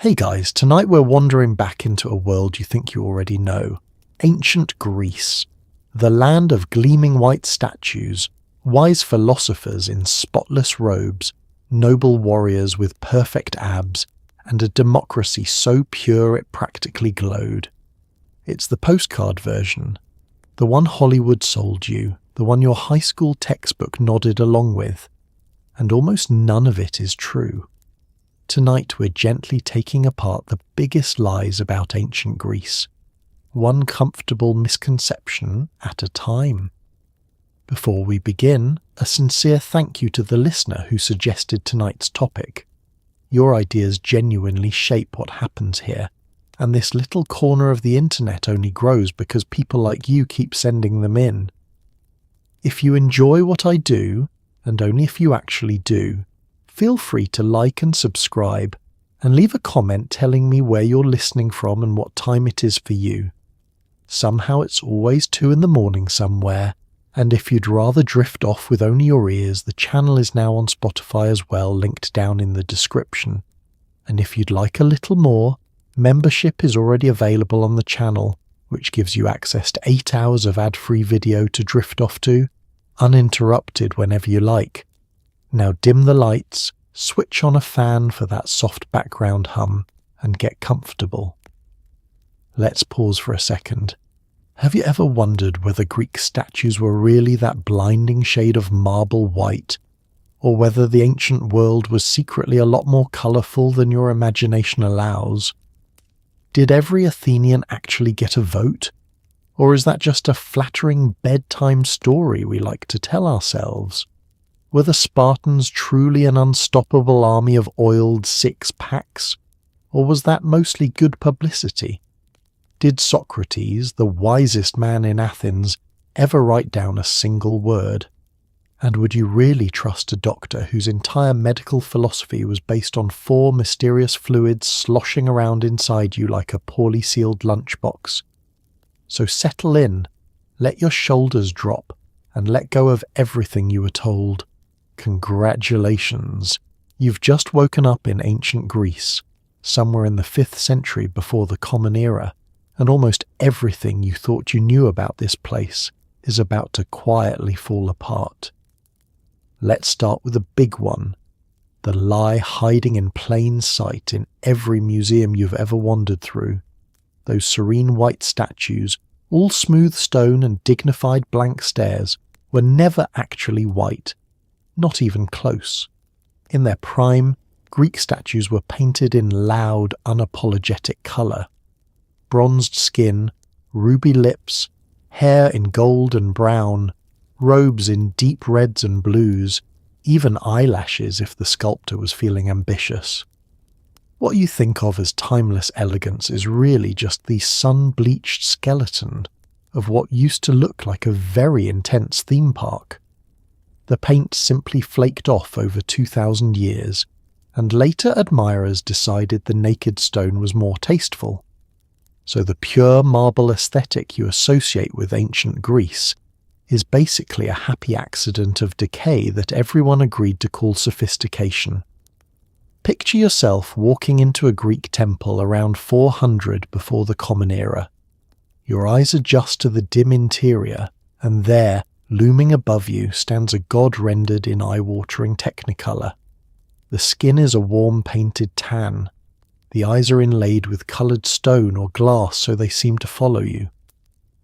Hey guys, tonight we're wandering back into a world you think you already know. Ancient Greece. The land of gleaming white statues, wise philosophers in spotless robes, noble warriors with perfect abs, and a democracy so pure it practically glowed. It's the postcard version. The one Hollywood sold you, the one your high school textbook nodded along with. And almost none of it is true. Tonight we're gently taking apart the biggest lies about ancient Greece, one comfortable misconception at a time. Before we begin, a sincere thank you to the listener who suggested tonight's topic. Your ideas genuinely shape what happens here, and this little corner of the internet only grows because people like you keep sending them in. If you enjoy what I do, and only if you actually do, feel free to like and subscribe, and leave a comment telling me where you're listening from and what time it is for you. Somehow it's always 2 a.m. somewhere, and if you'd rather drift off with only your ears, the channel is now on Spotify as well, linked down in the description. And if you'd like a little more, membership is already available on the channel, which gives you access to 8 hours of ad-free video to drift off to, uninterrupted whenever you like. Now dim the lights, switch on a fan for that soft background hum, and get comfortable. Let's pause for a second. Have you ever wondered whether Greek statues were really that blinding shade of marble white, or whether the ancient world was secretly a lot more colourful than your imagination allows? Did every Athenian actually get a vote? Or is that just a flattering bedtime story we like to tell ourselves? Were the Spartans truly an unstoppable army of oiled six-packs? Or was that mostly good publicity? Did Socrates, the wisest man in Athens, ever write down a single word? And would you really trust a doctor whose entire medical philosophy was based on 4 mysterious fluids sloshing around inside you like a poorly sealed lunchbox? So settle in, let your shoulders drop, and let go of everything you were told. Congratulations, you've just woken up in ancient Greece, somewhere in the 5th century before the Common Era, and almost everything you thought you knew about this place is about to quietly fall apart. Let's start with a big one, the lie hiding in plain sight in every museum you've ever wandered through. Those serene white statues, all smooth stone and dignified blank stares, were never actually white. Not even close. In their prime, Greek statues were painted in loud, unapologetic colour. Bronzed skin, ruby lips, hair in gold and brown, robes in deep reds and blues, even eyelashes if the sculptor was feeling ambitious. What you think of as timeless elegance is really just the sun-bleached skeleton of what used to look like a very intense theme park. The paint simply flaked off over 2,000 years, and later admirers decided the naked stone was more tasteful. So the pure marble aesthetic you associate with ancient Greece is basically a happy accident of decay that everyone agreed to call sophistication. Picture yourself walking into a Greek temple around 400 before the Common Era. Your eyes adjust to the dim interior, and there, looming above you, stands a god rendered in eye-watering technicolor. The skin is a warm painted tan. The eyes are inlaid with coloured stone or glass so they seem to follow you.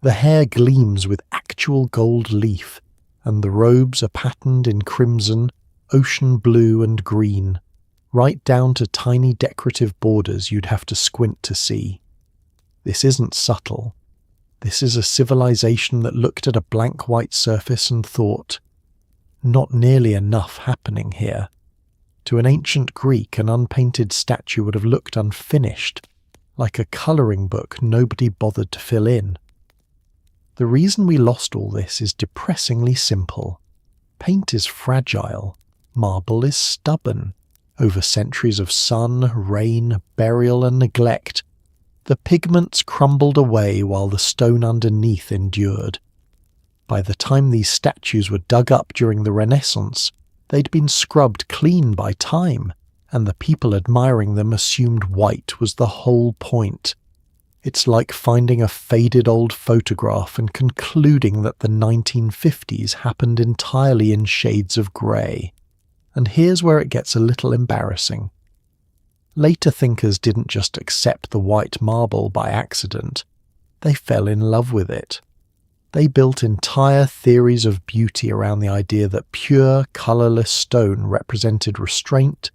The hair gleams with actual gold leaf, and the robes are patterned in crimson, ocean blue and green, right down to tiny decorative borders you'd have to squint to see. This isn't subtle. This is a civilization that looked at a blank white surface and thought, not nearly enough happening here. To an ancient Greek, an unpainted statue would have looked unfinished, like a colouring book nobody bothered to fill in. The reason we lost all this is depressingly simple. Paint is fragile. Marble is stubborn. Over centuries of sun, rain, burial and neglect, the pigments crumbled away while the stone underneath endured. By the time these statues were dug up during the Renaissance, they'd been scrubbed clean by time, and the people admiring them assumed white was the whole point. It's like finding a faded old photograph and concluding that the 1950s happened entirely in shades of grey. And here's where it gets a little embarrassing. Later thinkers didn't just accept the white marble by accident, they fell in love with it. They built entire theories of beauty around the idea that pure, colourless stone represented restraint,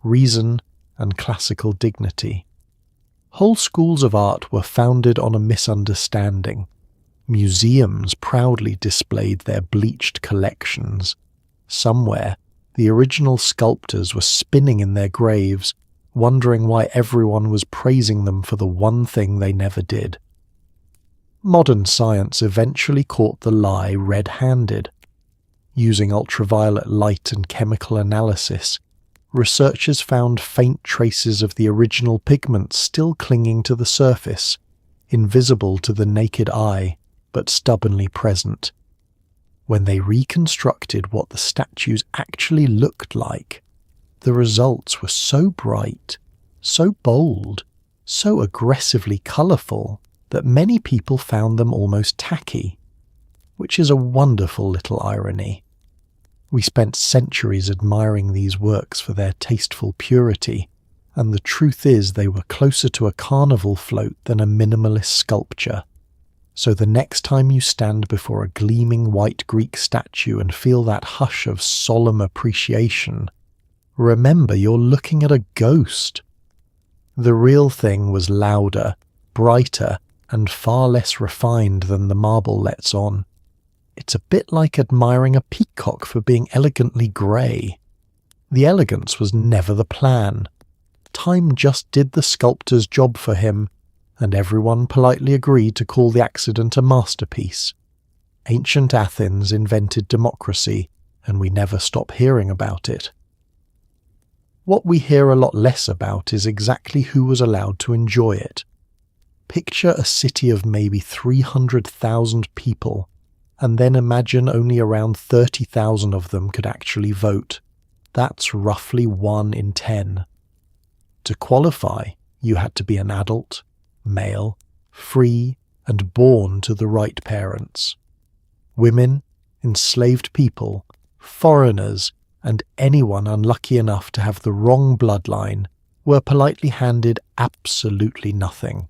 reason, and classical dignity. Whole schools of art were founded on a misunderstanding. Museums proudly displayed their bleached collections. Somewhere, the original sculptors were spinning in their graves, wondering why everyone was praising them for the one thing they never did. Modern science eventually caught the lie red-handed. Using ultraviolet light and chemical analysis, researchers found faint traces of the original pigments still clinging to the surface, invisible to the naked eye, but stubbornly present. When they reconstructed what the statues actually looked like, the results were so bright, so bold, so aggressively colourful that many people found them almost tacky, which is a wonderful little irony. We spent centuries admiring these works for their tasteful purity, and the truth is they were closer to a carnival float than a minimalist sculpture. So the next time you stand before a gleaming white Greek statue and feel that hush of solemn appreciation, remember you're looking at a ghost. The real thing was louder, brighter, and far less refined than the marble lets on. It's a bit like admiring a peacock for being elegantly grey. The elegance was never the plan. Time just did the sculptor's job for him, and everyone politely agreed to call the accident a masterpiece. Ancient Athens invented democracy, and we never stop hearing about it. What we hear a lot less about is exactly who was allowed to enjoy it. Picture a city of maybe 300,000 people, and then imagine only around 30,000 of them could actually vote. That's roughly 1 in 10. To qualify, you had to be an adult, male, free, and born to the right parents. Women, enslaved people, foreigners, and anyone unlucky enough to have the wrong bloodline were politely handed absolutely nothing.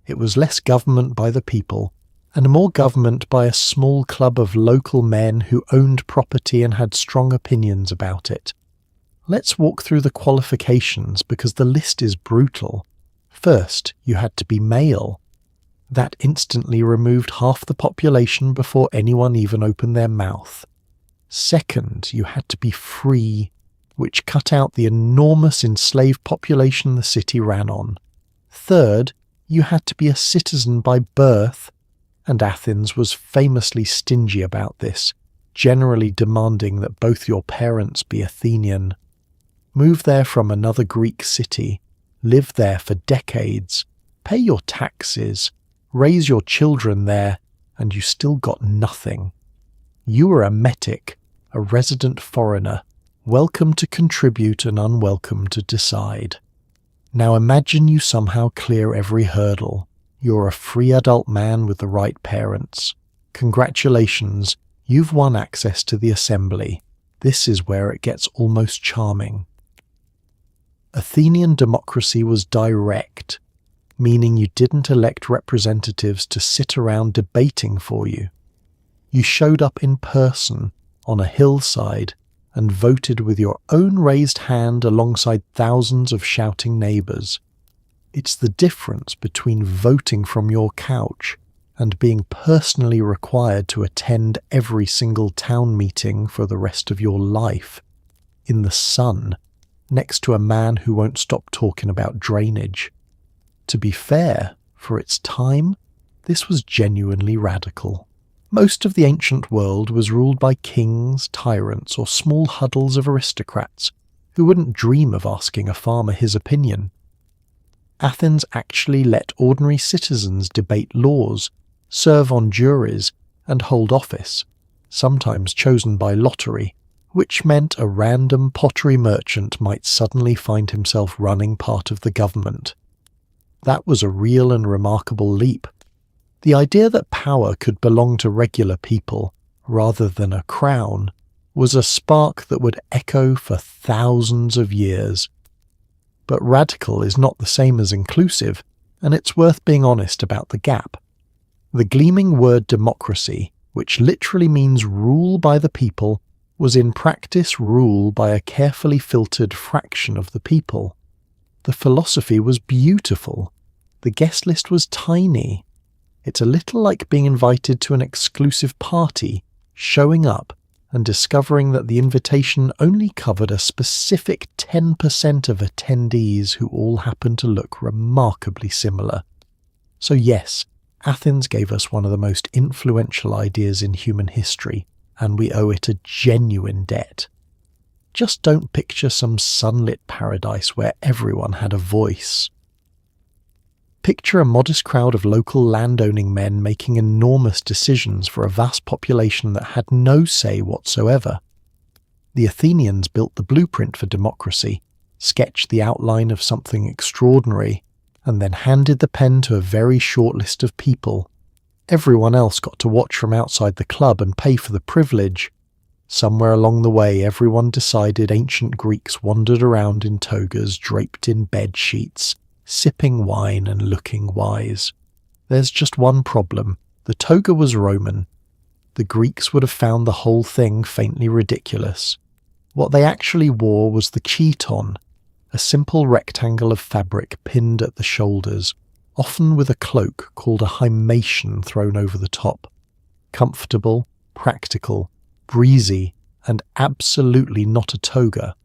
It was less government by the people, and more government by a small club of local men who owned property and had strong opinions about it. Let's walk through the qualifications because the list is brutal. First, you had to be male. That instantly removed half the population before anyone even opened their mouth. Second, you had to be free, which cut out the enormous enslaved population the city ran on. Third, you had to be a citizen by birth, and Athens was famously stingy about this, generally demanding that both your parents be Athenian. Move there from another Greek city, live there for decades, pay your taxes, raise your children there, and you still got nothing. You were a metic, a resident foreigner, welcome to contribute and unwelcome to decide. Now imagine you somehow clear every hurdle. You're a free adult man with the right parents. Congratulations, you've won access to the assembly. This is where it gets almost charming. Athenian democracy was direct, meaning you didn't elect representatives to sit around debating for you. You showed up in person, on a hillside, and voted with your own raised hand alongside thousands of shouting neighbours. It's the difference between voting from your couch and being personally required to attend every single town meeting for the rest of your life, in the sun, next to a man who won't stop talking about drainage. To be fair, for its time, this was genuinely radical. Most of the ancient world was ruled by kings, tyrants, or small huddles of aristocrats who wouldn't dream of asking a farmer his opinion. Athens actually let ordinary citizens debate laws, serve on juries, and hold office, sometimes chosen by lottery, which meant a random pottery merchant might suddenly find himself running part of the government. That was a real and remarkable leap. The idea that power could belong to regular people, rather than a crown, was a spark that would echo for thousands of years. But radical is not the same as inclusive, and it's worth being honest about the gap. The gleaming word democracy, which literally means rule by the people, was in practice rule by a carefully filtered fraction of the people. The philosophy was beautiful. The guest list was tiny. It's a little like being invited to an exclusive party, showing up and discovering that the invitation only covered a specific 10% of attendees who all happen to look remarkably similar. So yes, Athens gave us one of the most influential ideas in human history, and we owe it a genuine debt. Just don't picture some sunlit paradise where everyone had a voice. Picture a modest crowd of local landowning men making enormous decisions for a vast population that had no say whatsoever. The Athenians built the blueprint for democracy, sketched the outline of something extraordinary, and then handed the pen to a very short list of people. Everyone else got to watch from outside the club and pay for the privilege. Somewhere along the way, everyone decided ancient Greeks wandered around in togas draped in bed sheets, sipping wine and looking wise. There's just one problem. The toga was Roman. The Greeks would have found the whole thing faintly ridiculous. What they actually wore was the chiton, a simple rectangle of fabric pinned at the shoulders, often with a cloak called a hymation thrown over the top. Comfortable, practical, breezy, and absolutely not a toga.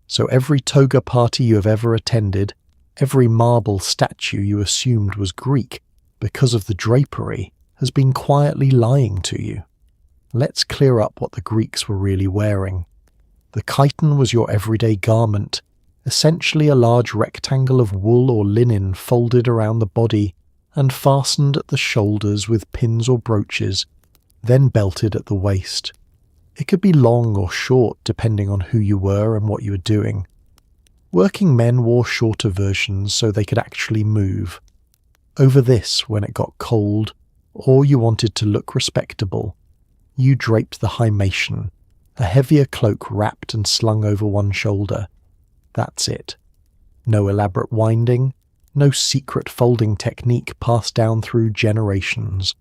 So every toga party you have ever attended, every marble statue you assumed was Greek because of the drapery, has been quietly lying to you. Let's clear up what the Greeks were really wearing. The chiton was your everyday garment, essentially a large rectangle of wool or linen folded around the body and fastened at the shoulders with pins or brooches, then belted at the waist. It could be long or short depending on who you were and what you were doing. Working men wore shorter versions so they could actually move. Over this, when it got cold, or you wanted to look respectable, you draped the hymation, a heavier cloak wrapped and slung over one shoulder. That's it. No elaborate winding, no secret folding technique passed down through generations.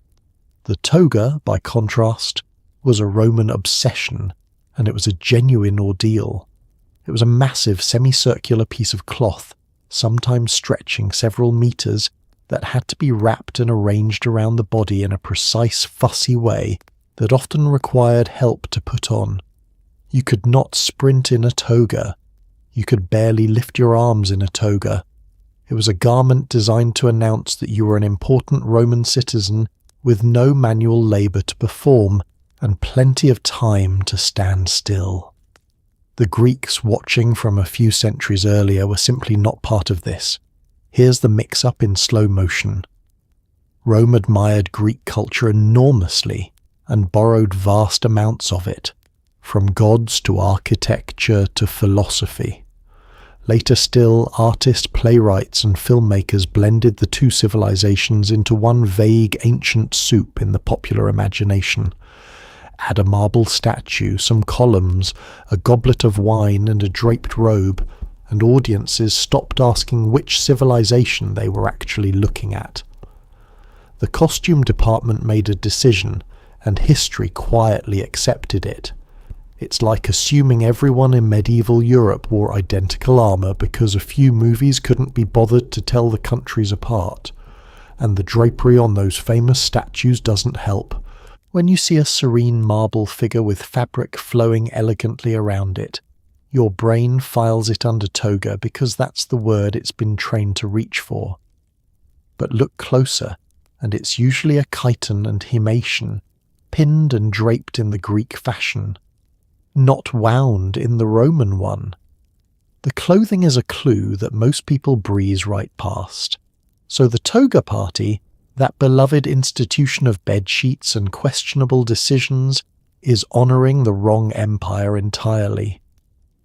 The toga, by contrast, was a Roman obsession, and it was a genuine ordeal. It was a massive semicircular piece of cloth, sometimes stretching several meters, that had to be wrapped and arranged around the body in a precise, fussy way that often required help to put on. You could not sprint in a toga. You could barely lift your arms in a toga. It was a garment designed to announce that you were an important Roman citizen with no manual labour to perform and plenty of time to stand still. The Greeks watching from a few centuries earlier were simply not part of this. Here's the mix-up in slow motion. Rome admired Greek culture enormously and borrowed vast amounts of it, from gods to architecture to philosophy. Later still, artists, playwrights and filmmakers blended the two civilizations into one vague ancient soup in the popular imagination. Add a marble statue, some columns, a goblet of wine and a draped robe, and audiences stopped asking which civilization they were actually looking at. The costume department made a decision, and history quietly accepted it. It's like assuming everyone in medieval Europe wore identical armour because a few movies couldn't be bothered to tell the countries apart. And the drapery on those famous statues doesn't help. When you see a serene marble figure with fabric flowing elegantly around it, your brain files it under toga because that's the word it's been trained to reach for. But look closer, and it's usually a chiton and hymation, pinned and draped in the Greek fashion, not wound in the Roman one. The clothing is a clue that most people breeze right past. So the toga party, that beloved institution of bed sheets and questionable decisions, is honouring the wrong empire entirely.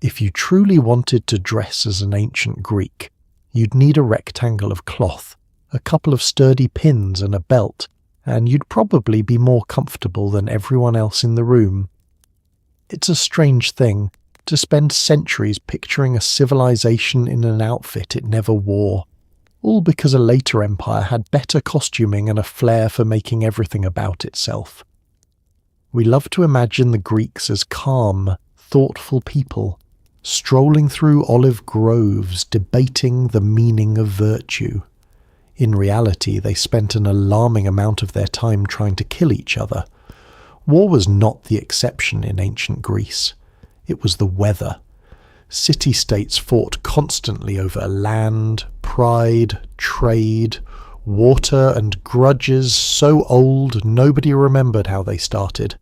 If you truly wanted to dress as an ancient Greek, you'd need a rectangle of cloth, a couple of sturdy pins and a belt, and you'd probably be more comfortable than everyone else in the room. It's a strange thing to spend centuries picturing a civilization in an outfit it never wore, all because a later empire had better costuming and a flair for making everything about itself. We love to imagine the Greeks as calm, thoughtful people, strolling through olive groves debating the meaning of virtue. In reality, they spent an alarming amount of their time trying to kill each other. War was not the exception in ancient Greece. It was the weather. City-states fought constantly over land, pride, trade, water, and grudges so old nobody remembered how they started.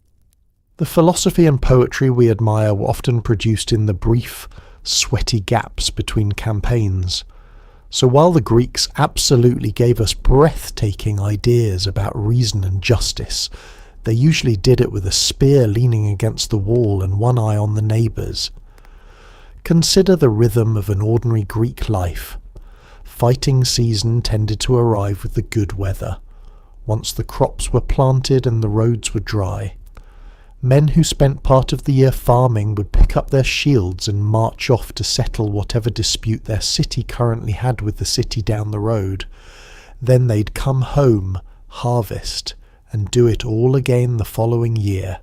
The philosophy and poetry we admire were often produced in the brief, sweaty gaps between campaigns. So while the Greeks absolutely gave us breathtaking ideas about reason and justice, they usually did it with a spear leaning against the wall and one eye on the neighbours. Consider the rhythm of an ordinary Greek life. Fighting season tended to arrive with the good weather, once the crops were planted and the roads were dry. Men who spent part of the year farming would pick up their shields and march off to settle whatever dispute their city currently had with the city down the road. Then they'd come home, harvest, and do it all again the following year.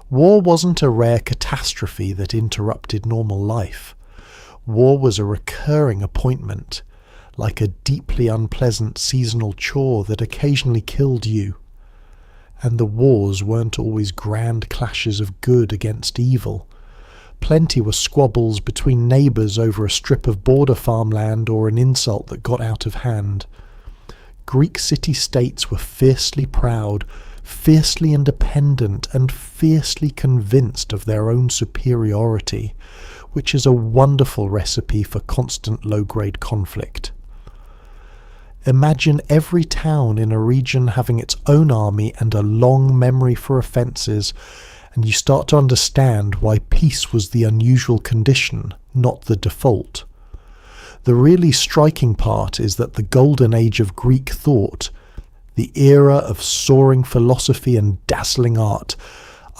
War wasn't a rare catastrophe that interrupted normal life. War was a recurring appointment, like a deeply unpleasant seasonal chore that occasionally killed you. And the wars weren't always grand clashes of good against evil. Plenty were squabbles between neighbours over a strip of border farmland or an insult that got out of hand. Greek city-states were fiercely proud, fiercely independent, and fiercely convinced of their own superiority, which is a wonderful recipe for constant low-grade conflict. Imagine every town in a region having its own army and a long memory for offences, and you start to understand why peace was the unusual condition, not the default. The really striking part is that the golden age of Greek thought, the era of soaring philosophy and dazzling art,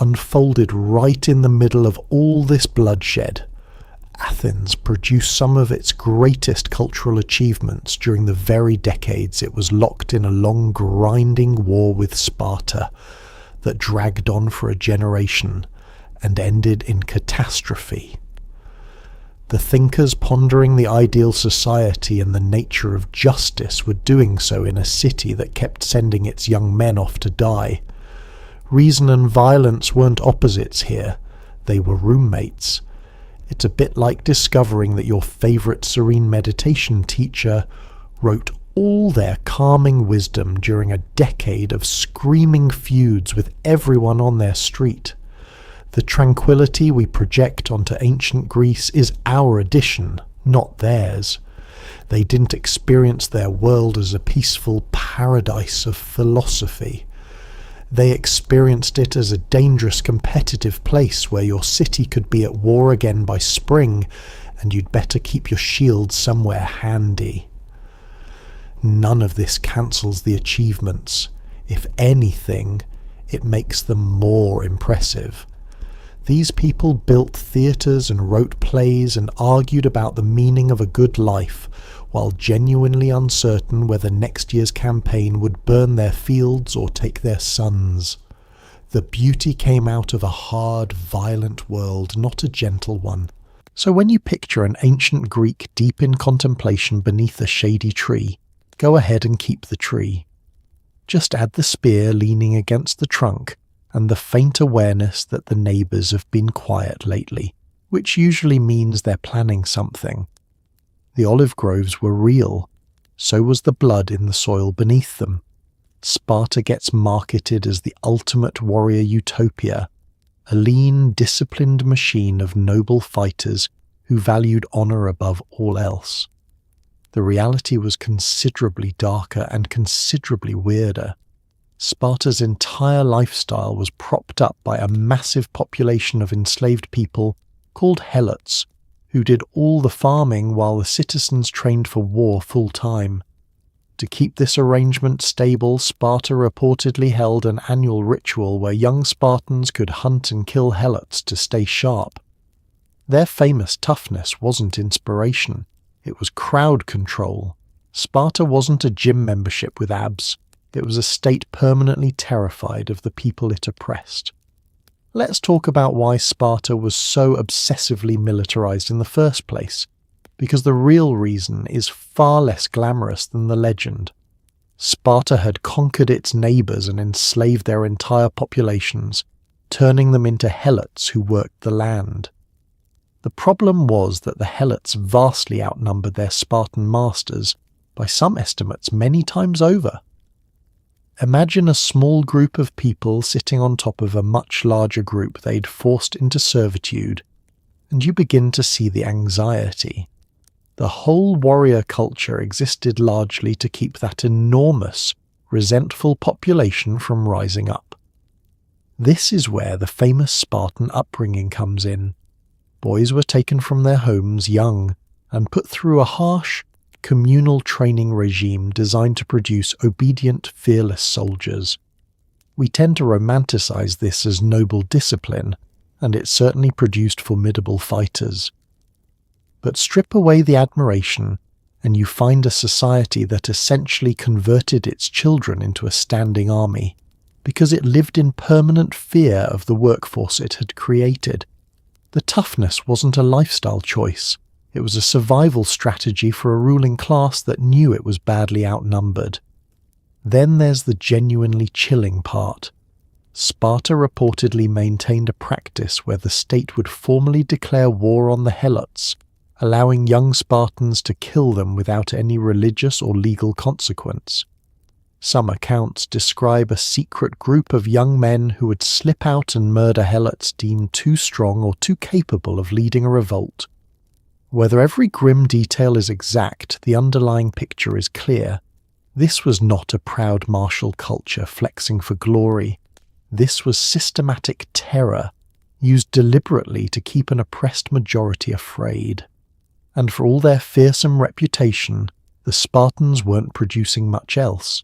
unfolded right in the middle of all this bloodshed. Athens produced some of its greatest cultural achievements during the very decades it was locked in a long grinding war with Sparta that dragged on for a generation and ended in catastrophe. The thinkers pondering the ideal society and the nature of justice were doing so in a city that kept sending its young men off to die. Reason and violence weren't opposites here, they were roommates. It's a bit like discovering that your favourite serene meditation teacher wrote all their calming wisdom during a decade of screaming feuds with everyone on their street. The tranquility we project onto ancient Greece is our addition, not theirs. They didn't experience their world as a peaceful paradise of philosophy. They experienced it as a dangerous competitive place where your city could be at war again by spring, and you'd better keep your shield somewhere handy. None of this cancels the achievements. If anything, it makes them more impressive. These people built theatres and wrote plays and argued about the meaning of a good life, while genuinely uncertain whether next year's campaign would burn their fields or take their sons. The beauty came out of a hard, violent world, not a gentle one. So when you picture an ancient Greek deep in contemplation beneath a shady tree, go ahead and keep the tree. Just add the spear leaning against the trunk and the faint awareness that the neighbours have been quiet lately, which usually means they're planning something. The olive groves were real, so was the blood in the soil beneath them. Sparta gets marketed as the ultimate warrior utopia, a lean, disciplined machine of noble fighters who valued honour above all else. The reality was considerably darker and considerably weirder. Sparta's entire lifestyle was propped up by a massive population of enslaved people called helots, who did all the farming while the citizens trained for war full-time. To keep this arrangement stable, Sparta reportedly held an annual ritual where young Spartans could hunt and kill helots to stay sharp. Their famous toughness wasn't inspiration, it was crowd control. Sparta wasn't a gym membership with abs, it was a state permanently terrified of the people it oppressed. Let's talk about why Sparta was so obsessively militarized in the first place, because the real reason is far less glamorous than the legend. Sparta had conquered its neighbours and enslaved their entire populations, turning them into helots who worked the land. The problem was that the helots vastly outnumbered their Spartan masters, by some estimates many times over. Imagine a small group of people sitting on top of a much larger group they'd forced into servitude, and you begin to see the anxiety. The whole warrior culture existed largely to keep that enormous, resentful population from rising up. This is where the famous Spartan upbringing comes in. Boys were taken from their homes young and put through a harsh, communal training regime designed to produce obedient, fearless soldiers. We tend to romanticize this as noble discipline, and it certainly produced formidable fighters. But strip away the admiration, and you find a society that essentially converted its children into a standing army, because it lived in permanent fear of the workforce it had created. The toughness wasn't a lifestyle choice. It was a survival strategy for a ruling class that knew it was badly outnumbered. Then there's the genuinely chilling part. Sparta reportedly maintained a practice where the state would formally declare war on the helots, allowing young Spartans to kill them without any religious or legal consequence. Some accounts describe a secret group of young men who would slip out and murder helots deemed too strong or too capable of leading a revolt. Whether every grim detail is exact, the underlying picture is clear. This was not a proud martial culture flexing for glory. This was systematic terror, used deliberately to keep an oppressed majority afraid. And for all their fearsome reputation, the Spartans weren't producing much else.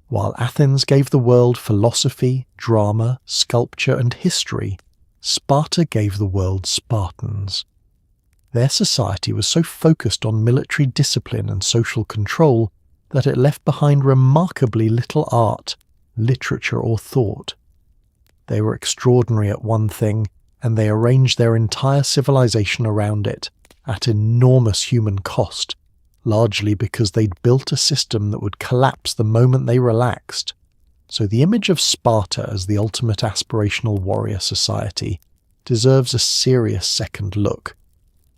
While Athens gave the world philosophy, drama, sculpture, and history, Sparta gave the world Spartans. Their society was so focused on military discipline and social control that it left behind remarkably little art, literature, or thought. They were extraordinary at one thing, and they arranged their entire civilization around it, at enormous human cost, largely because they'd built a system that would collapse the moment they relaxed. So the image of Sparta as the ultimate aspirational warrior society deserves a serious second look.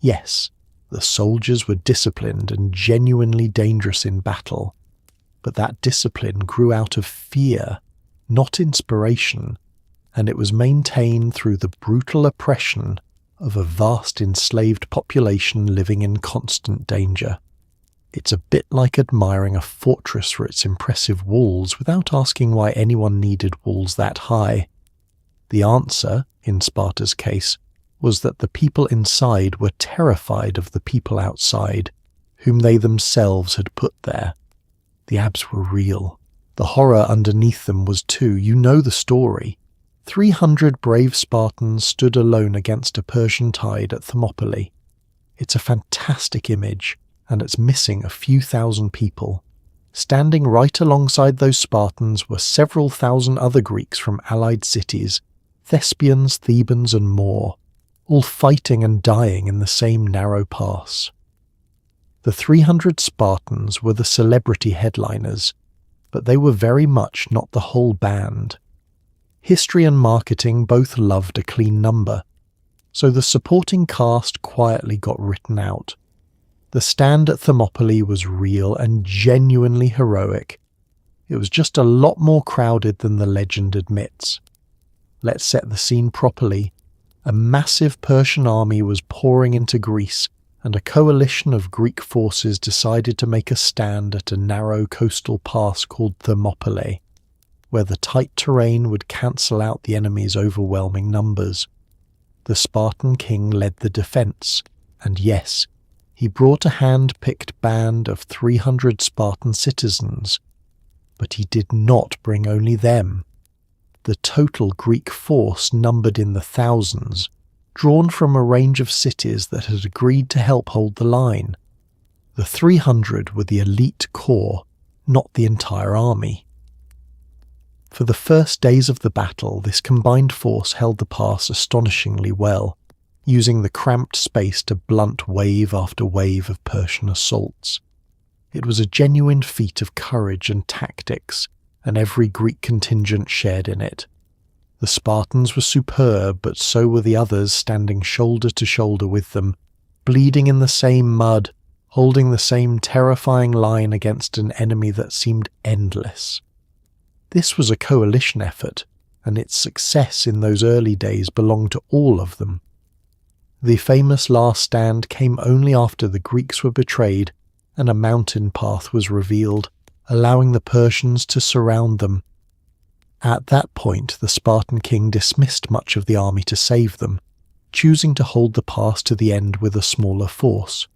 Yes, the soldiers were disciplined and genuinely dangerous in battle, but that discipline grew out of fear, not inspiration, and it was maintained through the brutal oppression of a vast enslaved population living in constant danger. It's a bit like admiring a fortress for its impressive walls without asking why anyone needed walls that high. The answer, in Sparta's case, was that the people inside were terrified of the people outside, whom they themselves had put there. The abs were real. The horror underneath them was too. You know the story. 300 brave Spartans stood alone against a Persian tide at Thermopylae. It's a fantastic image, and it's missing a few thousand people. Standing right alongside those Spartans were several thousand other Greeks from allied cities, Thespians, Thebans, and more, all fighting and dying in the same narrow pass. The 300 Spartans were the celebrity headliners, but they were very much not the whole band. History and marketing both loved a clean number, so the supporting cast quietly got written out. The stand at Thermopylae was real and genuinely heroic. It was just a lot more crowded than the legend admits. Let's set the scene properly. A massive Persian army was pouring into Greece, and a coalition of Greek forces decided to make a stand at a narrow coastal pass called Thermopylae. where the tight terrain would cancel out the enemy's overwhelming numbers. The Spartan king led the defense, and yes, he brought a hand-picked band of 300 Spartan citizens. But he did not bring only them. The total Greek force numbered in the thousands, drawn from a range of cities that had agreed to help hold the line. The 300 were the elite corps, not the entire army. For the first days of the battle, this combined force held the pass astonishingly well, using the cramped space to blunt wave after wave of Persian assaults. It was a genuine feat of courage and tactics, and every Greek contingent shared in it. The Spartans were superb, but so were the others standing shoulder to shoulder with them, bleeding in the same mud, holding the same terrifying line against an enemy that seemed endless. This was a coalition effort, and its success in those early days belonged to all of them. The famous last stand came only after the Greeks were betrayed and a mountain path was revealed, allowing the Persians to surround them. At that point, the Spartan king dismissed much of the army to save them, choosing to hold the pass to the end with a smaller force.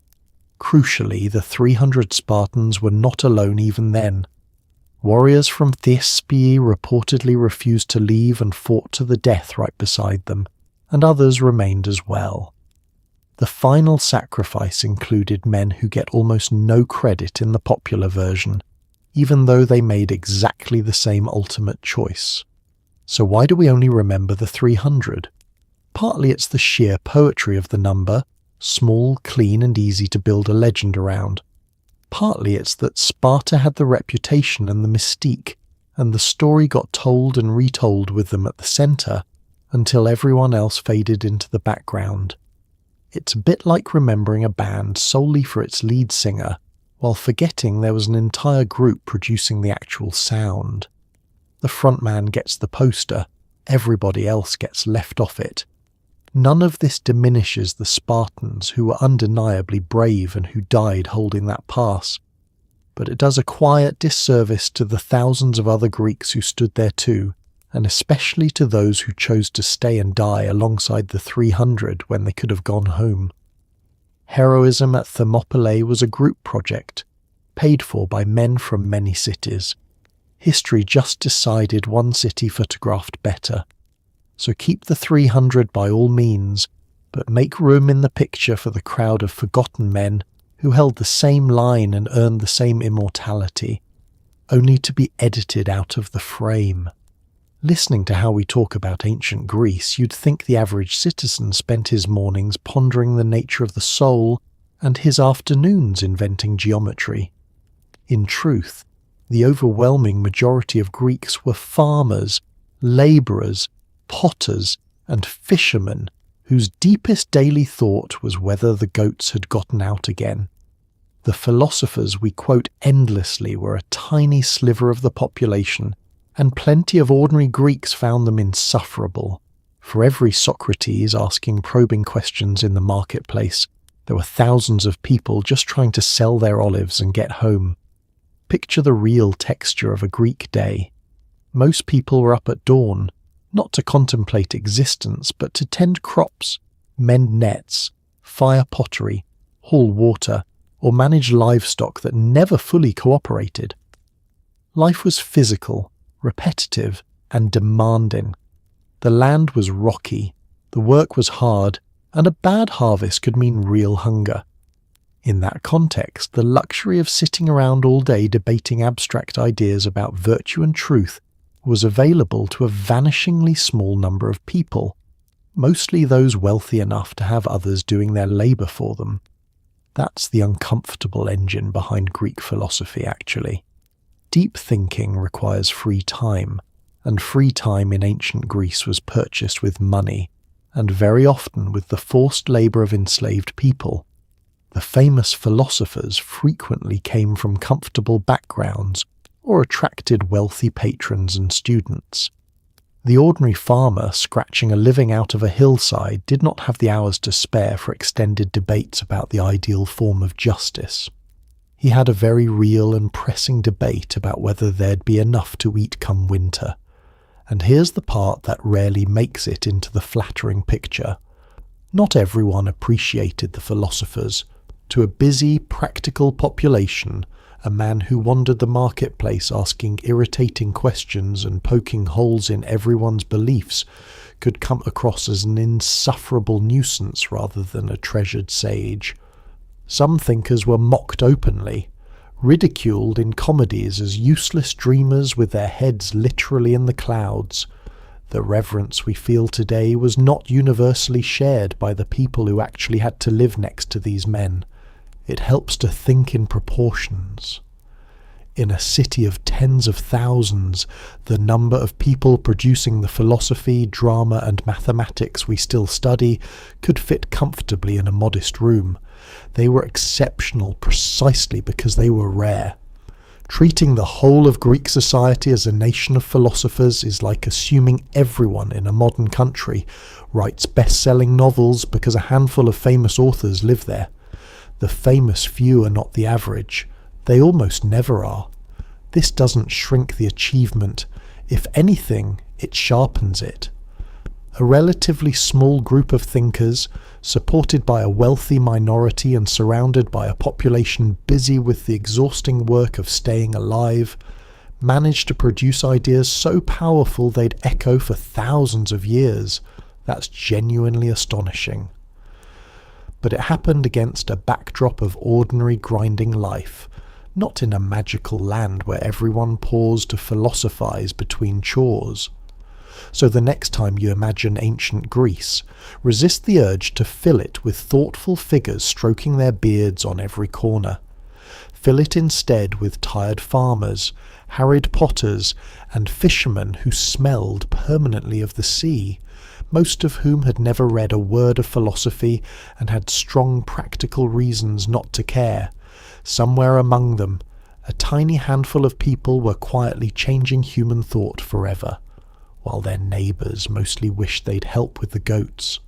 Crucially, the 300 Spartans were not alone even then. Warriors from Thespiae reportedly refused to leave and fought to the death right beside them, and others remained as well. The final sacrifice included men who get almost no credit in the popular version, even though they made exactly the same ultimate choice. So why do we only remember the 300? Partly it's the sheer poetry of the number, small, clean and easy to build a legend around. Partly it's that Sparta had the reputation and the mystique, and the story got told and retold with them at the centre, until everyone else faded into the background. It's a bit like remembering a band solely for its lead singer, while forgetting there was an entire group producing the actual sound. The frontman gets the poster, everybody else gets left off it. None of this diminishes the Spartans, who were undeniably brave and who died holding that pass, but it does a quiet disservice to the thousands of other Greeks who stood there too, and especially to those who chose to stay and die alongside the 300 when they could have gone home. Heroism at Thermopylae was a group project, paid for by men from many cities. History just decided one city photographed better. So keep the 300 by all means, but make room in the picture for the crowd of forgotten men who held the same line and earned the same immortality, only to be edited out of the frame. Listening to how we talk about ancient Greece, you'd think the average citizen spent his mornings pondering the nature of the soul and his afternoons inventing geometry. In truth, the overwhelming majority of Greeks were farmers, labourers, potters, and fishermen whose deepest daily thought was whether the goats had gotten out again. The philosophers we quote endlessly were a tiny sliver of the population, and plenty of ordinary Greeks found them insufferable. For every Socrates asking probing questions in the marketplace, there were thousands of people just trying to sell their olives and get home. Picture the real texture of a Greek day. Most people were up at dawn, not to contemplate existence, but to tend crops, mend nets, fire pottery, haul water, or manage livestock that never fully cooperated. Life was physical, repetitive, and demanding. The land was rocky, the work was hard, and a bad harvest could mean real hunger. In that context, the luxury of sitting around all day debating abstract ideas about virtue and truth was available to a vanishingly small number of people, mostly those wealthy enough to have others doing their labour for them. That's the uncomfortable engine behind Greek philosophy, actually. Deep thinking requires free time, and free time in ancient Greece was purchased with money, and very often with the forced labour of enslaved people. The famous philosophers frequently came from comfortable backgrounds or attracted wealthy patrons and students. The ordinary farmer scratching a living out of a hillside did not have the hours to spare for extended debates about the ideal form of justice. He had a very real and pressing debate about whether there'd be enough to eat come winter. And here's the part that rarely makes it into the flattering picture. Not everyone appreciated the philosophers. To a busy, practical population, a man who wandered the marketplace asking irritating questions and poking holes in everyone's beliefs could come across as an insufferable nuisance rather than a treasured sage. Some thinkers were mocked openly, ridiculed in comedies as useless dreamers with their heads literally in the clouds. The reverence we feel today was not universally shared by the people who actually had to live next to these men. It helps to think in proportions. In a city of tens of thousands, the number of people producing the philosophy, drama and mathematics we still study could fit comfortably in a modest room. They were exceptional precisely because they were rare. Treating the whole of Greek society as a nation of philosophers is like assuming everyone in a modern country writes best-selling novels because a handful of famous authors live there. The famous few are not the average. They almost never are. This doesn't shrink the achievement. If anything, it sharpens it. A relatively small group of thinkers, supported by a wealthy minority and surrounded by a population busy with the exhausting work of staying alive, managed to produce ideas so powerful they'd echo for thousands of years. That's genuinely astonishing. But it happened against a backdrop of ordinary grinding life, not in a magical land where everyone paused to philosophize between chores. So the next time you imagine ancient Greece, resist the urge to fill it with thoughtful figures stroking their beards on every corner. Fill it instead with tired farmers, harried potters, and fishermen who smelled permanently of the sea, most of whom had never read a word of philosophy and had strong practical reasons not to care. Somewhere among them, a tiny handful of people were quietly changing human thought forever, while their neighbours mostly wished they'd help with the goats.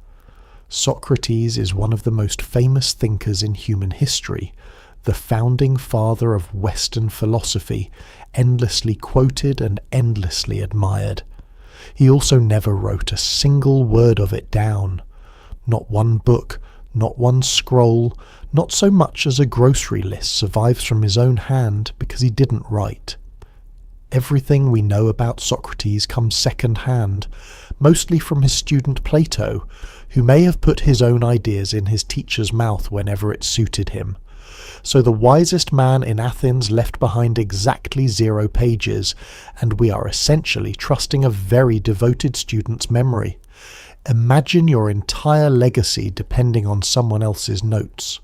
Socrates is one of the most famous thinkers in human history, the founding father of Western philosophy, endlessly quoted and endlessly admired. He also never wrote a single word of it down. Not one book, not one scroll, not so much as a grocery list survives from his own hand because he didn't write. Everything we know about Socrates comes second-hand, mostly from his student Plato, who may have put his own ideas in his teacher's mouth whenever it suited him. So the wisest man in Athens left behind exactly 0 pages, and we are essentially trusting a very devoted student's memory. Imagine your entire legacy depending on someone else's notes.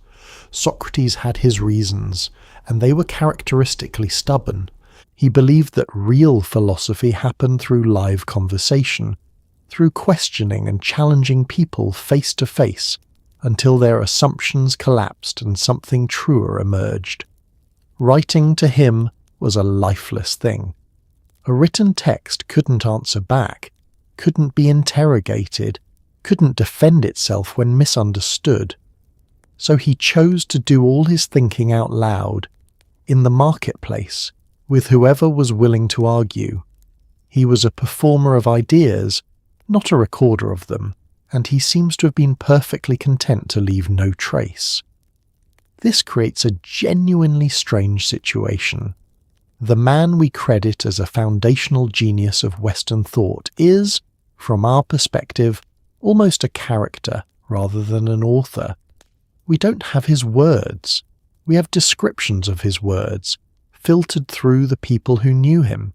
Socrates had his reasons, and they were characteristically stubborn. He believed that real philosophy happened through live conversation, through questioning and challenging people face to face, until their assumptions collapsed and something truer emerged. Writing to him was a lifeless thing. A written text couldn't answer back, couldn't be interrogated, couldn't defend itself when misunderstood. So he chose to do all his thinking out loud, in the marketplace, with whoever was willing to argue. He was a performer of ideas, not a recorder of them, and he seems to have been perfectly content to leave no trace. This creates a genuinely strange situation. The man we credit as a foundational genius of Western thought is, from our perspective, almost a character rather than an author. We don't have his words. We have descriptions of his words, filtered through the people who knew him.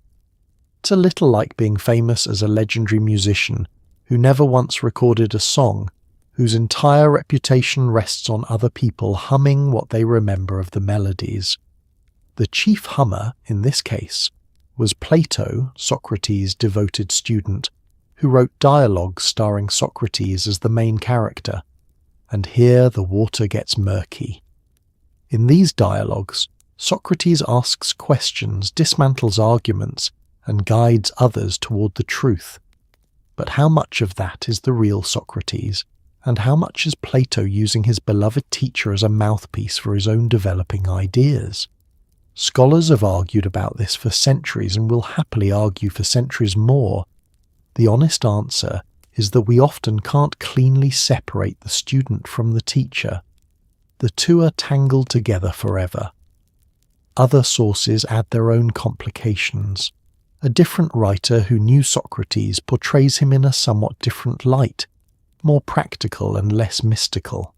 It's a little like being famous as a legendary musician who never once recorded a song, whose entire reputation rests on other people humming what they remember of the melodies. The chief hummer, in this case, was Plato, Socrates' devoted student, who wrote dialogues starring Socrates as the main character. And here the water gets murky. In these dialogues, Socrates asks questions, dismantles arguments, and guides others toward the truth. But how much of that is the real Socrates, And how much is Plato using his beloved teacher as a mouthpiece for his own developing ideas? Scholars have argued about this for centuries and will happily argue for centuries more. The honest answer is that we often can't cleanly separate the student from the teacher. The two are tangled together forever. Other sources add their own complications. A different writer who knew Socrates portrays him in a somewhat different light, more practical and less mystical.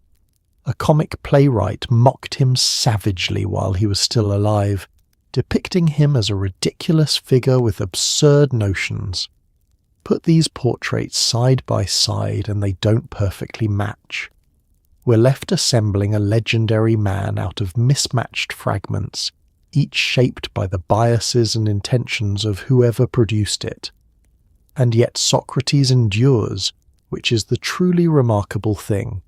A comic playwright mocked him savagely while he was still alive, depicting him as a ridiculous figure with absurd notions. Put these portraits side by side and they don't perfectly match. We're left assembling a legendary man out of mismatched fragments, each shaped by the biases and intentions of whoever produced it. And yet Socrates endures, which is the truly remarkable thing.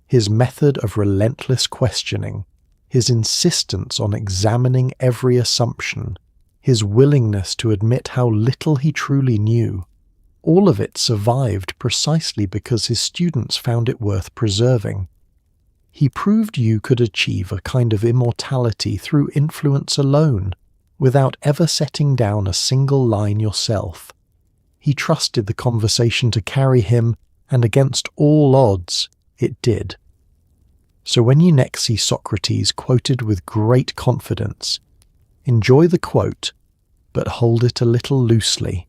His method of relentless questioning, his insistence on examining every assumption, his willingness to admit how little he truly knew, all of it survived precisely because his students found it worth preserving. He proved you could achieve a kind of immortality through influence alone, without ever setting down a single line yourself. He trusted the conversation to carry him, and against all odds, it did. So when you next see Socrates quoted with great confidence, enjoy the quote, but hold it a little loosely.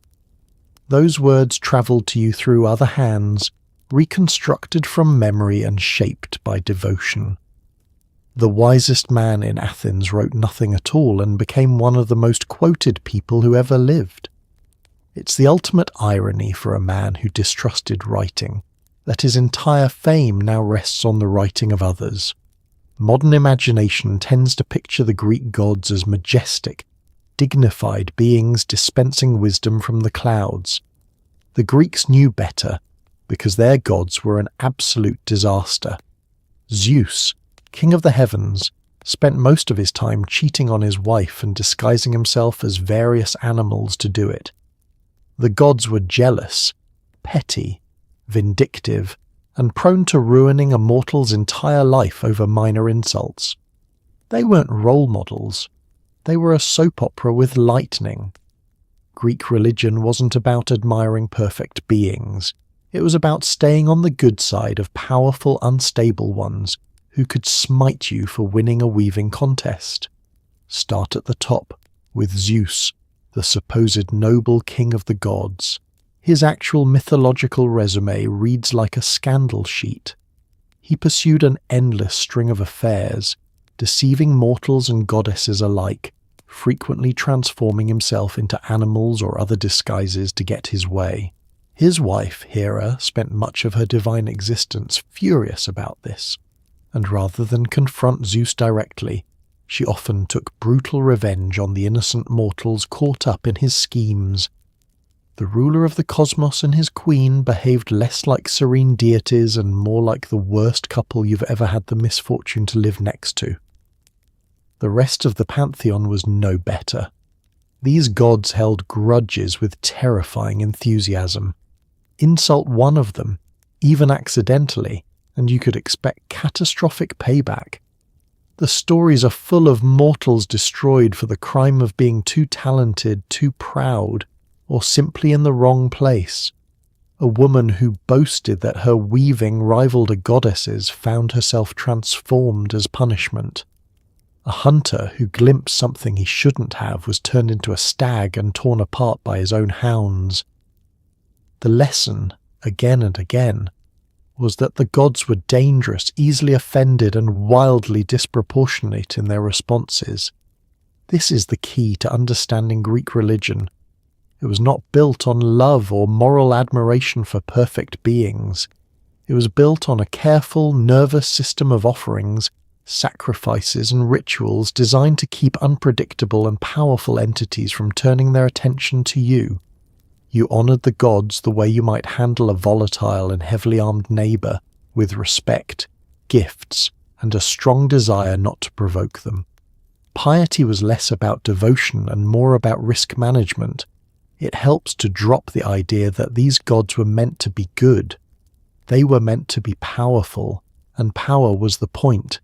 Those words travelled to you through other hands, reconstructed from memory and shaped by devotion. The wisest man in Athens wrote nothing at all and became one of the most quoted people who ever lived. It's the ultimate irony for a man who distrusted writing, that his entire fame now rests on the writing of others. Modern imagination tends to picture the Greek gods as majestic, dignified beings dispensing wisdom from the clouds. The Greeks knew better, because their gods were an absolute disaster. Zeus, king of the heavens, spent most of his time cheating on his wife and disguising himself as various animals to do it. The gods were jealous, petty, vindictive, and prone to ruining a mortal's entire life over minor insults. They weren't role models. They were a soap opera with lightning. Greek religion wasn't about admiring perfect beings. It was about staying on the good side of powerful, unstable ones who could smite you for winning a weaving contest. Start at the top, with Zeus, the supposed noble king of the gods. His actual mythological resume reads like a scandal sheet. He pursued an endless string of affairs, deceiving mortals and goddesses alike, frequently transforming himself into animals or other disguises to get his way. His wife, Hera, spent much of her divine existence furious about this, and rather than confront Zeus directly, she often took brutal revenge on the innocent mortals caught up in his schemes. The ruler of the cosmos and his queen behaved less like serene deities and more like the worst couple you've ever had the misfortune to live next to. The rest of the pantheon was no better. These gods held grudges with terrifying enthusiasm. Insult one of them, even accidentally, and you could expect catastrophic payback. The stories are full of mortals destroyed for the crime of being too talented, too proud, or simply in the wrong place. A woman who boasted that her weaving rivaled a goddess's found herself transformed as punishment. A hunter who glimpsed something he shouldn't have was turned into a stag and torn apart by his own hounds. The lesson, again and again, was that the gods were dangerous, easily offended, and wildly disproportionate in their responses. This is the key to understanding Greek religion. It was not built on love or moral admiration for perfect beings. It was built on a careful, nervous system of offerings, sacrifices, and rituals designed to keep unpredictable and powerful entities from turning their attention to you. You honored the gods the way you might handle a volatile and heavily armed neighbor, with respect, gifts, and a strong desire not to provoke them. Piety was less about devotion and more about risk management. It helps to drop the idea that these gods were meant to be good. They were meant to be powerful, and power was the point.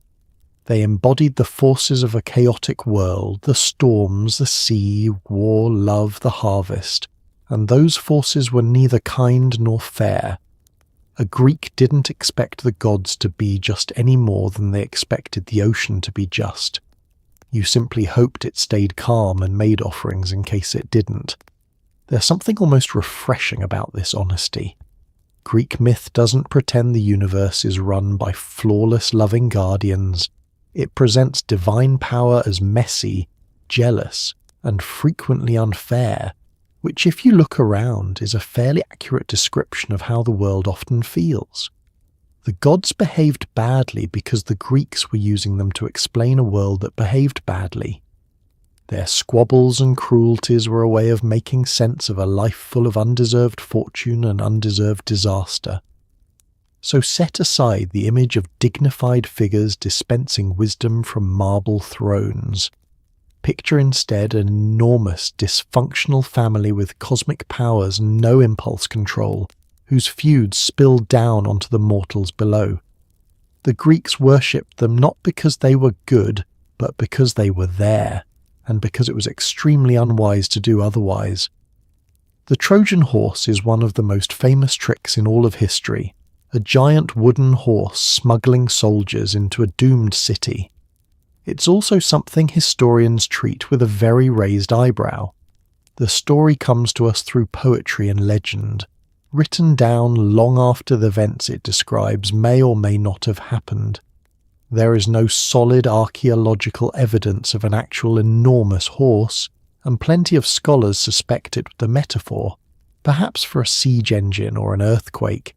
They embodied the forces of a chaotic world, the storms, the sea, war, love, the harvest, and those forces were neither kind nor fair. A Greek didn't expect the gods to be just any more than they expected the ocean to be just. You simply hoped it stayed calm and made offerings in case it didn't. There's something almost refreshing about this honesty. Greek myth doesn't pretend the universe is run by flawless, loving guardians. It presents divine power as messy, jealous, and frequently unfair, which, if you look around, is a fairly accurate description of how the world often feels. The gods behaved badly because the Greeks were using them to explain a world that behaved badly. Their squabbles and cruelties were a way of making sense of a life full of undeserved fortune and undeserved disaster. So set aside the image of dignified figures dispensing wisdom from marble thrones. Picture instead an enormous, dysfunctional family with cosmic powers and no impulse control, whose feuds spilled down onto the mortals below. The Greeks worshipped them not because they were good, but because they were there, and because it was extremely unwise to do otherwise. The Trojan horse is one of the most famous tricks in all of history, a giant wooden horse smuggling soldiers into a doomed city. It's also something historians treat with a very raised eyebrow. The story comes to us through poetry and legend, written down long after the events it describes may or may not have happened. There is no solid archaeological evidence of an actual enormous horse, and plenty of scholars suspect it with a metaphor, perhaps for a siege engine or an earthquake.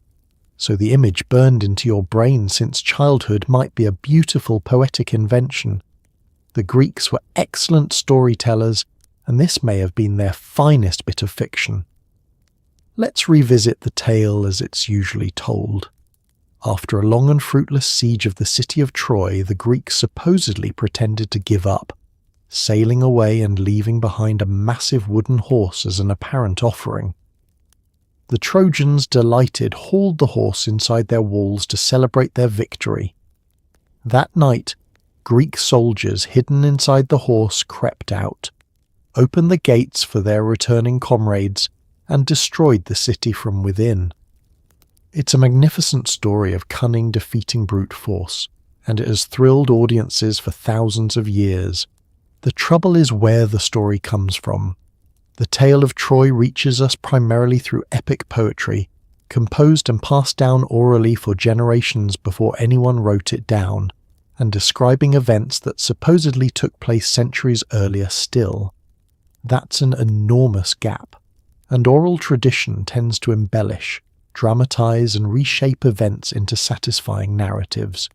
So the image burned into your brain since childhood might be a beautiful poetic invention. The Greeks were excellent storytellers, and this may have been their finest bit of fiction. Let's revisit the tale as it's usually told. After a long and fruitless siege of the city of Troy, the Greeks supposedly pretended to give up, sailing away and leaving behind a massive wooden horse as an apparent offering. The Trojans, delighted, hauled the horse inside their walls to celebrate their victory. That night, Greek soldiers hidden inside the horse crept out, opened the gates for their returning comrades, and destroyed the city from within. It's a magnificent story of cunning defeating brute force, and it has thrilled audiences for thousands of years. The trouble is where the story comes from. The tale of Troy reaches us primarily through epic poetry, composed and passed down orally for generations before anyone wrote it down, and describing events that supposedly took place centuries earlier still. That's an enormous gap, and oral tradition tends to embellish, dramatize, and reshape events into satisfying narratives.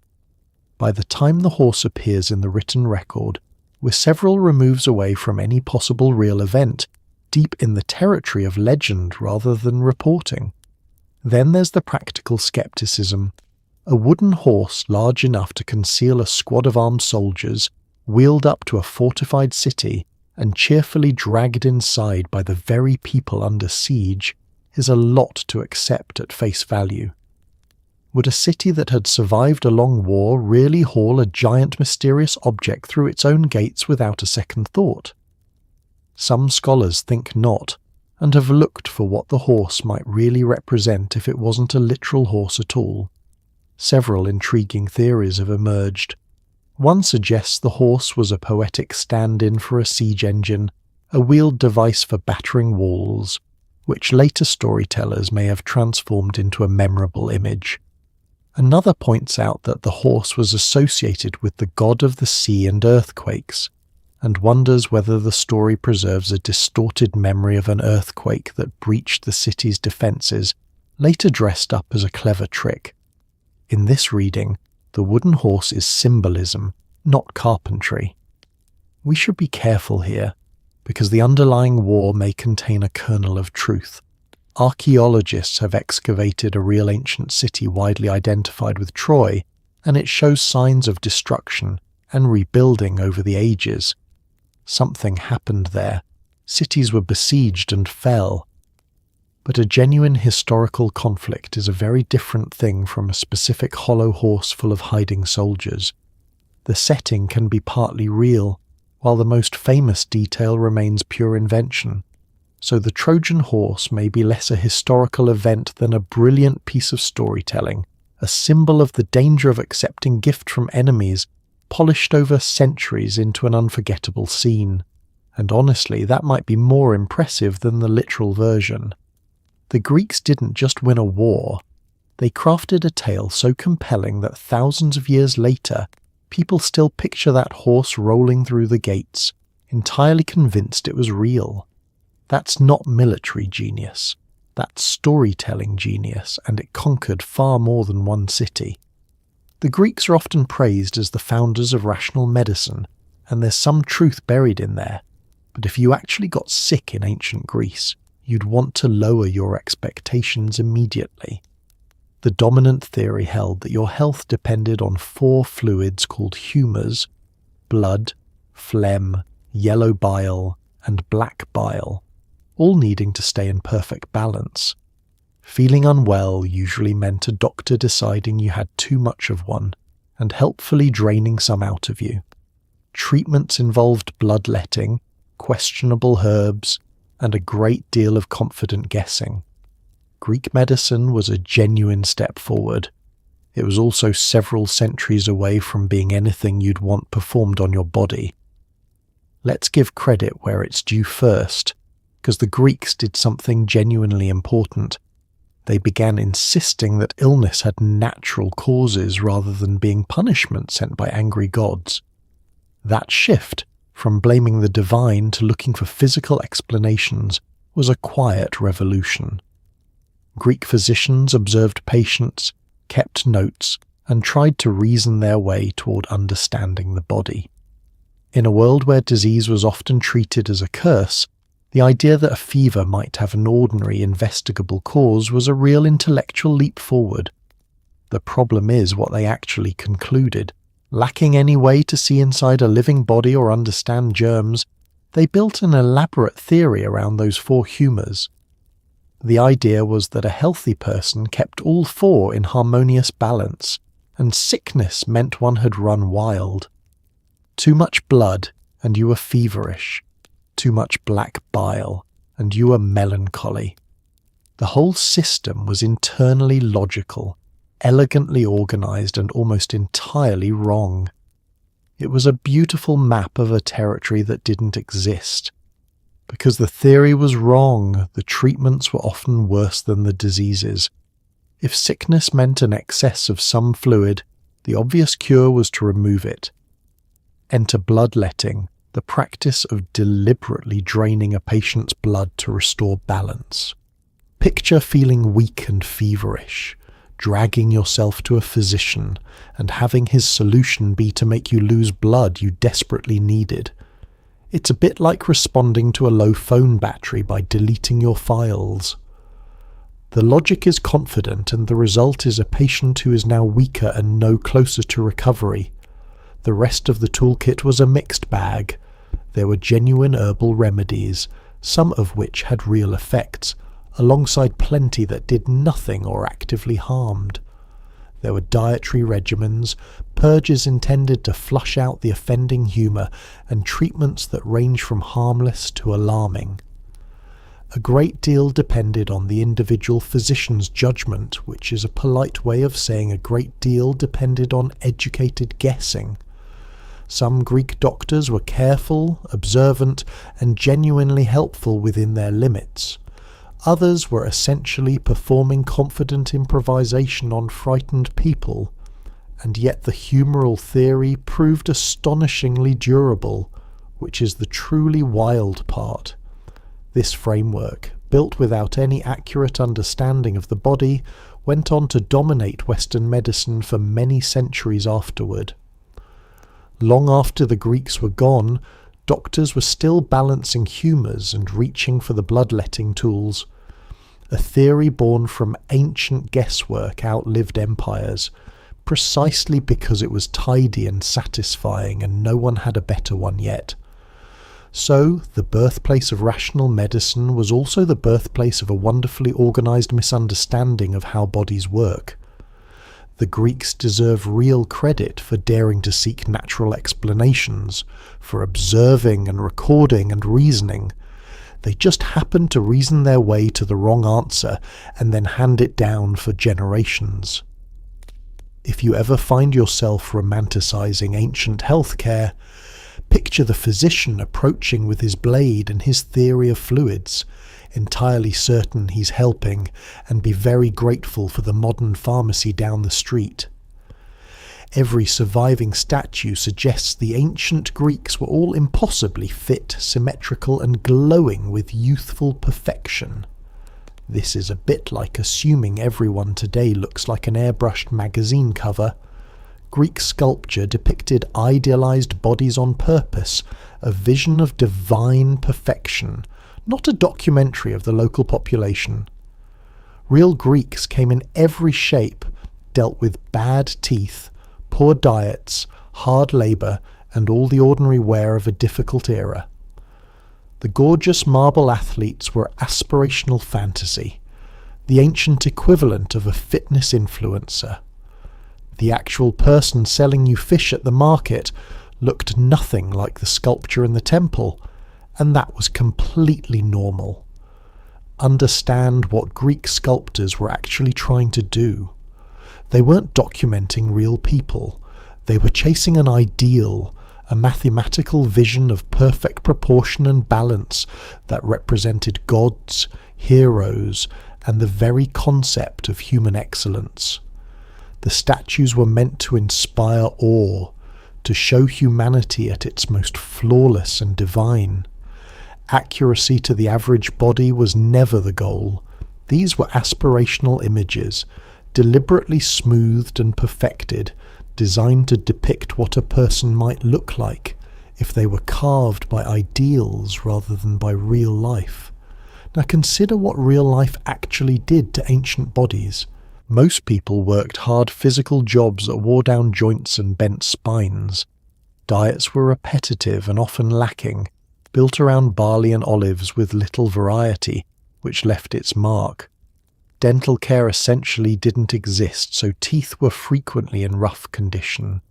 By the time the horse appears in the written record, we're several removes away from any possible real event, deep in the territory of legend rather than reporting. Then there's the practical skepticism. A wooden horse large enough to conceal a squad of armed soldiers, wheeled up to a fortified city, and cheerfully dragged inside by the very people under siege, is a lot to accept at face value. Would a city that had survived a long war really haul a giant mysterious object through its own gates without a second thought? Some scholars think not, and have looked for what the horse might really represent if it wasn't a literal horse at all. Several intriguing theories have emerged. One suggests the horse was a poetic stand-in for a siege engine, a wheeled device for battering walls, which later storytellers may have transformed into a memorable image. Another points out that the horse was associated with the god of the sea and earthquakes, and wonders whether the story preserves a distorted memory of an earthquake that breached the city's defences, later dressed up as a clever trick. In this reading, the wooden horse is symbolism, not carpentry. We should be careful here, because the underlying war may contain a kernel of truth. Archaeologists have excavated a real ancient city widely identified with Troy, and it shows signs of destruction and rebuilding over the ages. Something happened there. Cities were besieged and fell. But a genuine historical conflict is a very different thing from a specific hollow horse full of hiding soldiers. The setting can be partly real, while the most famous detail remains pure invention. So the Trojan horse may be less a historical event than a brilliant piece of storytelling, a symbol of the danger of accepting gift from enemies, polished over centuries into an unforgettable scene. And honestly, that might be more impressive than the literal version. The Greeks didn't just win a war, they crafted a tale so compelling that thousands of years later, people still picture that horse rolling through the gates, entirely convinced it was real. That's not military genius. That's storytelling genius, and it conquered far more than one city. The Greeks are often praised as the founders of rational medicine, and there's some truth buried in there. But if you actually got sick in ancient Greece, you'd want to lower your expectations immediately. The dominant theory held that your health depended on 4 fluids called humours: blood, phlegm, yellow bile, and black bile, all needing to stay in perfect balance. Feeling unwell usually meant a doctor deciding you had too much of one, and helpfully draining some out of you. Treatments involved bloodletting, questionable herbs, and a great deal of confident guessing. Greek medicine was a genuine step forward. It was also several centuries away from being anything you'd want performed on your body. Let's give credit where it's due first, because the Greeks did something genuinely important. They began insisting that illness had natural causes rather than being punishment sent by angry gods. That shift, from blaming the divine to looking for physical explanations, was a quiet revolution. Greek physicians observed patients, kept notes, and tried to reason their way toward understanding the body. In a world where disease was often treated as a curse, the idea that a fever might have an ordinary investigable cause was a real intellectual leap forward. The problem is what they actually concluded. Lacking any way to see inside a living body or understand germs, they built an elaborate theory around those 4 humours. The idea was that a healthy person kept all 4 in harmonious balance, and sickness meant one had run wild. Too much blood, and you were feverish. Too much black bile, and you were melancholy. The whole system was internally logical, elegantly organised, and almost entirely wrong. It was a beautiful map of a territory that didn't exist. Because the theory was wrong, the treatments were often worse than the diseases. If sickness meant an excess of some fluid, the obvious cure was to remove it. Enter bloodletting, the practice of deliberately draining a patient's blood to restore balance. Picture feeling weak and feverish, dragging yourself to a physician, and having his solution be to make you lose blood you desperately needed. It's a bit like responding to a low phone battery by deleting your files. The logic is confident, and the result is a patient who is now weaker and no closer to recovery. The rest of the toolkit was a mixed bag. There were genuine herbal remedies, some of which had real effects, alongside plenty that did nothing or actively harmed. There were dietary regimens, purges intended to flush out the offending humour, and treatments that range from harmless to alarming. A great deal depended on the individual physician's judgment, which is a polite way of saying a great deal depended on educated guessing. Some Greek doctors were careful, observant, and genuinely helpful within their limits. Others were essentially performing confident improvisation on frightened people, and yet the humoral theory proved astonishingly durable, which is the truly wild part. This framework, built without any accurate understanding of the body, went on to dominate Western medicine for many centuries afterward. Long after the Greeks were gone, doctors were still balancing humours and reaching for the bloodletting tools. A theory born from ancient guesswork outlived empires, precisely because it was tidy and satisfying, and no one had a better one yet. So, the birthplace of rational medicine was also the birthplace of a wonderfully organised misunderstanding of how bodies work. The Greeks deserve real credit for daring to seek natural explanations, for observing and recording and reasoning. They just happened to reason their way to the wrong answer and then hand it down for generations. If you ever find yourself romanticising ancient healthcare, picture the physician approaching with his blade and his theory of fluids, entirely certain he's helping, and be very grateful for the modern pharmacy down the street. Every surviving statue suggests the ancient Greeks were all impossibly fit, symmetrical, and glowing with youthful perfection. This is a bit like assuming everyone today looks like an airbrushed magazine cover. Greek sculpture depicted idealized bodies on purpose, a vision of divine perfection, not a documentary of the local population. Real Greeks came in every shape, dealt with bad teeth, poor diets, hard labour, and all the ordinary wear of a difficult era. The gorgeous marble athletes were aspirational fantasy, the ancient equivalent of a fitness influencer. The actual person selling you fish at the market looked nothing like the sculpture in the temple, and that was completely normal. Understand what Greek sculptors were actually trying to do. They weren't documenting real people. They were chasing an ideal, a mathematical vision of perfect proportion and balance that represented gods, heroes, and the very concept of human excellence. The statues were meant to inspire awe, to show humanity at its most flawless and divine. Accuracy to the average body was never the goal. These were aspirational images, deliberately smoothed and perfected, designed to depict what a person might look like if they were carved by ideals rather than by real life. Now consider what real life actually did to ancient bodies. Most people worked hard physical jobs that wore down joints and bent spines. Diets were repetitive and often lacking, built around barley and olives with little variety, which left its mark. Dental care essentially didn't exist, so teeth were frequently in rough condition.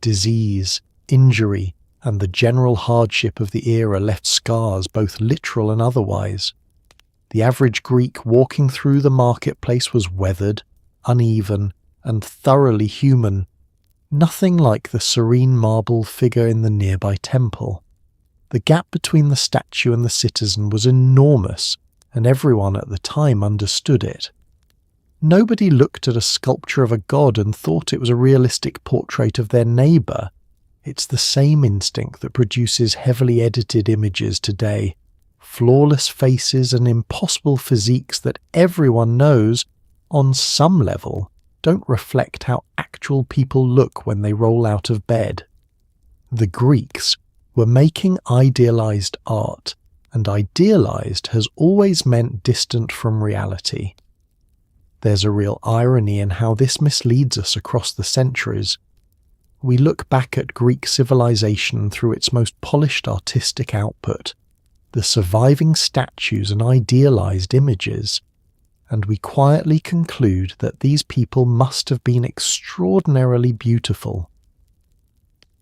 Disease, injury, and the general hardship of the era left scars, both literal and otherwise. The average Greek walking through the marketplace was weathered, uneven, and thoroughly human, nothing like the serene marble figure in the nearby temple. The gap between the statue and the citizen was enormous, and everyone at the time understood it. Nobody looked at a sculpture of a god and thought it was a realistic portrait of their neighbour. It's the same instinct that produces heavily edited images today. Flawless faces and impossible physiques that everyone knows, on some level, don't reflect how actual people look when they roll out of bed. The Greeks were making idealized art, and idealized has always meant distant from reality. There's a real irony in how this misleads us across the centuries. We look back at Greek civilization through its most polished artistic output, the surviving statues and idealized images, and we quietly conclude that these people must have been extraordinarily beautiful.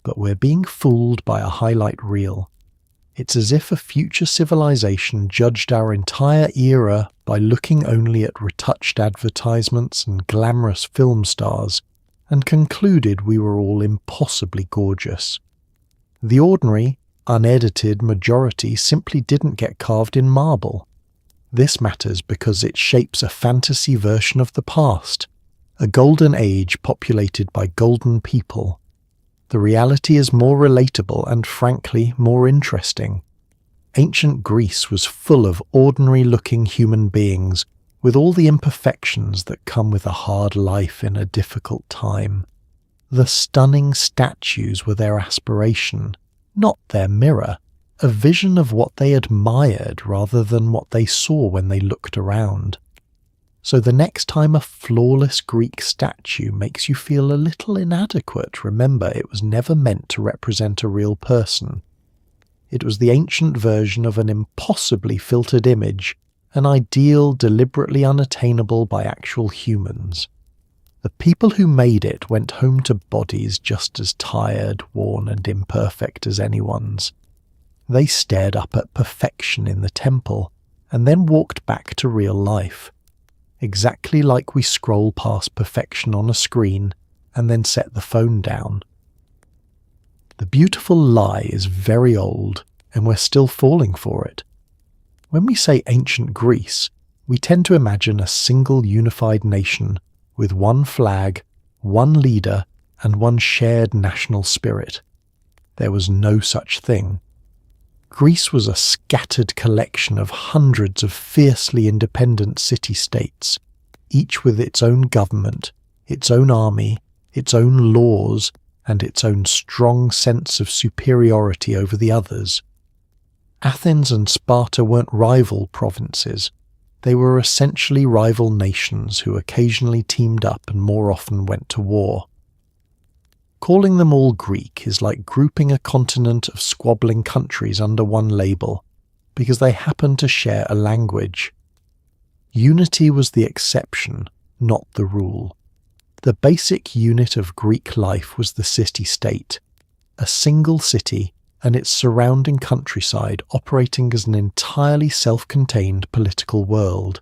But we're being fooled by a highlight reel. It's as if a future civilization judged our entire era by looking only at retouched advertisements and glamorous film stars, and concluded we were all impossibly gorgeous. The ordinary, unedited majority simply didn't get carved in marble. This matters because it shapes a fantasy version of the past, a golden age populated by golden people. The reality is more relatable and, frankly, more interesting. Ancient Greece was full of ordinary-looking human beings, with all the imperfections that come with a hard life in a difficult time. The stunning statues were their aspiration, not their mirror, a vision of what they admired rather than what they saw when they looked around. So the next time a flawless Greek statue makes you feel a little inadequate, remember it was never meant to represent a real person. It was the ancient version of an impossibly filtered image, an ideal deliberately unattainable by actual humans. The people who made it went home to bodies just as tired, worn, and imperfect as anyone's. They stared up at perfection in the temple, and then walked back to real life. Exactly like we scroll past perfection on a screen, and then set the phone down. The beautiful lie is very old, and we're still falling for it. When we say ancient Greece, we tend to imagine a single unified nation with one flag, one leader, and one shared national spirit. There was no such thing. Greece was a scattered collection of hundreds of fiercely independent city-states, each with its own government, its own army, its own laws, and its own strong sense of superiority over the others. Athens and Sparta weren't rival provinces. They were essentially rival nations who occasionally teamed up and more often went to war. Calling them all Greek is like grouping a continent of squabbling countries under one label, because they happen to share a language. Unity was the exception, not the rule. The basic unit of Greek life was the city-state, a single city and its surrounding countryside operating as an entirely self-contained political world.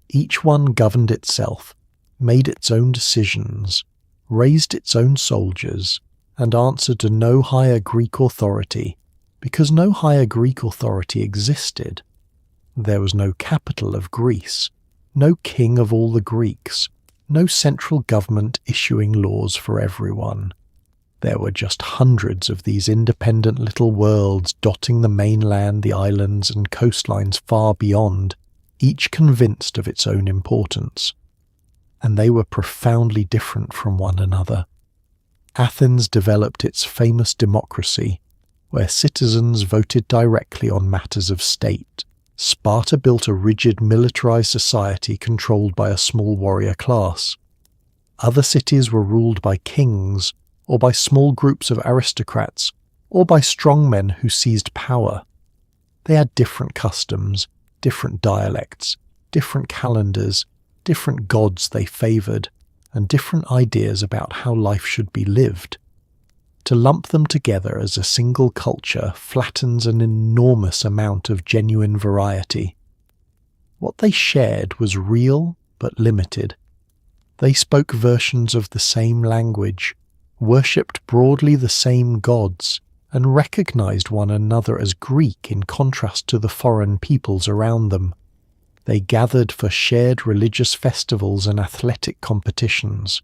Each one governed itself, made its own decisions, raised its own soldiers, and answered to no higher Greek authority, because no higher Greek authority existed. There was no capital of Greece, no king of all the Greeks, no central government issuing laws for everyone. There were just hundreds of these independent little worlds dotting the mainland, the islands, and coastlines far beyond, each convinced of its own importance. And they were profoundly different from one another. Athens developed its famous democracy, where citizens voted directly on matters of state. Sparta built a rigid militarized society controlled by a small warrior class. Other cities were ruled by kings, or by small groups of aristocrats, or by strongmen who seized power. They had different customs, different dialects, different calendars, different gods they favoured, and different ideas about how life should be lived. To lump them together as a single culture flattens an enormous amount of genuine variety. What they shared was real but limited. They spoke versions of the same language, worshipped broadly the same gods, and recognized one another as Greek in contrast to the foreign peoples around them. They gathered for shared religious festivals and athletic competitions.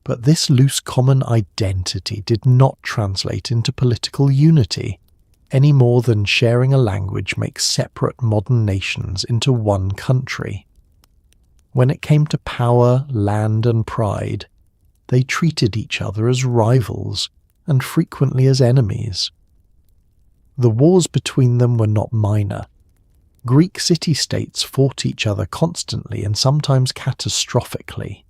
But this loose common identity did not translate into political unity, any more than sharing a language makes separate modern nations into one country. When it came to power, land, and pride, they treated each other as rivals, and frequently as enemies. The wars between them were not minor. Greek city-states fought each other constantly and sometimes catastrophically.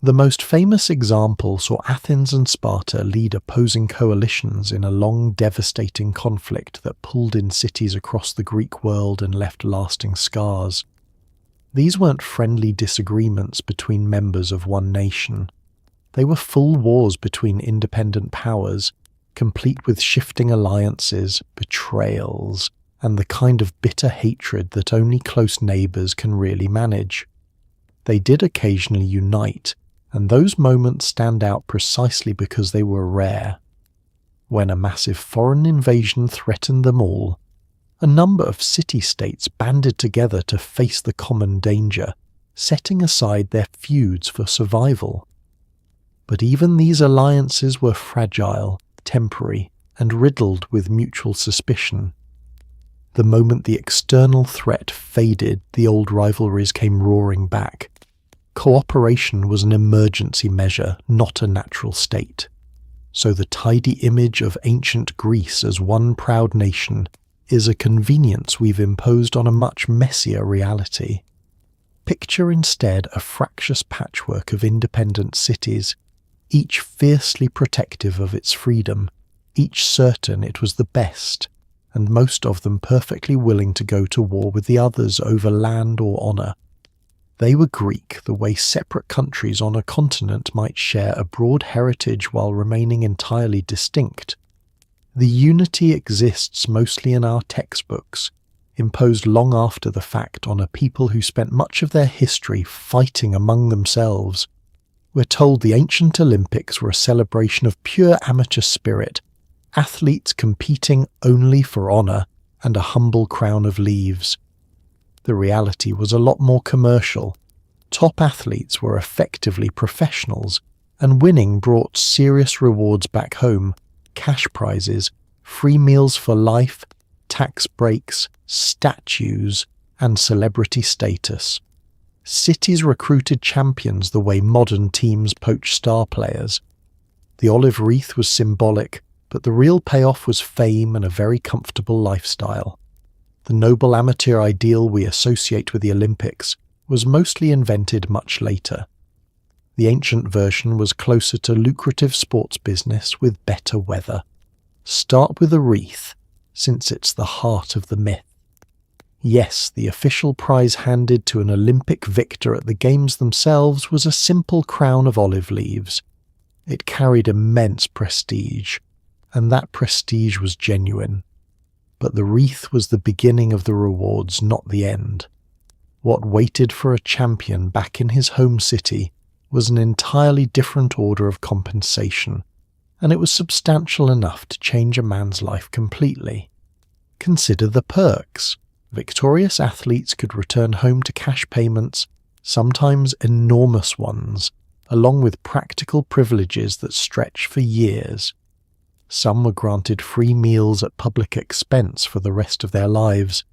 The most famous example saw Athens and Sparta lead opposing coalitions in a long, devastating conflict that pulled in cities across the Greek world and left lasting scars. These weren't friendly disagreements between members of one nation. They were full wars between independent powers, complete with shifting alliances, betrayals, and the kind of bitter hatred that only close neighbours can really manage. They did occasionally unite, and those moments stand out precisely because they were rare. When a massive foreign invasion threatened them all, a number of city-states banded together to face the common danger, setting aside their feuds for survival. But even these alliances were fragile, temporary, and riddled with mutual suspicion. The moment the external threat faded, the old rivalries came roaring back. Cooperation was an emergency measure, not a natural state. So the tidy image of ancient Greece as one proud nation is a convenience we've imposed on a much messier reality. Picture instead a fractious patchwork of independent cities, each fiercely protective of its freedom, each certain it was the best, and most of them perfectly willing to go to war with the others over land or honour. They were Greek the way separate countries on a continent might share a broad heritage while remaining entirely distinct. The unity exists mostly in our textbooks, imposed long after the fact on a people who spent much of their history fighting among themselves. We're told the ancient Olympics were a celebration of pure amateur spirit, athletes competing only for honour and a humble crown of leaves. The reality was a lot more commercial. Top athletes were effectively professionals, and winning brought serious rewards back home: cash prizes, free meals for life, tax breaks, statues, and celebrity status. Cities recruited champions the way modern teams poach star players. The olive wreath was symbolic, but the real payoff was fame and a very comfortable lifestyle. The noble amateur ideal we associate with the Olympics was mostly invented much later. The ancient version was closer to lucrative sports business with better weather. Start with a wreath, since it's the heart of the myth. Yes, the official prize handed to an Olympic victor at the Games themselves was a simple crown of olive leaves. It carried immense prestige, and that prestige was genuine. But the wreath was the beginning of the rewards, not the end. What waited for a champion back in his home city was an entirely different order of compensation, and it was substantial enough to change a man's life completely. Consider the perks. Victorious athletes could return home to cash payments, sometimes enormous ones, along with practical privileges that stretch for years. Some were granted free meals at public expense for the rest of their lives,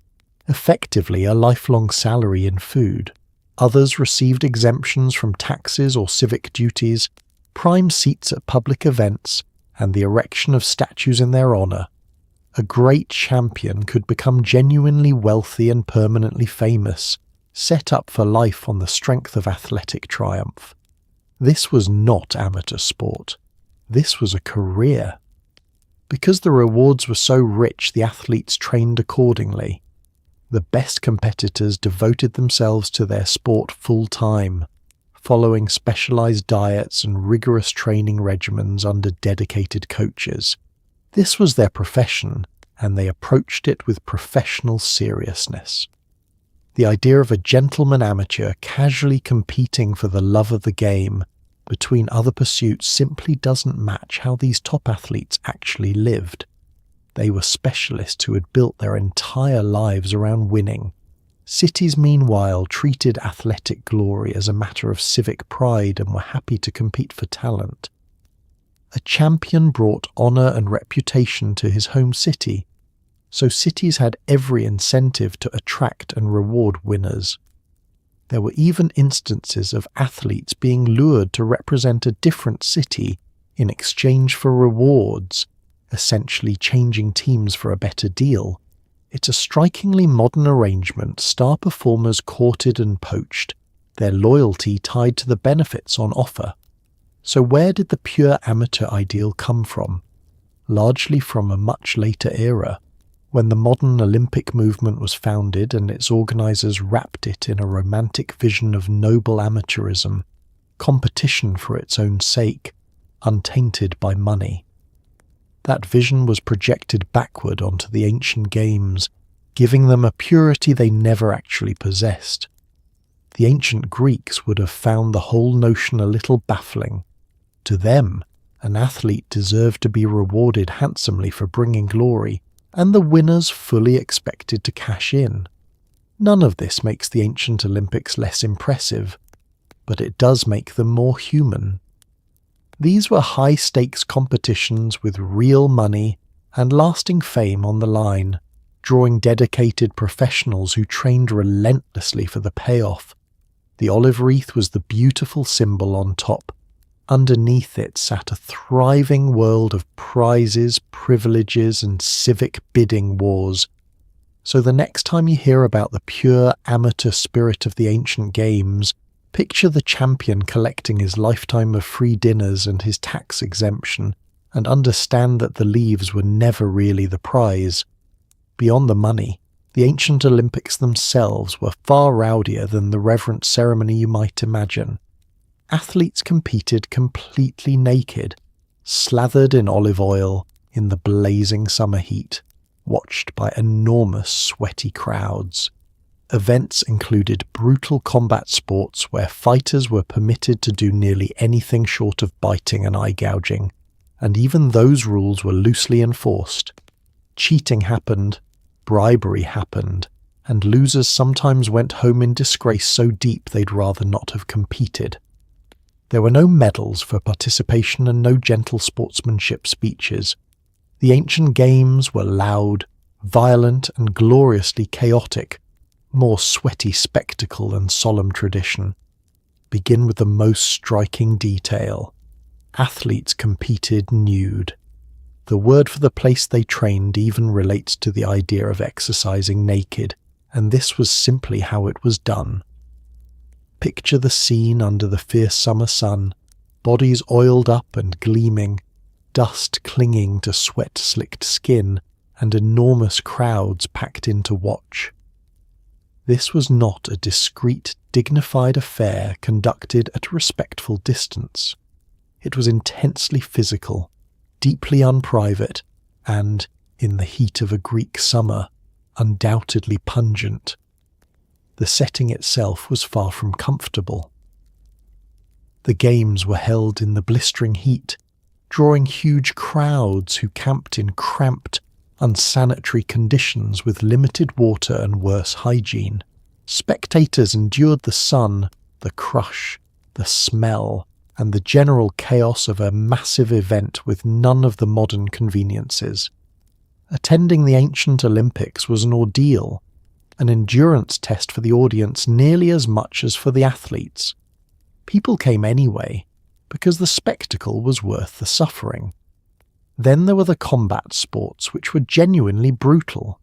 effectively a lifelong salary in food. Others received exemptions from taxes or civic duties, prime seats at public events, and the erection of statues in their honour. A great champion could become genuinely wealthy and permanently famous, set up for life on the strength of athletic triumph. This was not amateur sport. This was a career. Because the rewards were so rich, the athletes trained accordingly. The best competitors devoted themselves to their sport full-time, following specialized diets and rigorous training regimens under dedicated coaches. This was their profession, and they approached it with professional seriousness. The idea of a gentleman amateur casually competing for the love of the game between other pursuits simply doesn't match how these top athletes actually lived. They were specialists who had built their entire lives around winning. Cities, meanwhile, treated athletic glory as a matter of civic pride and were happy to compete for talent. A champion brought honour and reputation to his home city, so cities had every incentive to attract and reward winners. There were even instances of athletes being lured to represent a different city in exchange for rewards, essentially changing teams for a better deal. It's a strikingly modern arrangement. Star performers courted and poached, their loyalty tied to the benefits on offer. So where did the pure amateur ideal come from? Largely from a much later era, when the modern Olympic movement was founded and its organisers wrapped it in a romantic vision of noble amateurism, competition for its own sake, untainted by money. That vision was projected backward onto the ancient games, giving them a purity they never actually possessed. The ancient Greeks would have found the whole notion a little baffling. To them, an athlete deserved to be rewarded handsomely for bringing glory, and the winners fully expected to cash in. None of this makes the ancient Olympics less impressive, but it does make them more human. These were high-stakes competitions with real money and lasting fame on the line, drawing dedicated professionals who trained relentlessly for the payoff. The olive wreath was the beautiful symbol on top. Underneath it sat a thriving world of prizes, privileges, and civic bidding wars. So the next time you hear about the pure amateur spirit of the ancient games, picture the champion collecting his lifetime of free dinners and his tax exemption, and understand that the leaves were never really the prize. Beyond the money, the ancient Olympics themselves were far rowdier than the reverent ceremony you might imagine. Athletes competed completely naked, slathered in olive oil in the blazing summer heat, watched by enormous sweaty crowds. Events included brutal combat sports where fighters were permitted to do nearly anything short of biting and eye gouging, and even those rules were loosely enforced. Cheating happened, bribery happened, and losers sometimes went home in disgrace so deep they'd rather not have competed. There were no medals for participation and no gentle sportsmanship speeches. The ancient games were loud, violent, and gloriously chaotic, more sweaty spectacle than solemn tradition. Begin with the most striking detail. Athletes competed nude. The word for the place they trained even relates to the idea of exercising naked, and this was simply how it was done. Picture the scene under the fierce summer sun, bodies oiled up and gleaming, dust clinging to sweat-slicked skin, and enormous crowds packed in to watch. This was not a discreet, dignified affair conducted at a respectful distance. It was intensely physical, deeply unprivate, and, in the heat of a Greek summer, undoubtedly pungent. The setting itself was far from comfortable. The games were held in the blistering heat, drawing huge crowds who camped in cramped, unsanitary conditions with limited water and worse hygiene. Spectators endured the sun, the crush, the smell, and the general chaos of a massive event with none of the modern conveniences. Attending the ancient Olympics was an ordeal, an endurance test for the audience nearly as much as for the athletes. People came anyway, because the spectacle was worth the suffering. Then there were the combat sports, which were genuinely brutal.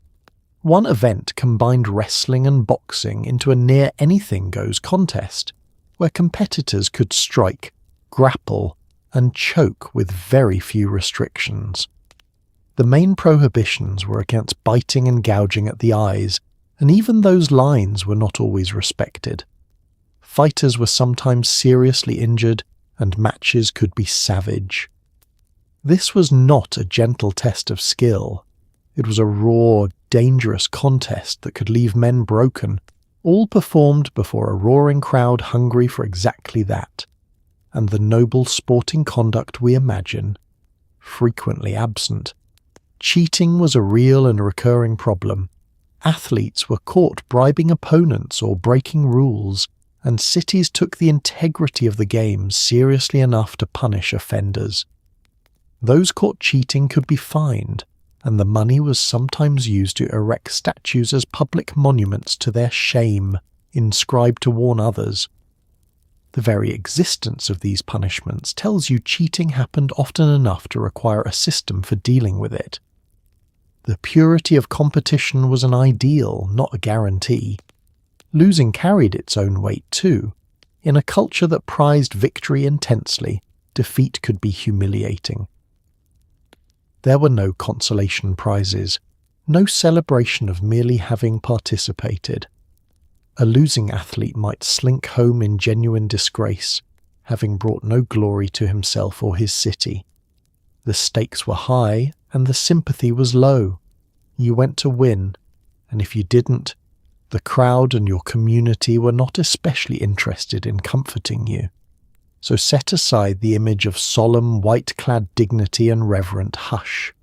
One event combined wrestling and boxing into a near-anything-goes contest, where competitors could strike, grapple, and choke with very few restrictions. The main prohibitions were against biting and gouging at the eyes, and even those lines were not always respected. Fighters were sometimes seriously injured, and matches could be savage. This was not a gentle test of skill. It was a raw, dangerous contest that could leave men broken, all performed before a roaring crowd hungry for exactly that, and the noble sporting conduct we imagine, frequently absent. Cheating was a real and recurring problem. Athletes were caught bribing opponents or breaking rules, and cities took the integrity of the games seriously enough to punish offenders. Those caught cheating could be fined, and the money was sometimes used to erect statues as public monuments to their shame, inscribed to warn others. The very existence of these punishments tells you cheating happened often enough to require a system for dealing with it. The purity of competition was an ideal, not a guarantee. Losing carried its own weight too. In a culture that prized victory intensely, defeat could be humiliating. There were no consolation prizes, no celebration of merely having participated. A losing athlete might slink home in genuine disgrace, having brought no glory to himself or his city. The stakes were high, and the sympathy was low. You went to win, and if you didn't, the crowd and your community were not especially interested in comforting you. So set aside the image of solemn, white-clad dignity and reverent hush.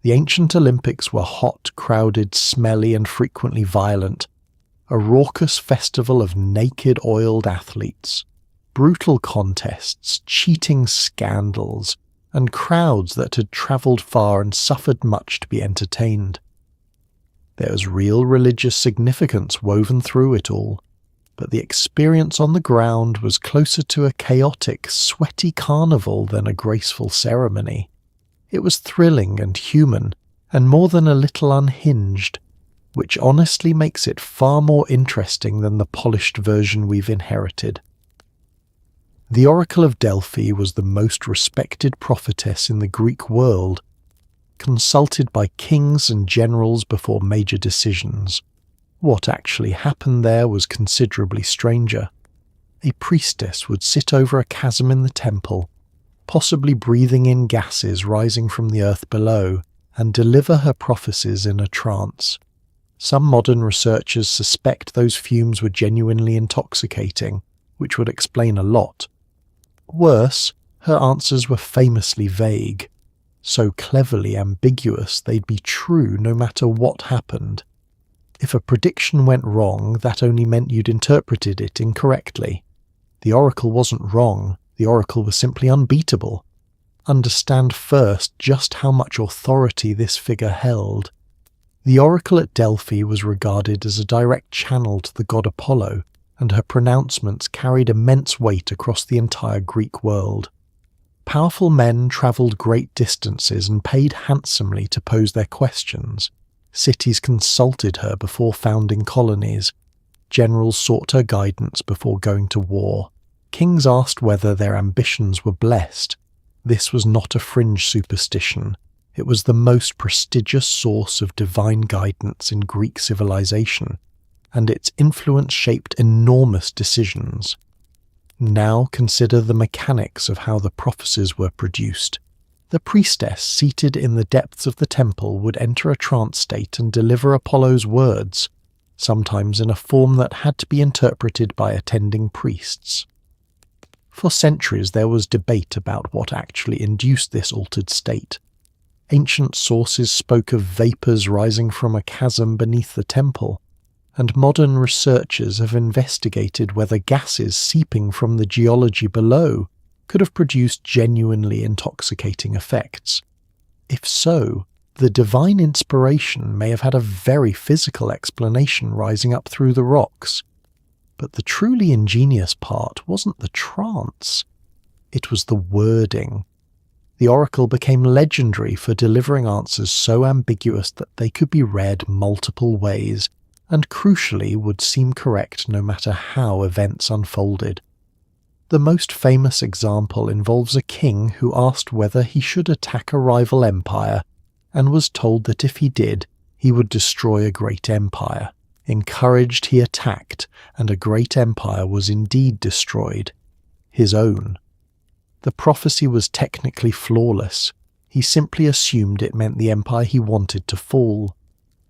The ancient Olympics were hot, crowded, smelly, and frequently violent, a raucous festival of naked, oiled athletes, brutal contests, cheating scandals, and crowds that had travelled far and suffered much to be entertained. There was real religious significance woven through it all, but the experience on the ground was closer to a chaotic, sweaty carnival than a graceful ceremony. It was thrilling and human, and more than a little unhinged, which honestly makes it far more interesting than the polished version we've inherited. The Oracle of Delphi was the most respected prophetess in the Greek world, consulted by kings and generals before major decisions. What actually happened there was considerably stranger. A priestess would sit over a chasm in the temple, possibly breathing in gases rising from the earth below, and deliver her prophecies in a trance. Some modern researchers suspect those fumes were genuinely intoxicating, which would explain a lot. Worse, her answers were famously vague, so cleverly ambiguous they'd be true no matter what happened. If a prediction went wrong, that only meant you'd interpreted it incorrectly. The oracle wasn't wrong, the oracle was simply unbeatable. Understand first just how much authority this figure held. The oracle at Delphi was regarded as a direct channel to the god Apollo, and her pronouncements carried immense weight across the entire Greek world. Powerful men travelled great distances and paid handsomely to pose their questions. Cities consulted her before founding colonies. Generals sought her guidance before going to war. Kings asked whether their ambitions were blessed. This was not a fringe superstition. It was the most prestigious source of divine guidance in Greek civilization, and its influence shaped enormous decisions. Now consider the mechanics of how the prophecies were produced. The priestess seated in the depths of the temple would enter a trance state and deliver Apollo's words, sometimes in a form that had to be interpreted by attending priests. For centuries there was debate about what actually induced this altered state. Ancient sources spoke of vapours rising from a chasm beneath the temple, and modern researchers have investigated whether gases seeping from the geology below could have produced genuinely intoxicating effects. If so, the divine inspiration may have had a very physical explanation rising up through the rocks. But the truly ingenious part wasn't the trance, it was the wording. The oracle became legendary for delivering answers so ambiguous that they could be read multiple ways, and crucially would seem correct no matter how events unfolded. The most famous example involves a king who asked whether he should attack a rival empire, and was told that if he did, he would destroy a great empire. Encouraged, he attacked, and a great empire was indeed destroyed. His own. The prophecy was technically flawless. He simply assumed it meant the empire he wanted to fall.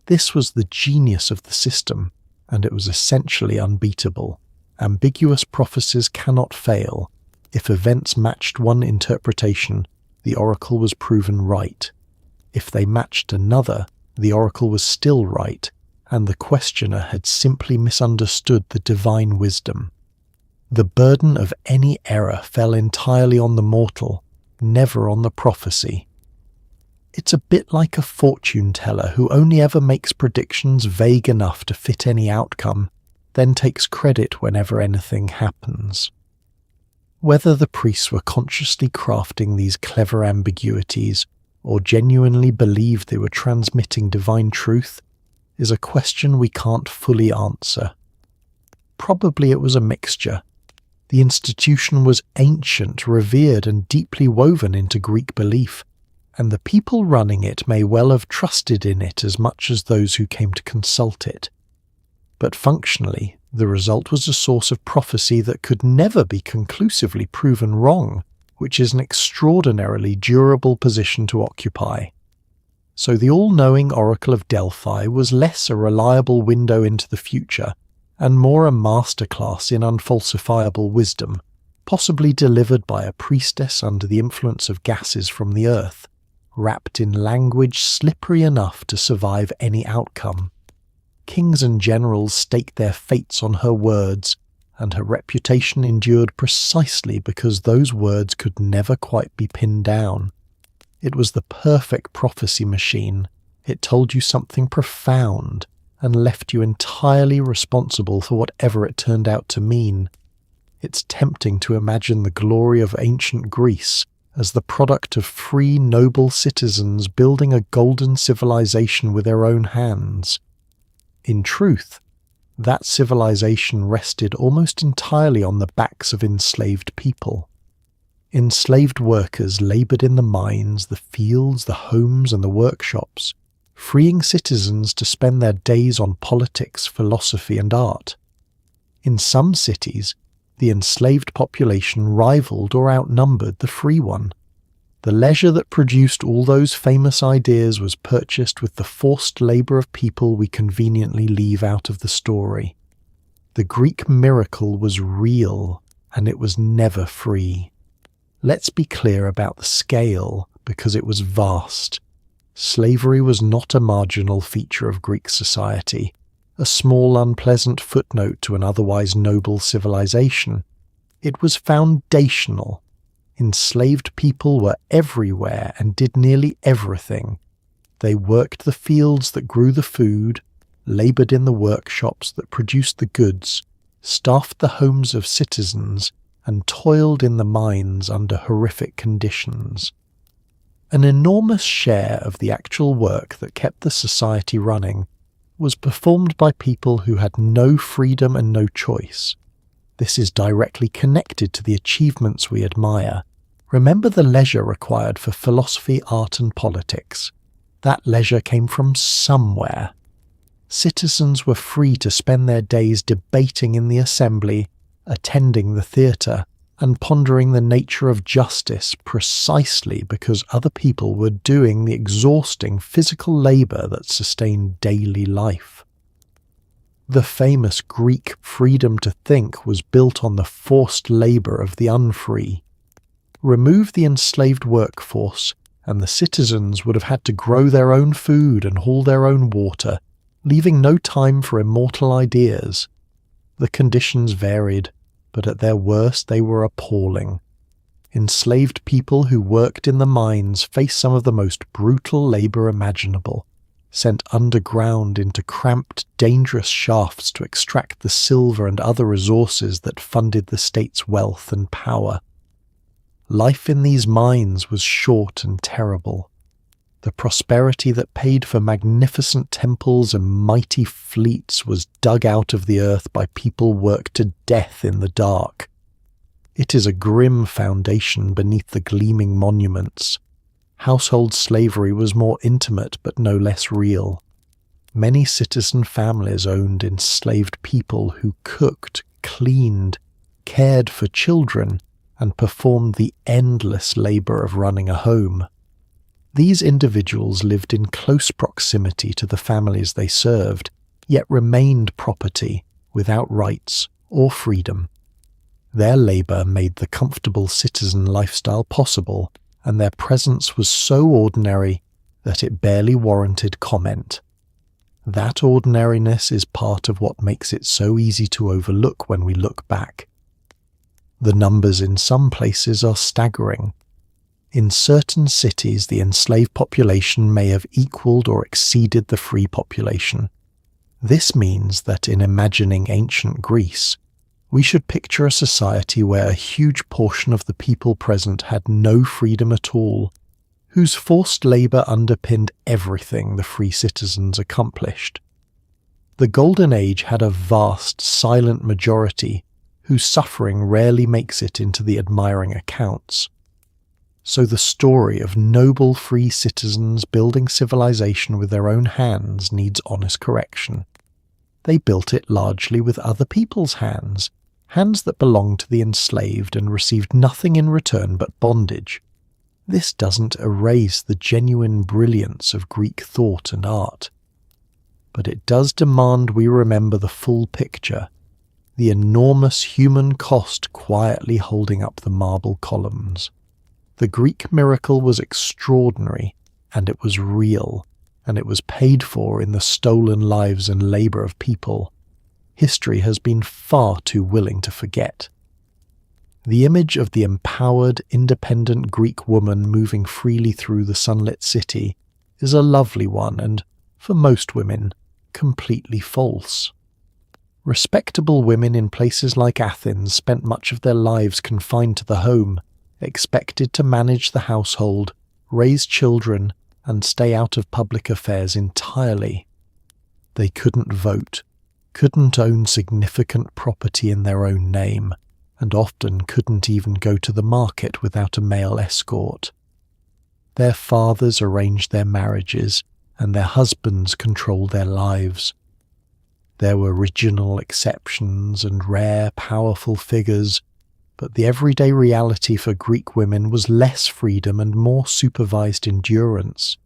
This was the genius of the system, and it was essentially unbeatable. Ambiguous prophecies cannot fail. If events matched one interpretation, the oracle was proven right. If they matched another, the oracle was still right, and the questioner had simply misunderstood the divine wisdom. The burden of any error fell entirely on the mortal, never on the prophecy. It's a bit like a fortune teller who only ever makes predictions vague enough to fit any outcome, then takes credit whenever anything happens. Whether the priests were consciously crafting these clever ambiguities, or genuinely believed they were transmitting divine truth, is a question we can't fully answer. Probably it was a mixture. The institution was ancient, revered, and deeply woven into Greek belief, and the people running it may well have trusted in it as much as those who came to consult it. But functionally, the result was a source of prophecy that could never be conclusively proven wrong, which is an extraordinarily durable position to occupy. So the all-knowing Oracle of Delphi was less a reliable window into the future, and more a masterclass in unfalsifiable wisdom, possibly delivered by a priestess under the influence of gases from the earth, wrapped in language slippery enough to survive any outcome. Kings and generals staked their fates on her words, and her reputation endured precisely because those words could never quite be pinned down. It was the perfect prophecy machine. It told you something profound, and left you entirely responsible for whatever it turned out to mean. It's tempting to imagine the glory of ancient Greece as the product of free, noble citizens building a golden civilization with their own hands. In truth, That civilization rested almost entirely on the backs of enslaved people. Enslaved workers laboured in the mines, the fields, the homes and the workshops, freeing citizens to spend their days on politics, philosophy and art. In some cities, the enslaved population rivaled or outnumbered the free one. The leisure that produced all those famous ideas was purchased with the forced labour of people we conveniently leave out of the story. The Greek miracle was real, and it was never free. Let's be clear about the scale, because it was vast. Slavery was not a marginal feature of Greek society, a small unpleasant footnote to an otherwise noble civilization. It was foundational. Enslaved people were everywhere and did nearly everything. They worked the fields that grew the food, laboured in the workshops that produced the goods, staffed the homes of citizens, and toiled in the mines under horrific conditions. An enormous share of the actual work that kept the society running was performed by people who had no freedom and no choice. This is directly connected to the achievements we admire. Remember the leisure required for philosophy, art and politics. That leisure came from somewhere. Citizens were free to spend their days debating in the assembly, attending the theatre, and pondering the nature of justice precisely because other people were doing the exhausting physical labour that sustained daily life. The famous Greek freedom to think was built on the forced labour of the unfree. Remove the enslaved workforce, and the citizens would have had to grow their own food and haul their own water, leaving no time for immortal ideas. The conditions varied, but at their worst they were appalling. Enslaved people who worked in the mines faced some of the most brutal labour imaginable, sent underground into cramped, dangerous shafts to extract the silver and other resources that funded the state's wealth and power. Life in these mines was short and terrible. The prosperity that paid for magnificent temples and mighty fleets was dug out of the earth by people worked to death in the dark. It is a grim foundation beneath the gleaming monuments. Household slavery was more intimate but no less real. Many citizen families owned enslaved people who cooked, cleaned, cared for children, and performed the endless labour of running a home. These individuals lived in close proximity to the families they served, yet remained property, without rights or freedom. Their labour made the comfortable citizen lifestyle possible, and their presence was so ordinary that it barely warranted comment. That ordinariness is part of what makes it so easy to overlook when we look back. The numbers in some places are staggering. In certain cities, the enslaved population may have equalled or exceeded the free population. This means that in imagining ancient Greece, we should picture a society where a huge portion of the people present had no freedom at all, whose forced labour underpinned everything the free citizens accomplished. The Golden Age had a vast, silent majority whose suffering rarely makes it into the admiring accounts. So the story of noble free citizens building civilization with their own hands needs honest correction. They built it largely with other people's hands, hands that belonged to the enslaved and received nothing in return but bondage. This doesn't erase the genuine brilliance of Greek thought and art. But it does demand we remember the full picture, the enormous human cost quietly holding up the marble columns. The Greek miracle was extraordinary, and it was real, and it was paid for in the stolen lives and labour of people. History has been far too willing to forget. The image of the empowered, independent Greek woman moving freely through the sunlit city is a lovely one and, for most women, completely false. Respectable women in places like Athens spent much of their lives confined to the home, expected to manage the household, raise children, and stay out of public affairs entirely. They couldn't vote, couldn't own significant property in their own name, and often couldn't even go to the market without a male escort. Their fathers arranged their marriages, and their husbands controlled their lives. There were original exceptions and rare, powerful figures, but the everyday reality for Greek women was less freedom and more supervised endurance.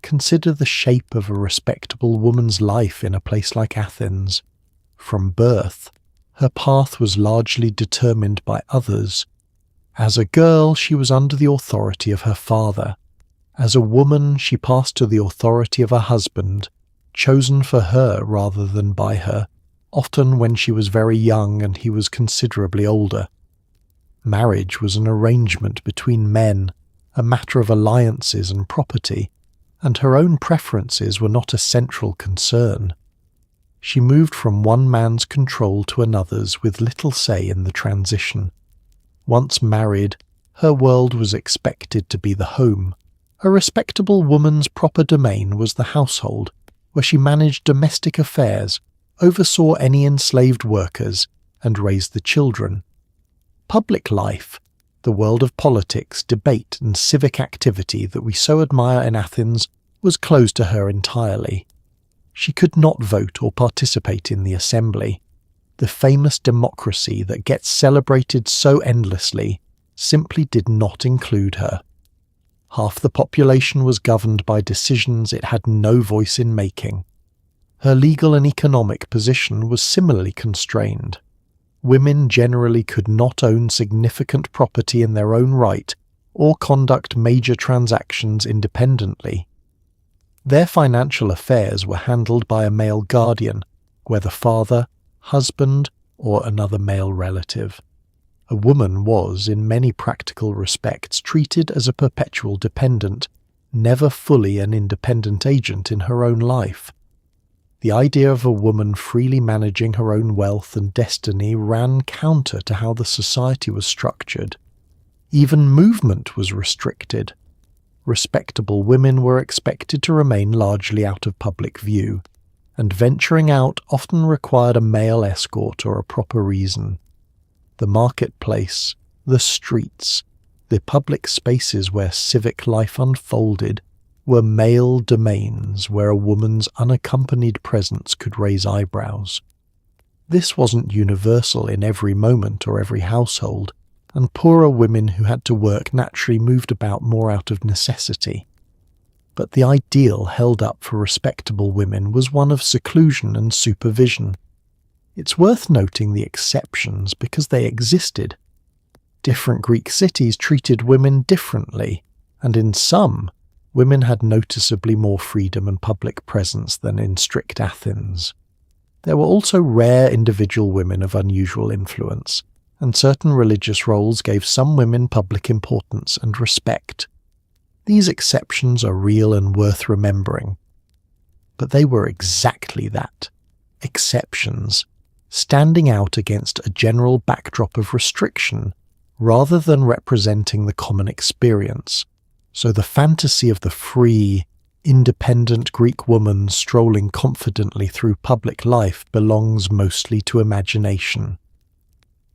Consider the shape of a respectable woman's life in a place like Athens. From birth, her path was largely determined by others. As a girl, she was under the authority of her father. As a woman, she passed to the authority of her husband, chosen for her rather than by her, often when she was very young and he was considerably older. Marriage was an arrangement between men, a matter of alliances and property, and her own preferences were not a central concern. She moved from one man's control to another's with little say in the transition. Once married, her world was expected to be the home. A respectable woman's proper domain was the household, where she managed domestic affairs, oversaw any enslaved workers, and raised the children. Public life, the world of politics, debate, and civic activity that we so admire in Athens, was closed to her entirely. She could not vote or participate in the assembly. The famous democracy that gets celebrated so endlessly simply did not include her. Half the population was governed by decisions it had no voice in making. Her legal and economic position was similarly constrained. Women generally could not own significant property in their own right or conduct major transactions independently. Their financial affairs were handled by a male guardian, whether father, husband, or another male relative. A woman was, in many practical respects, treated as a perpetual dependent, never fully an independent agent in her own life. The idea of a woman freely managing her own wealth and destiny ran counter to how the society was structured. Even movement was restricted. Respectable women were expected to remain largely out of public view, and venturing out often required a male escort or a proper reason. The marketplace, the streets, the public spaces where civic life unfolded were male domains where a woman's unaccompanied presence could raise eyebrows. This wasn't universal in every moment or every household, and poorer women who had to work naturally moved about more out of necessity. But the ideal held up for respectable women was one of seclusion and supervision. It's worth noting the exceptions because they existed. Different Greek cities treated women differently, and in some, women had noticeably more freedom and public presence than in strict Athens. There were also rare individual women of unusual influence, and certain religious roles gave some women public importance and respect. These exceptions are real and worth remembering. But they were exactly that, exceptions, standing out against a general backdrop of restriction rather than representing the common experience. So the fantasy of the free, independent Greek woman strolling confidently through public life belongs mostly to imagination.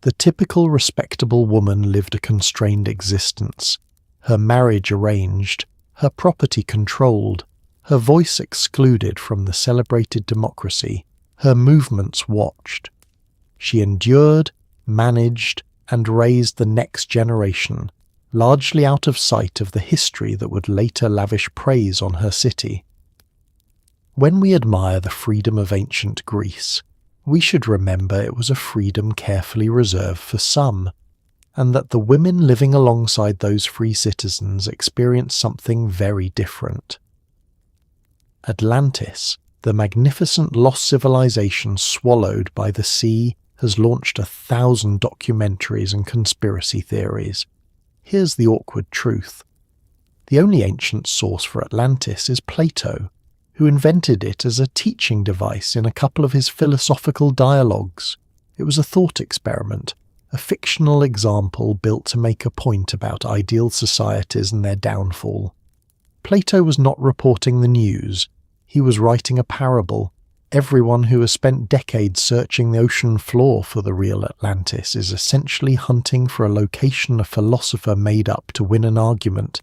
The typical respectable woman lived a constrained existence, her marriage arranged, her property controlled, her voice excluded from the celebrated democracy, her movements watched. She endured, managed, and raised the next generation, largely out of sight of the history that would later lavish praise on her city. When we admire the freedom of ancient Greece, we should remember it was a freedom carefully reserved for some, and that the women living alongside those free citizens experienced something very different. Atlantis, the magnificent lost civilization swallowed by the sea, has launched 1,000 documentaries and conspiracy theories. Here's the awkward truth. The only ancient source for Atlantis is Plato, who invented it as a teaching device in a couple of his philosophical dialogues. It was a thought experiment, a fictional example built to make a point about ideal societies and their downfall. Plato was not reporting the news. He was writing a parable, Everyone who has spent decades searching the ocean floor for the real Atlantis is essentially hunting for a location a philosopher made up to win an argument.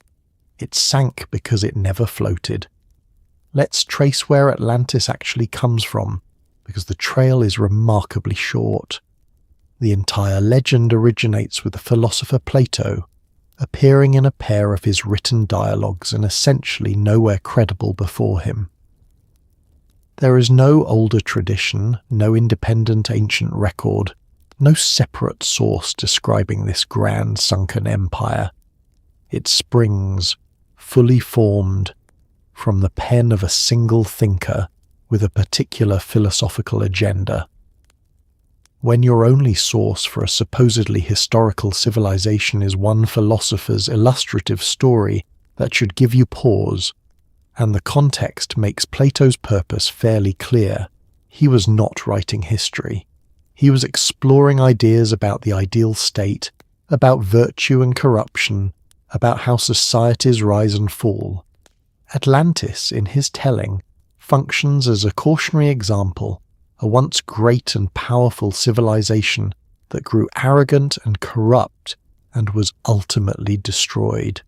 It sank because it never floated. Let's trace where Atlantis actually comes from, because the trail is remarkably short. The entire legend originates with the philosopher Plato, appearing in a pair of his written dialogues and essentially nowhere credible before him. There is no older tradition, no independent ancient record, no separate source describing this grand sunken empire. It springs, fully formed, from the pen of a single thinker with a particular philosophical agenda. When your only source for a supposedly historical civilization is one philosopher's illustrative story that should give you pause, and the context makes Plato's purpose fairly clear, he was not writing history. He was exploring ideas about the ideal state, about virtue and corruption, about how societies rise and fall. Atlantis, in his telling, functions as a cautionary example, a once great and powerful civilization that grew arrogant and corrupt and was ultimately destroyed.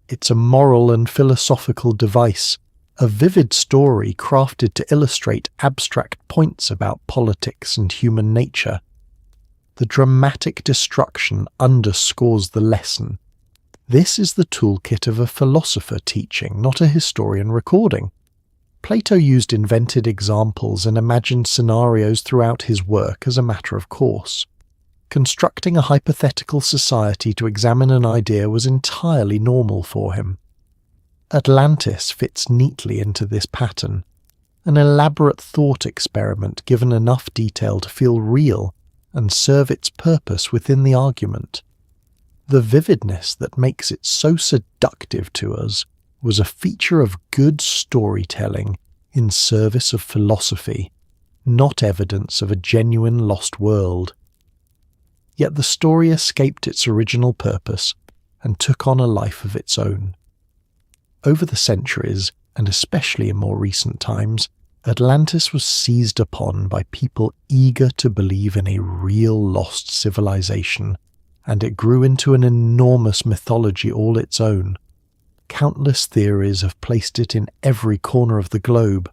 It's a moral and philosophical device, a vivid story crafted to illustrate abstract points about politics and human nature. The dramatic destruction underscores the lesson. This is the toolkit of a philosopher teaching, not a historian recording. Plato used invented examples and imagined scenarios throughout his work as a matter of course. Constructing a hypothetical society to examine an idea was entirely normal for him. Atlantis fits neatly into this pattern, an elaborate thought experiment given enough detail to feel real and serve its purpose within the argument. The vividness that makes it so seductive to us was a feature of good storytelling in service of philosophy, not evidence of a genuine lost world. Yet the story escaped its original purpose and took on a life of its own. Over the centuries, and especially in more recent times, Atlantis was seized upon by people eager to believe in a real lost civilization, and it grew into an enormous mythology all its own. Countless theories have placed it in every corner of the globe.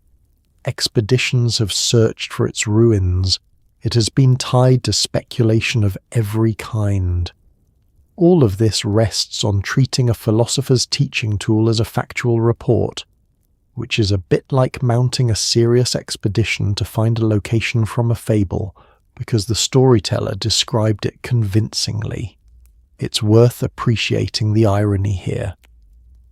Expeditions have searched for its ruins. It has been tied to speculation of every kind. All of this rests on treating a philosopher's teaching tool as a factual report, which is a bit like mounting a serious expedition to find a location from a fable, because the storyteller described it convincingly. It's worth appreciating the irony here.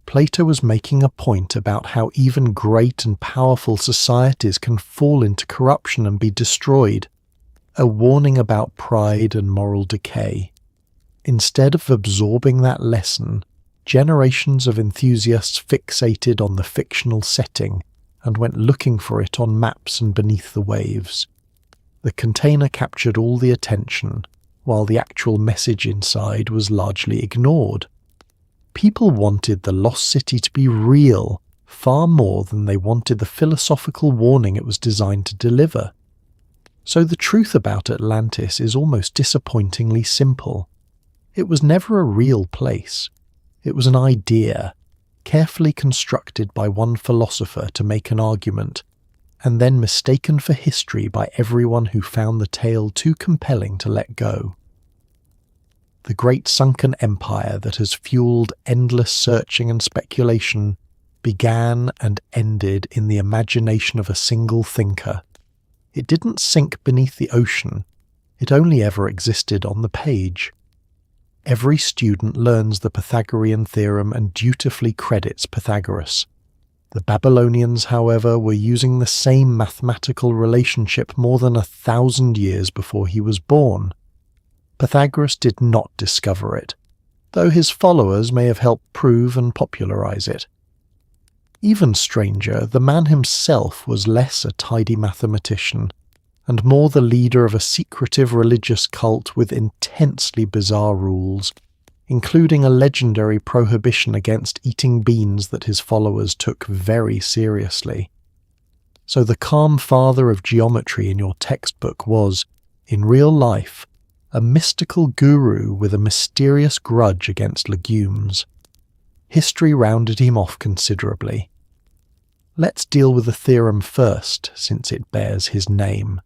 Plato was making a point about how even great and powerful societies can fall into corruption and be destroyed, a warning about pride and moral decay. Instead of absorbing that lesson, generations of enthusiasts fixated on the fictional setting and went looking for it on maps and beneath the waves. The container captured all the attention, while the actual message inside was largely ignored. People wanted the lost city to be real far more than they wanted the philosophical warning it was designed to deliver. So the truth about Atlantis is almost disappointingly simple. It was never a real place. It was an idea, carefully constructed by one philosopher to make an argument, and then mistaken for history by everyone who found the tale too compelling to let go. The great sunken empire that has fueled endless searching and speculation began and ended in the imagination of a single thinker. It didn't sink beneath the ocean, it only ever existed on the page. Every student learns the Pythagorean theorem and dutifully credits Pythagoras. The Babylonians, however, were using the same mathematical relationship more than 1,000 years before he was born. Pythagoras did not discover it, though his followers may have helped prove and popularize it. Even stranger, the man himself was less a tidy mathematician, and more the leader of a secretive religious cult with intensely bizarre rules, including a legendary prohibition against eating beans that his followers took very seriously. So the calm father of geometry in your textbook was, in real life, a mystical guru with a mysterious grudge against legumes. History rounded him off considerably. Let's deal with the theorem first, since it bears his name.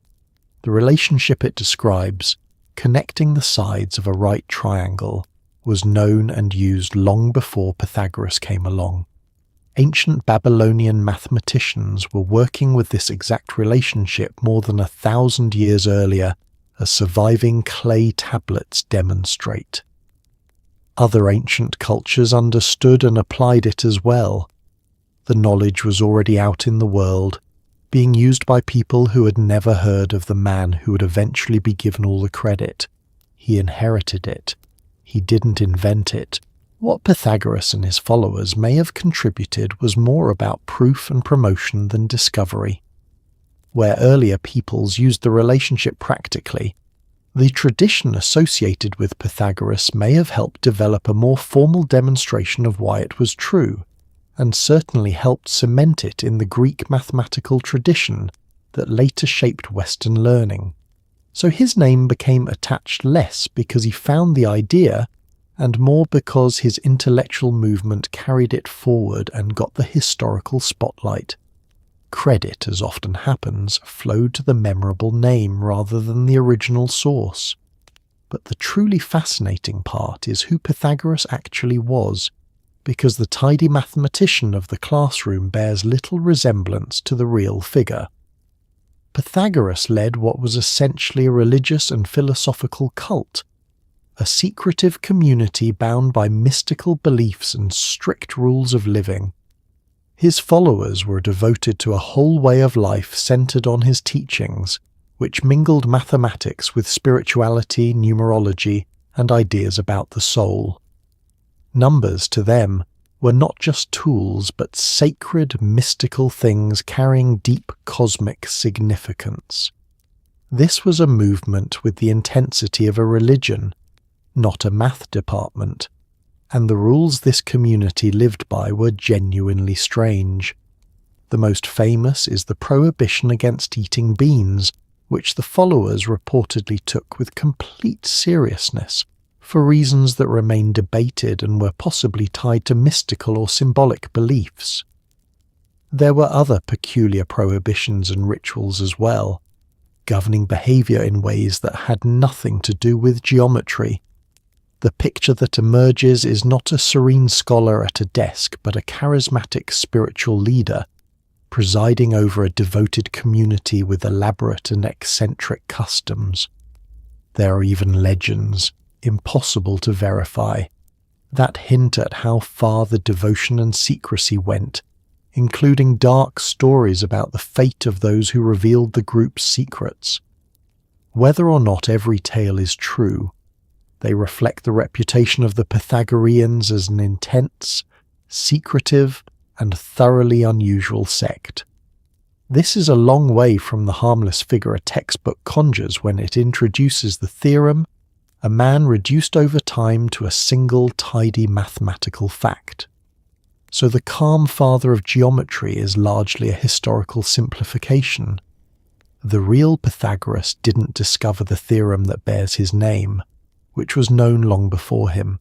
The relationship it describes, connecting the sides of a right triangle, was known and used long before Pythagoras came along. Ancient Babylonian mathematicians were working with this exact relationship more than 1,000 years earlier, as surviving clay tablets demonstrate. Other ancient cultures understood and applied it as well. The knowledge was already out in the world, being used by people who had never heard of the man who would eventually be given all the credit. He inherited it. He didn't invent it. What Pythagoras and his followers may have contributed was more about proof and promotion than discovery. Where earlier peoples used the relationship practically, the tradition associated with Pythagoras may have helped develop a more formal demonstration of why it was true, and certainly helped cement it in the Greek mathematical tradition that later shaped Western learning. So his name became attached less because he found the idea, and more because his intellectual movement carried it forward and got the historical spotlight. Credit, as often happens, flowed to the memorable name rather than the original source. But the truly fascinating part is who Pythagoras actually was, because the tidy mathematician of the classroom bears little resemblance to the real figure. Pythagoras led what was essentially a religious and philosophical cult, a secretive community bound by mystical beliefs and strict rules of living. His followers were devoted to a whole way of life centered on his teachings, which mingled mathematics with spirituality, numerology, and ideas about the soul. Numbers, to them, were not just tools but sacred, mystical things carrying deep cosmic significance. This was a movement with the intensity of a religion, not a math department, and the rules this community lived by were genuinely strange. The most famous is the prohibition against eating beans, which the followers reportedly took with complete seriousness, for reasons that remain debated and were possibly tied to mystical or symbolic beliefs. There were other peculiar prohibitions and rituals as well, governing behavior in ways that had nothing to do with geometry. The picture that emerges is not a serene scholar at a desk, but a charismatic spiritual leader, presiding over a devoted community with elaborate and eccentric customs. There are even legends, impossible to verify, that hint at how far the devotion and secrecy went, including dark stories about the fate of those who revealed the group's secrets. Whether or not every tale is true, they reflect the reputation of the Pythagoreans as an intense, secretive, and thoroughly unusual sect. This is a long way from the harmless figure a textbook conjures when it introduces the theorem, a man reduced over time to a single tidy mathematical fact. So the calm father of geometry is largely a historical simplification. The real Pythagoras didn't discover the theorem that bears his name, which was known long before him,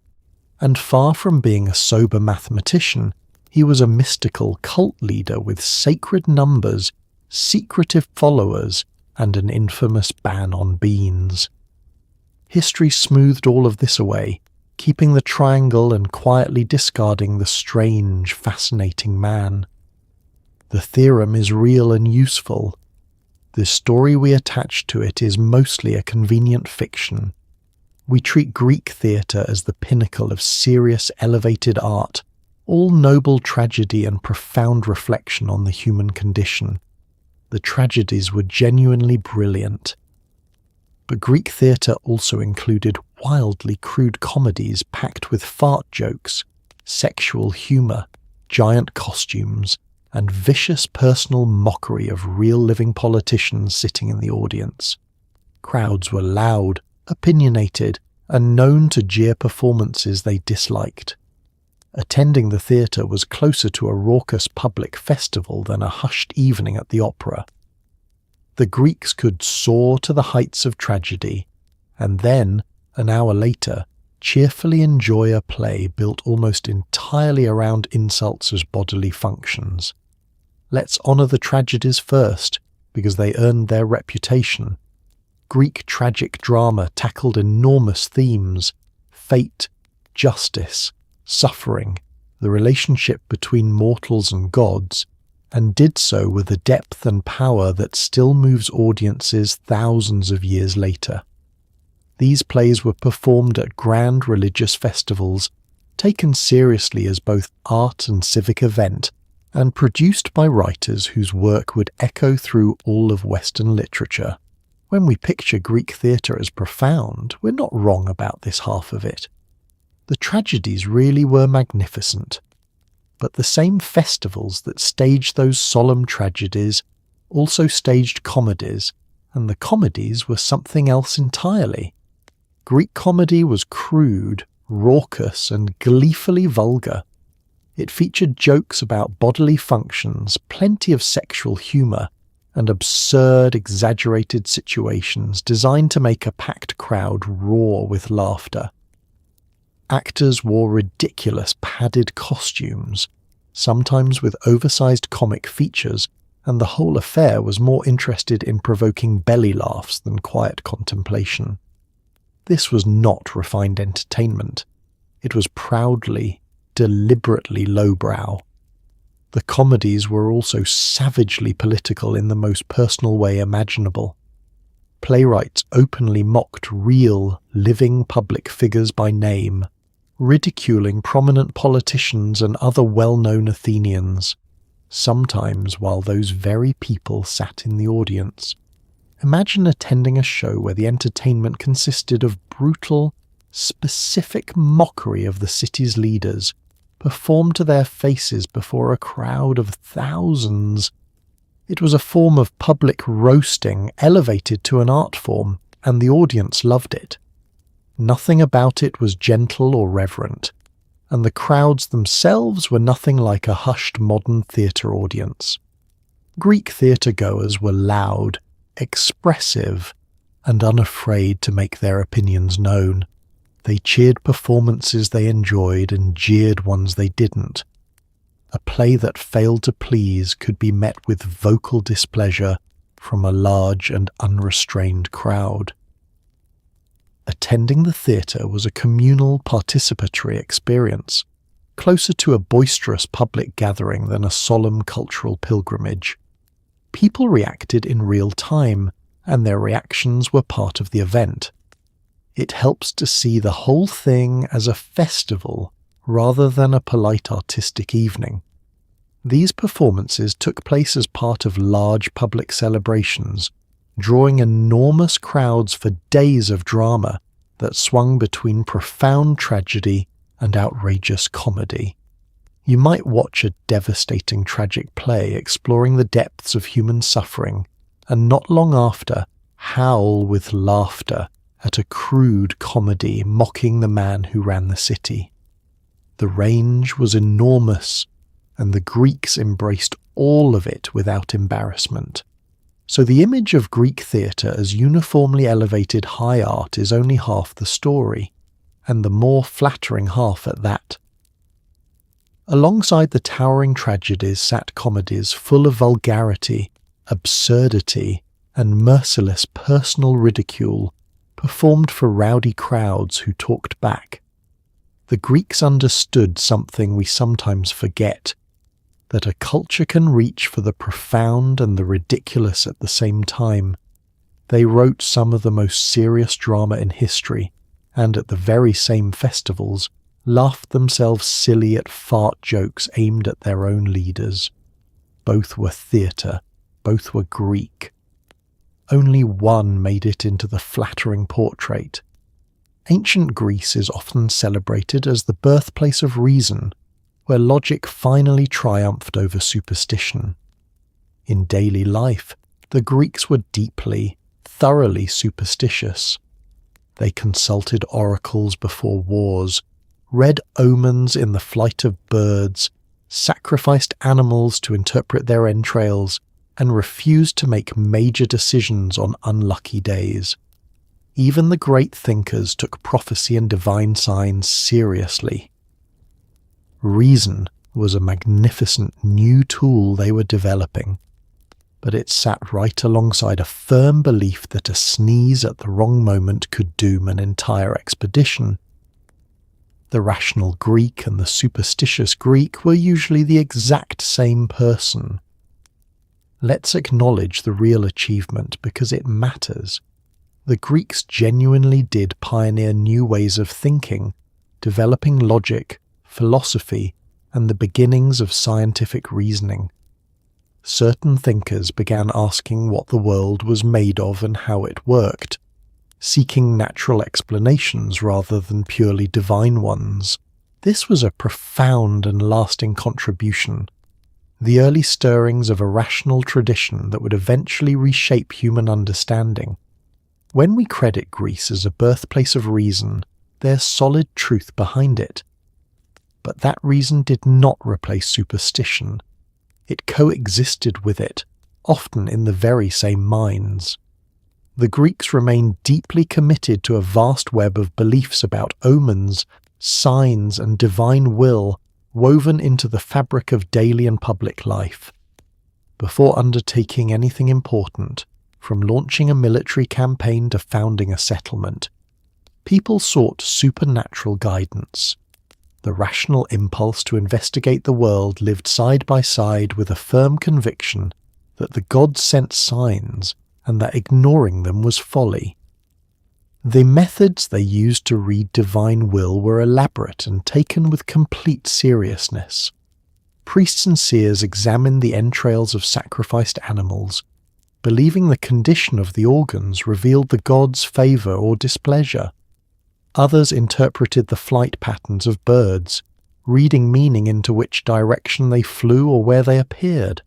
and far from being a sober mathematician, he was a mystical cult leader with sacred numbers, secretive followers, and an infamous ban on beans. History smoothed all of this away, keeping the triangle and quietly discarding the strange, fascinating man. The theorem is real and useful. The story we attach to it is mostly a convenient fiction. We treat Greek theatre as the pinnacle of serious, elevated art, all noble tragedy and profound reflection on the human condition. The tragedies were genuinely brilliant. But Greek theatre also included wildly crude comedies packed with fart jokes, sexual humour, giant costumes, and vicious personal mockery of real living politicians sitting in the audience. Crowds were loud, opinionated, and known to jeer performances they disliked. Attending the theatre was closer to a raucous public festival than a hushed evening at the opera. The Greeks could soar to the heights of tragedy, and then, an hour later, cheerfully enjoy a play built almost entirely around insults as bodily functions. Let's honour the tragedies first, because they earned their reputation. Greek tragic drama tackled enormous themes: fate, justice, suffering, the relationship between mortals and gods, and did so with a depth and power that still moves audiences thousands of years later. These plays were performed at grand religious festivals, taken seriously as both art and civic event, and produced by writers whose work would echo through all of Western literature. When we picture Greek theatre as profound, we're not wrong about this half of it. The tragedies really were magnificent, but the same festivals that staged those solemn tragedies also staged comedies, and the comedies were something else entirely. Greek comedy was crude, raucous, and gleefully vulgar. It featured jokes about bodily functions, plenty of sexual humour, and absurd, exaggerated situations designed to make a packed crowd roar with laughter. Actors wore ridiculous padded costumes, sometimes with oversized comic features, and the whole affair was more interested in provoking belly laughs than quiet contemplation. This was not refined entertainment. It was proudly, deliberately lowbrow. The comedies were also savagely political in the most personal way imaginable. Playwrights openly mocked real, living public figures by name, ridiculing prominent politicians and other well-known Athenians, sometimes while those very people sat in the audience. Imagine attending a show where the entertainment consisted of brutal, specific mockery of the city's leaders, performed to their faces before a crowd of thousands. It was a form of public roasting elevated to an art form, and the audience loved it. Nothing about it was gentle or reverent, and the crowds themselves were nothing like a hushed modern theatre audience. Greek theatre-goers were loud, expressive, and unafraid to make their opinions known. They cheered performances they enjoyed and jeered ones they didn't. A play that failed to please could be met with vocal displeasure from a large and unrestrained crowd. Attending the theatre was a communal, participatory experience, closer to a boisterous public gathering than a solemn cultural pilgrimage. People reacted in real time, and their reactions were part of the event. It helps to see the whole thing as a festival rather than a polite artistic evening. These performances took place as part of large public celebrations, drawing enormous crowds for days of drama that swung between profound tragedy and outrageous comedy. You might watch a devastating tragic play exploring the depths of human suffering, and not long after, howl with laughter at a crude comedy mocking the man who ran the city. The range was enormous, and the Greeks embraced all of it without embarrassment. So the image of Greek theatre as uniformly elevated high art is only half the story, and the more flattering half at that. Alongside the towering tragedies sat comedies full of vulgarity, absurdity, and merciless personal ridicule, performed for rowdy crowds who talked back. The Greeks understood something we sometimes forget, that a culture can reach for the profound and the ridiculous at the same time. They wrote some of the most serious drama in history, and at the very same festivals, laughed themselves silly at fart jokes aimed at their own leaders. Both were theatre, both were Greek. Only one made it into the flattering portrait. Ancient Greece is often celebrated as the birthplace of reason, where logic finally triumphed over superstition. In daily life, the Greeks were deeply, thoroughly superstitious. They consulted oracles before wars, read omens in the flight of birds, sacrificed animals to interpret their entrails, and refused to make major decisions on unlucky days. Even the great thinkers took prophecy and divine signs seriously. Reason was a magnificent new tool they were developing, but it sat right alongside a firm belief that a sneeze at the wrong moment could doom an entire expedition. The rational Greek and the superstitious Greek were usually the exact same person. Let's acknowledge the real achievement because it matters. The Greeks genuinely did pioneer new ways of thinking, developing logic, philosophy, and the beginnings of scientific reasoning. Certain thinkers began asking what the world was made of and how it worked, seeking natural explanations rather than purely divine ones. This was a profound and lasting contribution, the early stirrings of a rational tradition that would eventually reshape human understanding. When we credit Greece as a birthplace of reason, there's solid truth behind it. But that reason did not replace superstition. It coexisted with it, often in the very same minds. The Greeks remained deeply committed to a vast web of beliefs about omens, signs, and divine will woven into the fabric of daily and public life. Before undertaking anything important, from launching a military campaign to founding a settlement, people sought supernatural guidance. The rational impulse to investigate the world lived side by side with a firm conviction that the gods sent signs and that ignoring them was folly. The methods they used to read divine will were elaborate and taken with complete seriousness. Priests and seers examined the entrails of sacrificed animals, believing the condition of the organs revealed the gods' favour or displeasure. Others interpreted the flight patterns of birds, reading meaning into which direction they flew or where they appeared.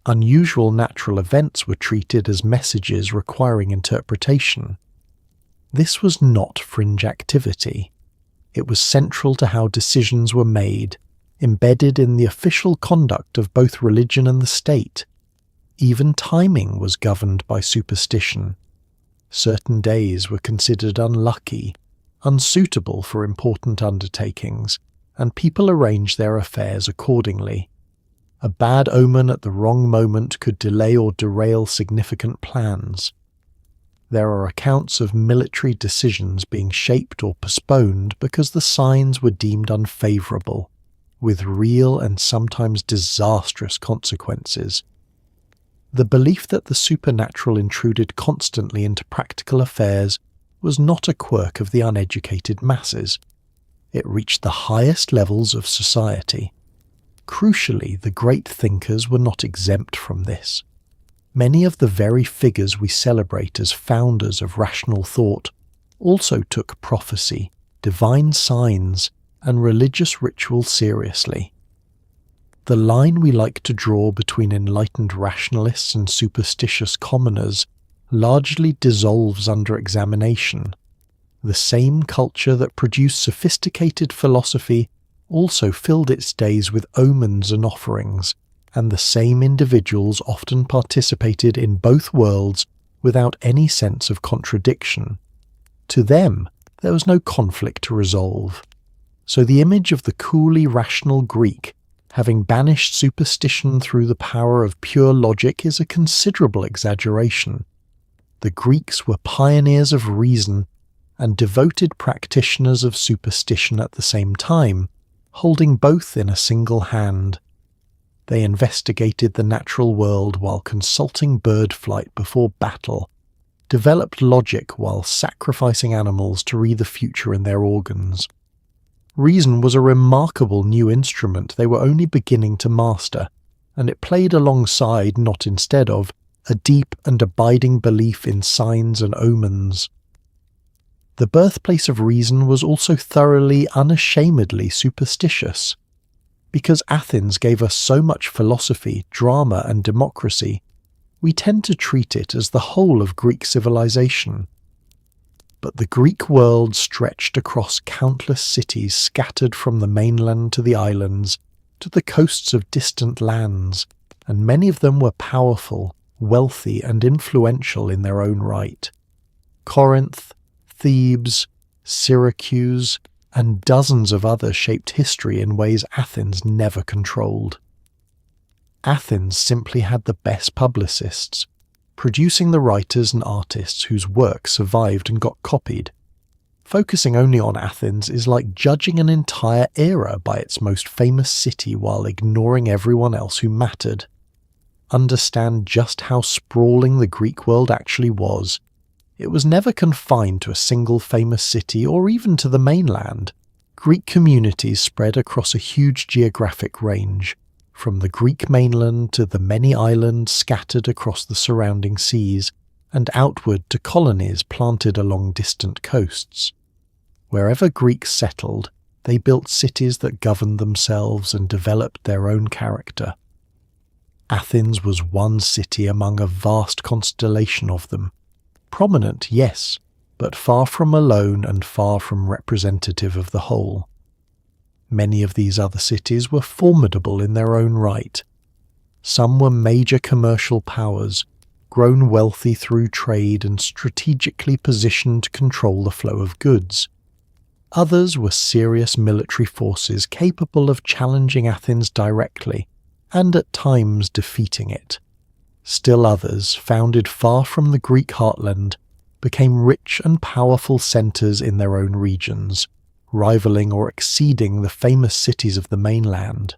Unusual natural events were treated as messages requiring interpretation. This was not fringe activity. It was central to how decisions were made, embedded in the official conduct of both religion and the state. Even timing was governed by superstition. Certain days were considered unlucky, unsuitable for important undertakings, and people arranged their affairs accordingly. A bad omen at the wrong moment could delay or derail significant plans. There are accounts of military decisions being shaped or postponed because the signs were deemed unfavourable, with real and sometimes disastrous consequences. The belief that the supernatural intruded constantly into practical affairs was not a quirk of the uneducated masses. It reached the highest levels of society. Crucially, the great thinkers were not exempt from this. Many of the very figures we celebrate as founders of rational thought also took prophecy, divine signs, and religious ritual seriously. The line we like to draw between enlightened rationalists and superstitious commoners largely dissolves under examination. The same culture that produced sophisticated philosophy also filled its days with omens and offerings, and the same individuals often participated in both worlds without any sense of contradiction. To them, there was no conflict to resolve. So the image of the coolly rational Greek, having banished superstition through the power of pure logic, is a considerable exaggeration. The Greeks were pioneers of reason and devoted practitioners of superstition at the same time, holding both in a single hand. They investigated the natural world while consulting bird flight before battle, developed logic while sacrificing animals to read the future in their organs. Reason was a remarkable new instrument they were only beginning to master, and it played alongside, not instead of, a deep and abiding belief in signs and omens. The birthplace of reason was also thoroughly, unashamedly superstitious. Because Athens gave us so much philosophy, drama, and democracy, we tend to treat it as the whole of Greek civilization. But the Greek world stretched across countless cities scattered from the mainland to the islands, to the coasts of distant lands, and many of them were powerful, wealthy, and influential in their own right. Corinth, Thebes, Syracuse, and dozens of others shaped history in ways Athens never controlled. Athens simply had the best publicists, producing the writers and artists whose work survived and got copied. Focusing only on Athens is like judging an entire era by its most famous city while ignoring everyone else who mattered. Understand just how sprawling the Greek world actually was. It was never confined to a single famous city or even to the mainland. Greek communities spread across a huge geographic range, from the Greek mainland to the many islands scattered across the surrounding seas, and outward to colonies planted along distant coasts. Wherever Greeks settled, they built cities that governed themselves and developed their own character. Athens was one city among a vast constellation of them. Prominent, yes, but far from alone and far from representative of the whole. Many of these other cities were formidable in their own right. Some were major commercial powers, grown wealthy through trade and strategically positioned to control the flow of goods. Others were serious military forces capable of challenging Athens directly, and at times defeating it. Still others, founded far from the Greek heartland, became rich and powerful centres in their own regions, rivaling or exceeding the famous cities of the mainland.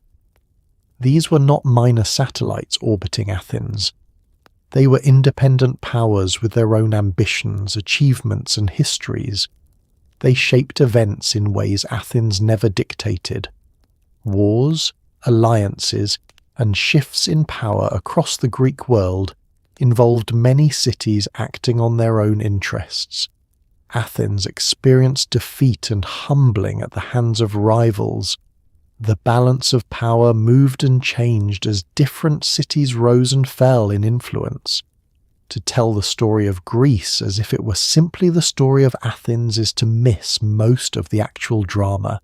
These were not minor satellites orbiting Athens. They were independent powers with their own ambitions, achievements, and histories. They shaped events in ways Athens never dictated. Wars, alliances, and shifts in power across the Greek world involved many cities acting on their own interests. Athens experienced defeat and humbling at the hands of rivals. The balance of power moved and changed as different cities rose and fell in influence. To tell the story of Greece as if it were simply the story of Athens is to miss most of the actual drama,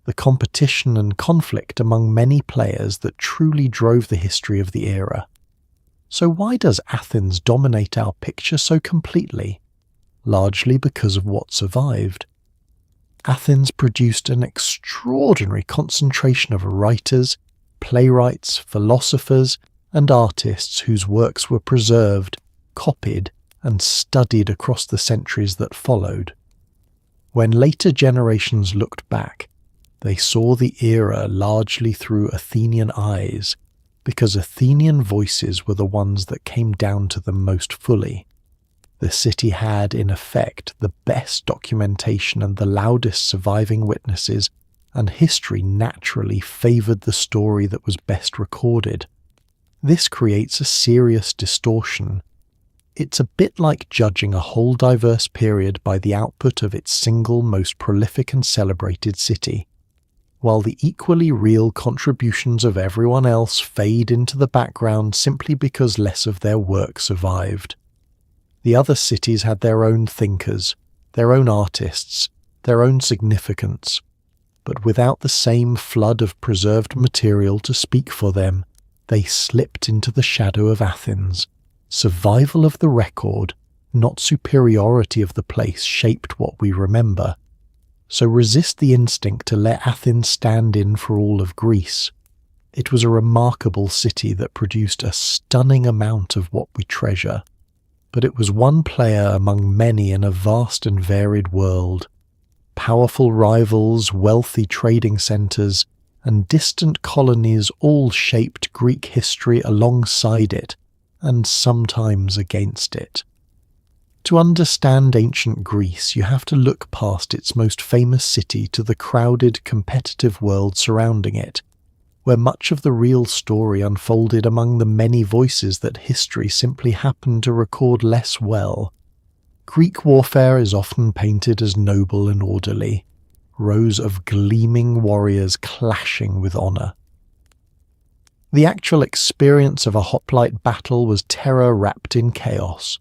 the competition and conflict among many players that truly drove the history of the era. So why does Athens dominate our picture so completely? Largely because of what survived. Athens produced an extraordinary concentration of writers, playwrights, philosophers, and artists whose works were preserved, copied, and studied across the centuries that followed. When later generations looked back, they saw the era largely through Athenian eyes, because Athenian voices were the ones that came down to them most fully. The city had, in effect, the best documentation and the loudest surviving witnesses, and history naturally favoured the story that was best recorded. This creates a serious distortion. It's a bit like judging a whole diverse period by the output of its single most prolific and celebrated city, while the equally real contributions of everyone else fade into the background simply because less of their work survived. The other cities had their own thinkers, their own artists, their own significance, but without the same flood of preserved material to speak for them, they slipped into the shadow of Athens. Survival of the record, not superiority of the place, shaped what we remember. So resist the instinct to let Athens stand in for all of Greece. It was a remarkable city that produced a stunning amount of what we treasure. But it was one player among many in a vast and varied world. Powerful rivals, wealthy trading centres, and distant colonies all shaped Greek history alongside it, and sometimes against it. To understand ancient Greece, you have to look past its most famous city to the crowded, competitive world surrounding it, where much of the real story unfolded among the many voices that history simply happened to record less well. Greek warfare is often painted as noble and orderly, rows of gleaming warriors clashing with honour. The actual experience of a hoplite battle was terror wrapped in chaos.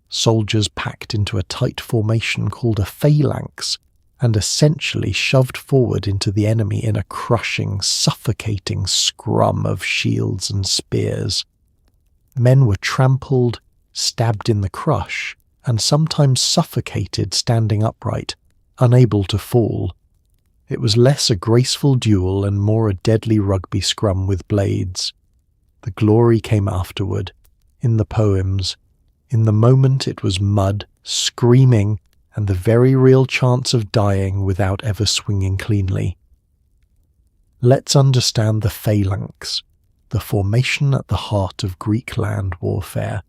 soldiers packed into a tight formation called a phalanx and essentially shoved forward into the enemy in a crushing, suffocating scrum of shields and spears. Men were trampled, stabbed in the crush, and sometimes suffocated standing upright, unable to fall. It was less a graceful duel and more a deadly rugby scrum with blades. The glory came afterward, in the poems. In the moment it was mud, screaming, and the very real chance of dying without ever swinging cleanly. Let's understand the phalanx, the formation at the heart of Greek land warfare.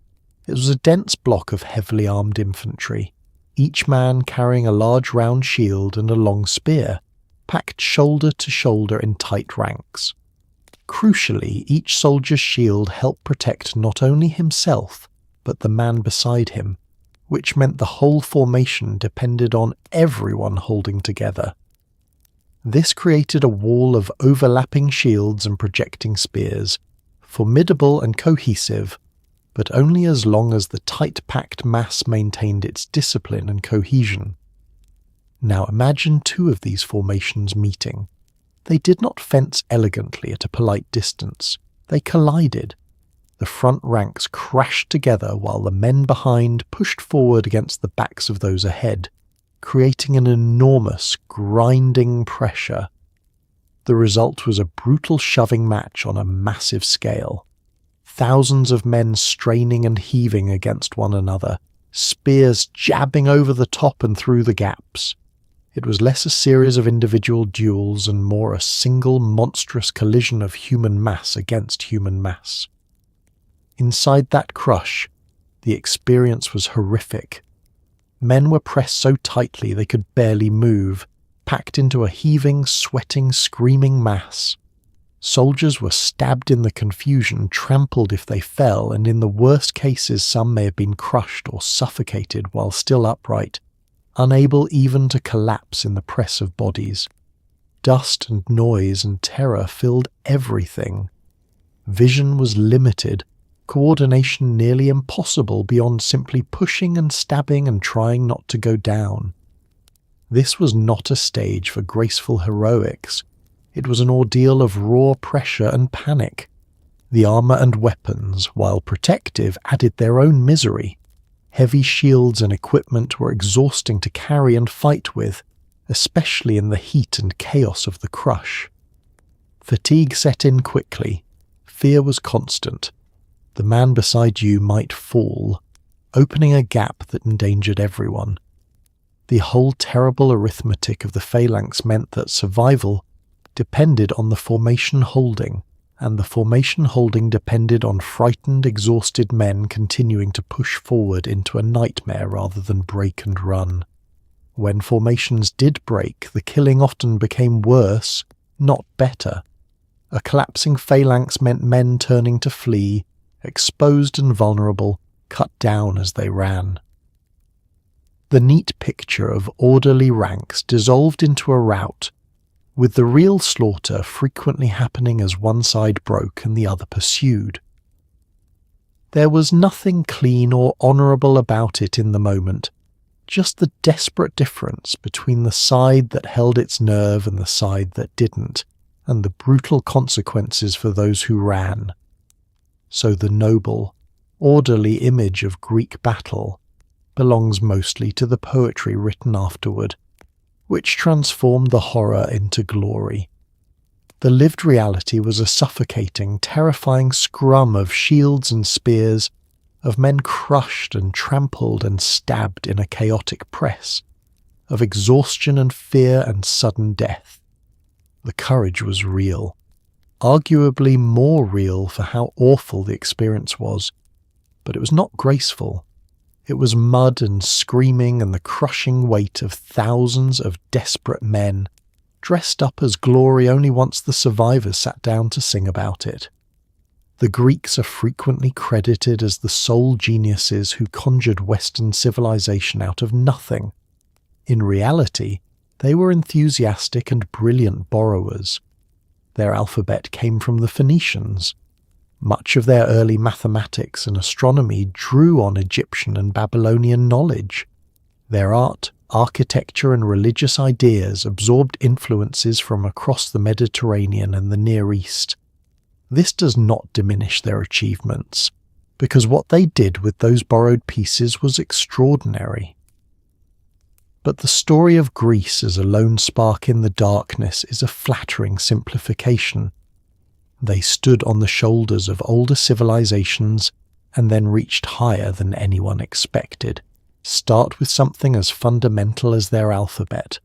It was a dense block of heavily armed infantry, each man carrying a large round shield and a long spear, packed shoulder to shoulder in tight ranks. Crucially, each soldier's shield helped protect not only himself, but the man beside him, which meant the whole formation depended on everyone holding together. This created a wall of overlapping shields and projecting spears, formidable and cohesive, but only as long as the tight-packed mass maintained its discipline and cohesion. Now imagine two of these formations meeting. They did not fence elegantly at a polite distance. They collided. The front ranks crashed together while the men behind pushed forward against the backs of those ahead, creating an enormous, grinding pressure. The result was a brutal shoving match on a massive scale. Thousands of men straining and heaving against one another, spears jabbing over the top and through the gaps. It was less a series of individual duels and more a single monstrous collision of human mass against human mass. Inside that crush, the experience was horrific. Men were pressed so tightly they could barely move, packed into a heaving, sweating, screaming mass. Soldiers were stabbed in the confusion, trampled if they fell, and in the worst cases some may have been crushed or suffocated while still upright, unable even to collapse in the press of bodies. Dust and noise and terror filled everything. Vision was limited, coordination nearly impossible beyond simply pushing and stabbing and trying not to go down. This was not a stage for graceful heroics. It was an ordeal of raw pressure and panic. The armour and weapons, while protective, added their own misery. Heavy shields and equipment were exhausting to carry and fight with, especially in the heat and chaos of the crush. Fatigue set in quickly. Fear was constant. The man beside you might fall, opening a gap that endangered everyone. The whole terrible arithmetic of the phalanx meant that survival depended on the formation holding, and the formation holding depended on frightened, exhausted men continuing to push forward into a nightmare rather than break and run. When formations did break, the killing often became worse, not better. A collapsing phalanx meant men turning to flee, exposed and vulnerable, cut down as they ran. The neat picture of orderly ranks dissolved into a rout, with the real slaughter frequently happening as one side broke and the other pursued. There was nothing clean or honourable about it in the moment, just the desperate difference between the side that held its nerve and the side that didn't, and the brutal consequences for those who ran. So the noble, orderly image of Greek battle belongs mostly to the poetry written afterward, which transformed the horror into glory. The lived reality was a suffocating, terrifying scrum of shields and spears, of men crushed and trampled and stabbed in a chaotic press, of exhaustion and fear and sudden death. The courage was real, arguably more real for how awful the experience was, but it was not graceful. It was mud and screaming and the crushing weight of thousands of desperate men, dressed up as glory only once the survivors sat down to sing about it. The Greeks are frequently credited as the sole geniuses who conjured Western civilization out of nothing. In reality, they were enthusiastic and brilliant borrowers. Their alphabet came from the Phoenicians. Much of their early mathematics and astronomy drew on Egyptian and Babylonian knowledge. Their art, architecture and religious ideas absorbed influences from across the Mediterranean and the Near East. This does not diminish their achievements, because what they did with those borrowed pieces was extraordinary. But the story of Greece as a lone spark in the darkness is a flattering simplification. They stood on the shoulders of older civilizations and then reached higher than anyone expected. Start with something as fundamental as their alphabet,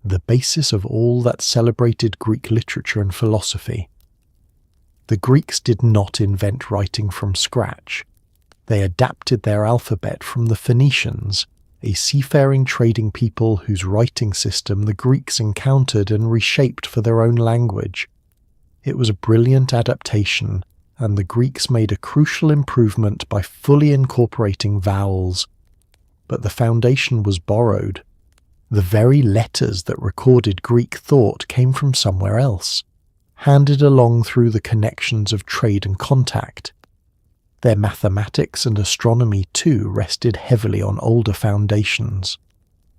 the basis of all that celebrated Greek literature and philosophy. The Greeks did not invent writing from scratch. They adapted their alphabet from the Phoenicians, a seafaring trading people whose writing system the Greeks encountered and reshaped for their own language. It was a brilliant adaptation, and the Greeks made a crucial improvement by fully incorporating vowels. But the foundation was borrowed. The very letters that recorded Greek thought came from somewhere else, handed along through the connections of trade and contact. Their mathematics and astronomy too rested heavily on older foundations.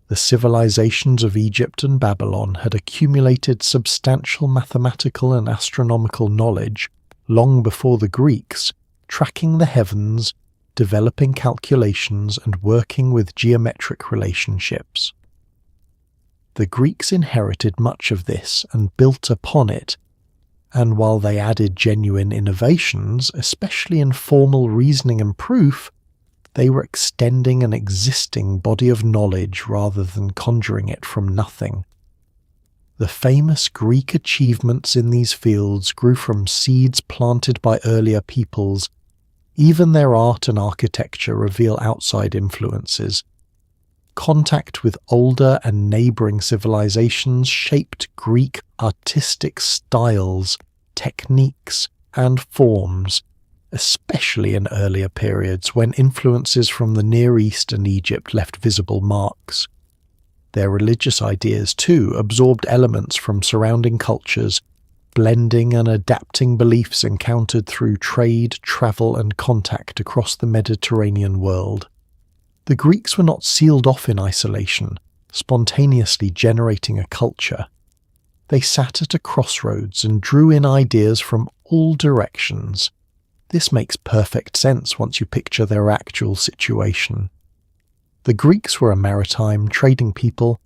The civilizations of Egypt and Babylon had accumulated substantial mathematical and astronomical knowledge long before the Greeks, tracking the heavens, developing calculations and working with geometric relationships. The Greeks inherited much of this and built upon it, and while they added genuine innovations, especially in formal reasoning and proof, they were extending an existing body of knowledge rather than conjuring it from nothing. The famous Greek achievements in these fields grew from seeds planted by earlier peoples. Even their art and architecture reveal outside influences. Contact with older and neighbouring civilizations shaped Greek artistic styles, techniques, and forms, especially in earlier periods when influences from the Near East and Egypt left visible marks. Their religious ideas, too, absorbed elements from surrounding cultures, blending and adapting beliefs encountered through trade, travel, and contact across the Mediterranean world. The Greeks were not sealed off in isolation, spontaneously generating a culture. They sat at a crossroads and drew in ideas from all directions. This makes perfect sense once you picture their actual situation. The Greeks were a maritime trading people,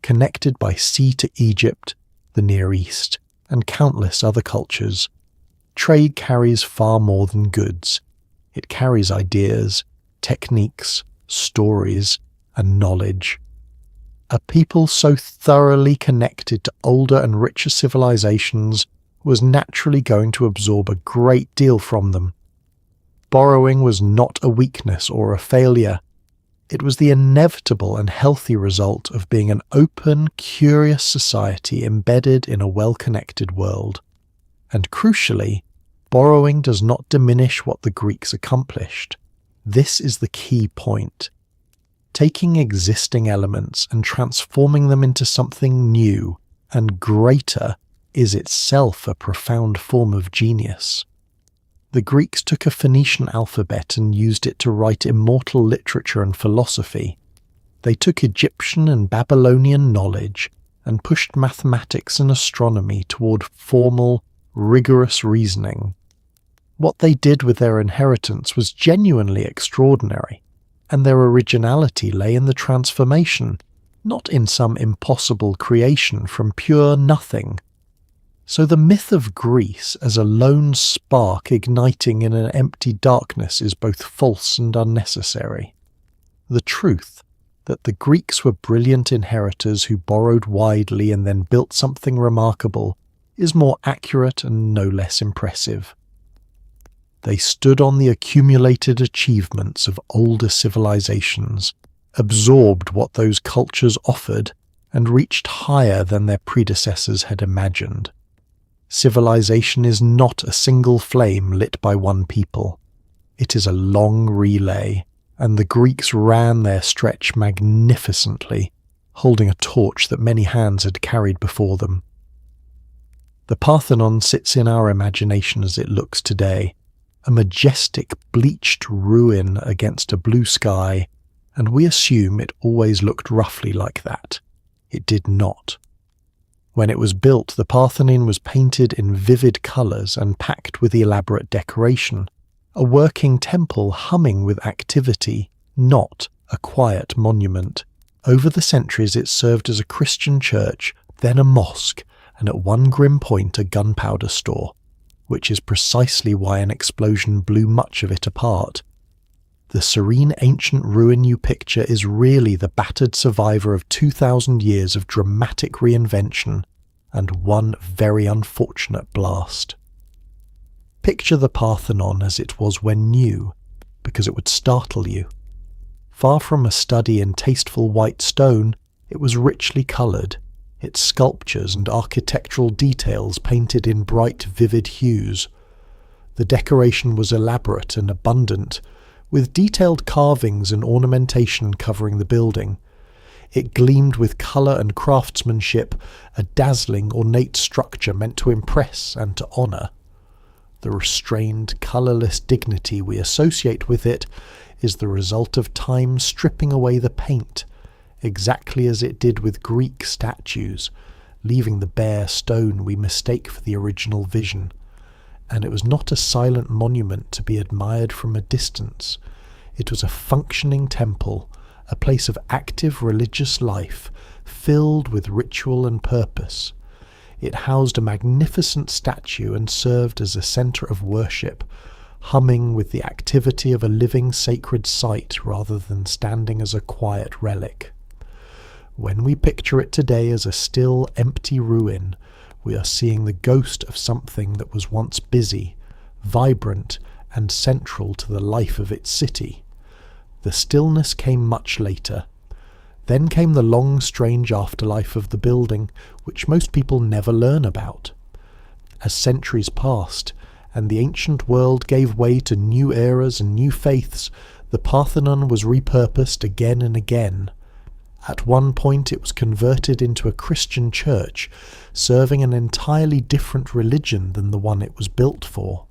connected by sea to Egypt, the Near East, and countless other cultures. Trade carries far more than goods. It carries ideas, techniques, stories, and knowledge. A people so thoroughly connected to older and richer civilizations was naturally going to absorb a great deal from them. Borrowing was not a weakness or a failure. It was the inevitable and healthy result of being an open, curious society embedded in a well-connected world. And crucially, borrowing does not diminish what the Greeks accomplished. This is the key point. Taking existing elements and transforming them into something new and greater is itself a profound form of genius. The Greeks took a Phoenician alphabet and used it to write immortal literature and philosophy. They took Egyptian and Babylonian knowledge and pushed mathematics and astronomy toward formal, rigorous reasoning. What they did with their inheritance was genuinely extraordinary, and their originality lay in the transformation, not in some impossible creation from pure nothing. So the myth of Greece as a lone spark igniting in an empty darkness is both false and unnecessary. The truth, that the Greeks were brilliant inheritors who borrowed widely and then built something remarkable, is more accurate and no less impressive. They stood on the accumulated achievements of older civilizations, absorbed what those cultures offered, and reached higher than their predecessors had imagined. Civilization is not a single flame lit by one people. It is a long relay, and the Greeks ran their stretch magnificently, holding a torch that many hands had carried before them. The Parthenon sits in our imagination as it looks today, a majestic bleached ruin against a blue sky, and we assume it always looked roughly like that. It did not. When it was built, the Parthenon was painted in vivid colours and packed with elaborate decoration, a working temple humming with activity, not a quiet monument. Over the centuries it served as a Christian church, then a mosque, and at one grim point a gunpowder store, which is precisely why an explosion blew much of it apart. The serene ancient ruin you picture is really the battered survivor of 2,000 years of dramatic reinvention and one very unfortunate blast. Picture the Parthenon as it was when new, because it would startle you. Far from a study in tasteful white stone, it was richly coloured, its sculptures and architectural details painted in bright, vivid hues. The decoration was elaborate and abundant, with detailed carvings and ornamentation covering the building. It gleamed with colour and craftsmanship, a dazzling, ornate structure meant to impress and to honour. The restrained, colourless dignity we associate with it is the result of time stripping away the paint, exactly as it did with Greek statues, leaving the bare stone we mistake for the original vision. And it was not a silent monument to be admired from a distance. It was a functioning temple, a place of active religious life, filled with ritual and purpose. It housed a magnificent statue and served as a centre of worship, humming with the activity of a living sacred site rather than standing as a quiet relic. When we picture it today as a still, empty ruin, we are seeing the ghost of something that was once busy, vibrant, and central to the life of its city. The stillness came much later. Then came the long, strange afterlife of the building, which most people never learn about. As centuries passed, and the ancient world gave way to new eras and new faiths, the Parthenon was repurposed again and again. At one point it was converted into a Christian church, serving an entirely different religion than the one it was built for.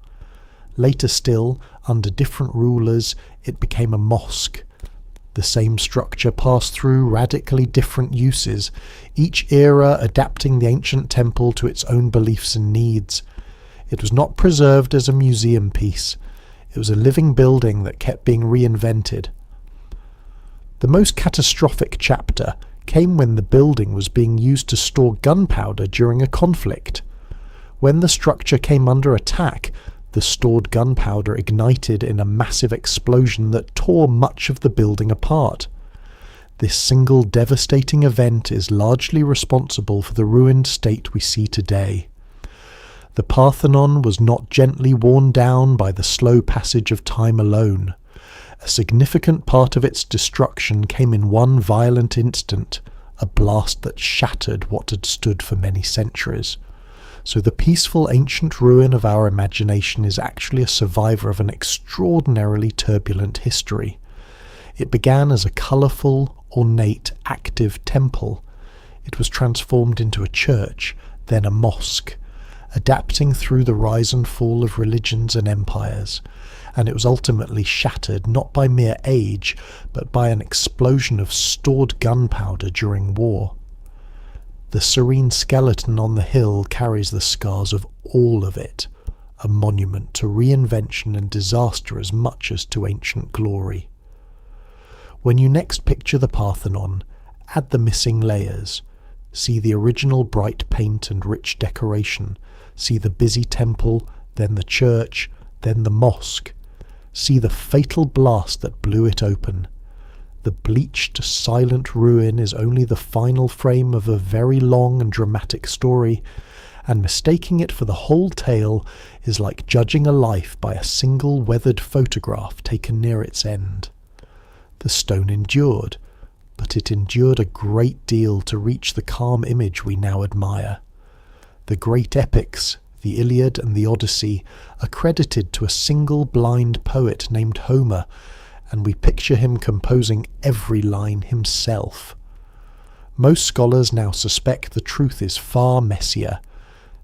Later still, under different rulers, it became a mosque. The same structure passed through radically different uses, each era adapting the ancient temple to its own beliefs and needs. It was not preserved as a museum piece. It was a living building that kept being reinvented. The most catastrophic chapter came when the building was being used to store gunpowder during a conflict. When the structure came under attack, the stored gunpowder ignited in a massive explosion that tore much of the building apart. This single devastating event is largely responsible for the ruined state we see today. The Parthenon was not gently worn down by the slow passage of time alone. A significant part of its destruction came in one violent instant, a blast that shattered what had stood for many centuries. So the peaceful ancient ruin of our imagination is actually a survivor of an extraordinarily turbulent history. It began as a colourful, ornate, active temple. It was transformed into a church, then a mosque, adapting through the rise and fall of religions and empires. And it was ultimately shattered not by mere age, but by an explosion of stored gunpowder during war. The serene skeleton on the hill carries the scars of all of it, a monument to reinvention and disaster as much as to ancient glory. When you next picture the Parthenon, add the missing layers. See the original bright paint and rich decoration. See the busy temple, then the church, then the mosque. See the fatal blast that blew it open. The bleached, silent ruin is only the final frame of a very long and dramatic story, and mistaking it for the whole tale is like judging a life by a single weathered photograph taken near its end. The stone endured, but it endured a great deal to reach the calm image we now admire. The great epics, the Iliad and the Odyssey, are credited to a single blind poet named Homer, and we picture him composing every line himself. Most scholars now suspect the truth is far messier.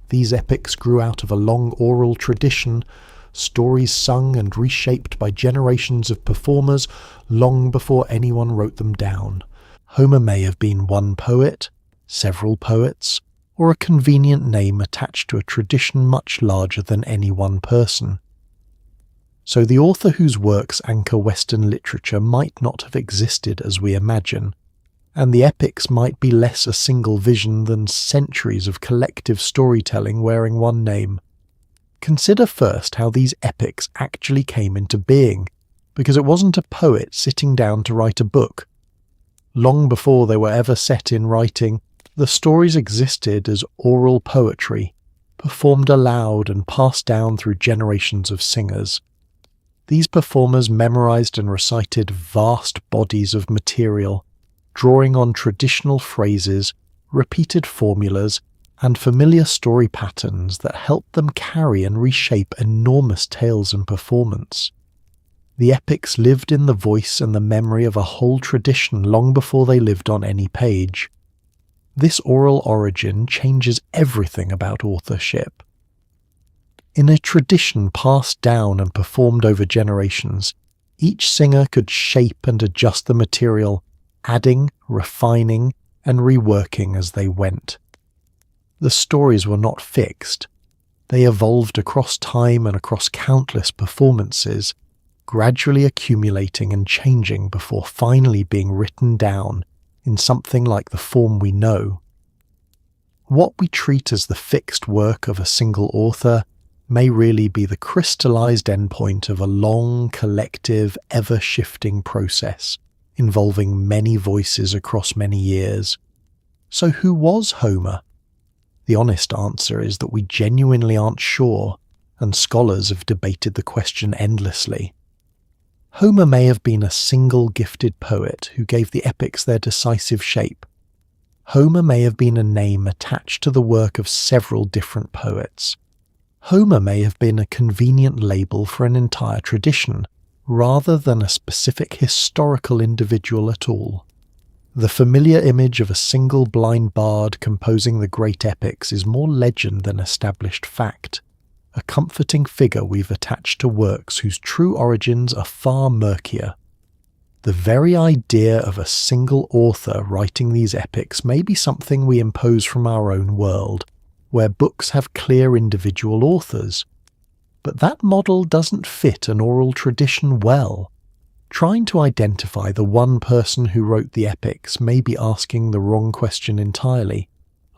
These epics grew out of a long oral tradition, stories sung and reshaped by generations of performers long before anyone wrote them down. Homer may have been one poet, several poets, or a convenient name attached to a tradition much larger than any one person. So the author whose works anchor Western literature might not have existed as we imagine, and the epics might be less a single vision than centuries of collective storytelling wearing one name. Consider first how these epics actually came into being, because it wasn't a poet sitting down to write a book. Long before they were ever set in writing, the stories existed as oral poetry, performed aloud and passed down through generations of singers. These performers memorized and recited vast bodies of material, drawing on traditional phrases, repeated formulas, and familiar story patterns that helped them carry and reshape enormous tales and performance. The epics lived in the voice and the memory of a whole tradition long before they lived on any page. This oral origin changes everything about authorship. In a tradition passed down and performed over generations, each singer could shape and adjust the material, adding, refining, and reworking as they went. The stories were not fixed. They evolved across time and across countless performances, gradually accumulating and changing before finally being written down in something like the form we know. What we treat as the fixed work of a single author may really be the crystallized endpoint of a long, collective, ever-shifting process involving many voices across many years. So who was Homer? The honest answer is that we genuinely aren't sure, and scholars have debated the question endlessly. Homer may have been a single gifted poet who gave the epics their decisive shape. Homer may have been a name attached to the work of several different poets. Homer may have been a convenient label for an entire tradition, rather than a specific historical individual at all. The familiar image of a single blind bard composing the great epics is more legend than established fact, a comforting figure we've attached to works whose true origins are far murkier. The very idea of a single author writing these epics may be something we impose from our own world, where books have clear individual authors. But that model doesn't fit an oral tradition well. Trying to identify the one person who wrote the epics may be asking the wrong question entirely,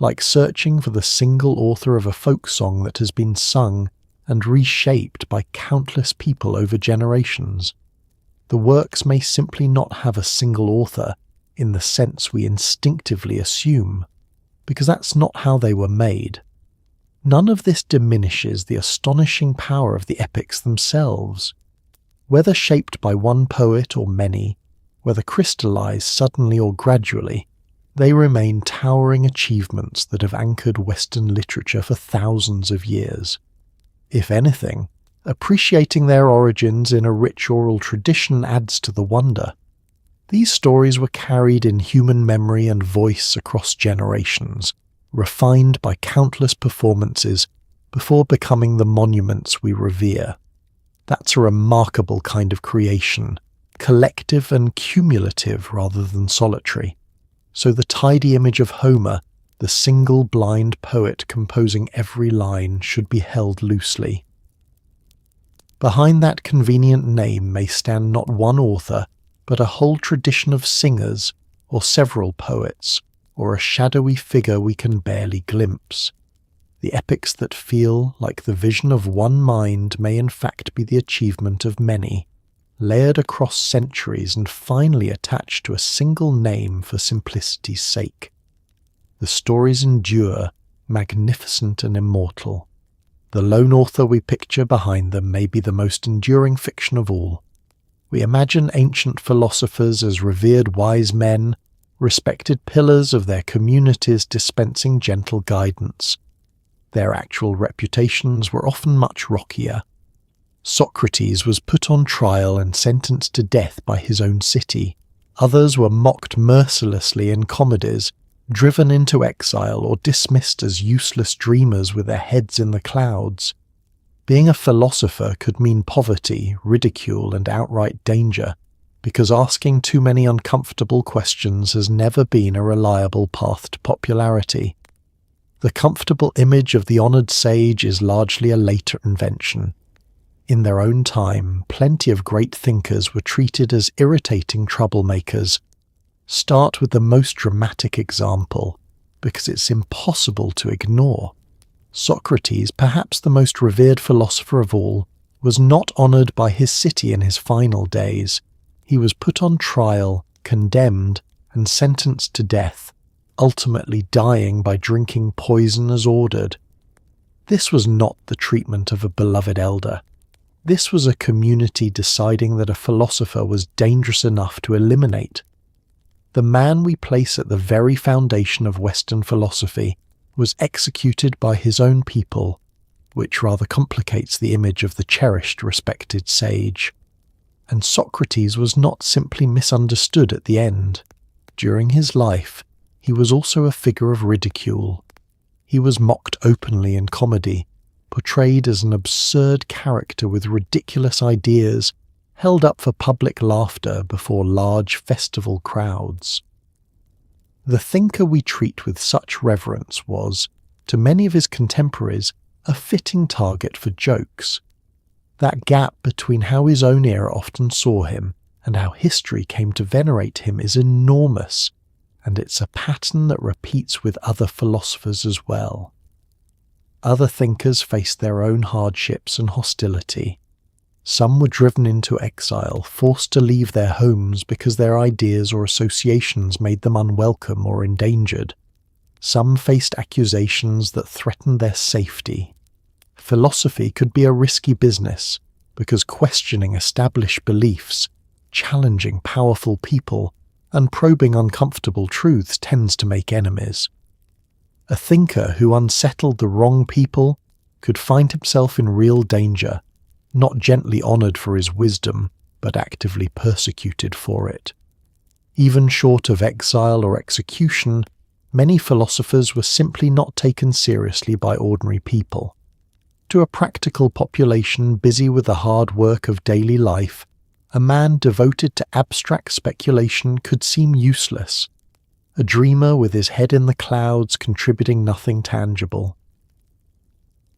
like searching for the single author of a folk song that has been sung and reshaped by countless people over generations. The works may simply not have a single author in the sense we instinctively assume, because that's not how they were made. None of this diminishes the astonishing power of the epics themselves. Whether shaped by one poet or many, whether crystallized suddenly or gradually, they remain towering achievements that have anchored Western literature for thousands of years. If anything, appreciating their origins in a rich oral tradition adds to the wonder. These stories were carried in human memory and voice across generations, refined by countless performances before becoming the monuments we revere. That's a remarkable kind of creation, collective and cumulative rather than solitary. So the tidy image of Homer, the single blind poet composing every line, should be held loosely. Behind that convenient name may stand not one author, but a whole tradition of singers, or several poets, or a shadowy figure we can barely glimpse. The epics that feel like the vision of one mind may in fact be the achievement of many, layered across centuries and finally attached to a single name for simplicity's sake. The stories endure, magnificent and immortal. The lone author we picture behind them may be the most enduring fiction of all. We imagine ancient philosophers as revered wise men, respected pillars of their communities dispensing gentle guidance. Their actual reputations were often much rockier. Socrates was put on trial and sentenced to death by his own city. Others were mocked mercilessly in comedies, driven into exile or dismissed as useless dreamers with their heads in the clouds. Being a philosopher could mean poverty, ridicule, and outright danger, because asking too many uncomfortable questions has never been a reliable path to popularity. The comfortable image of the honoured sage is largely a later invention. In their own time, plenty of great thinkers were treated as irritating troublemakers. Start with the most dramatic example, because it's impossible to ignore. Socrates, perhaps the most revered philosopher of all, was not honoured by his city in his final days. He was put on trial, condemned, and sentenced to death, ultimately dying by drinking poison as ordered. This was not the treatment of a beloved elder. This was a community deciding that a philosopher was dangerous enough to eliminate. The man we place at the very foundation of Western philosophy was executed by his own people, which rather complicates the image of the cherished, respected sage. And Socrates was not simply misunderstood at the end. During his life, he was also a figure of ridicule. He was mocked openly in comedy, portrayed as an absurd character with ridiculous ideas, held up for public laughter before large festival crowds. The thinker we treat with such reverence was, to many of his contemporaries, a fitting target for jokes. That gap between how his own era often saw him and how history came to venerate him is enormous, and it's a pattern that repeats with other philosophers as well. Other thinkers faced their own hardships and hostility. Some were driven into exile, forced to leave their homes because their ideas or associations made them unwelcome or endangered. Some faced accusations that threatened their safety. Philosophy could be a risky business because questioning established beliefs, challenging powerful people, and probing uncomfortable truths tends to make enemies. A thinker who unsettled the wrong people could find himself in real danger, not gently honoured for his wisdom, but actively persecuted for it. Even short of exile or execution, many philosophers were simply not taken seriously by ordinary people. To a practical population busy with the hard work of daily life, a man devoted to abstract speculation could seem useless, a dreamer with his head in the clouds contributing nothing tangible.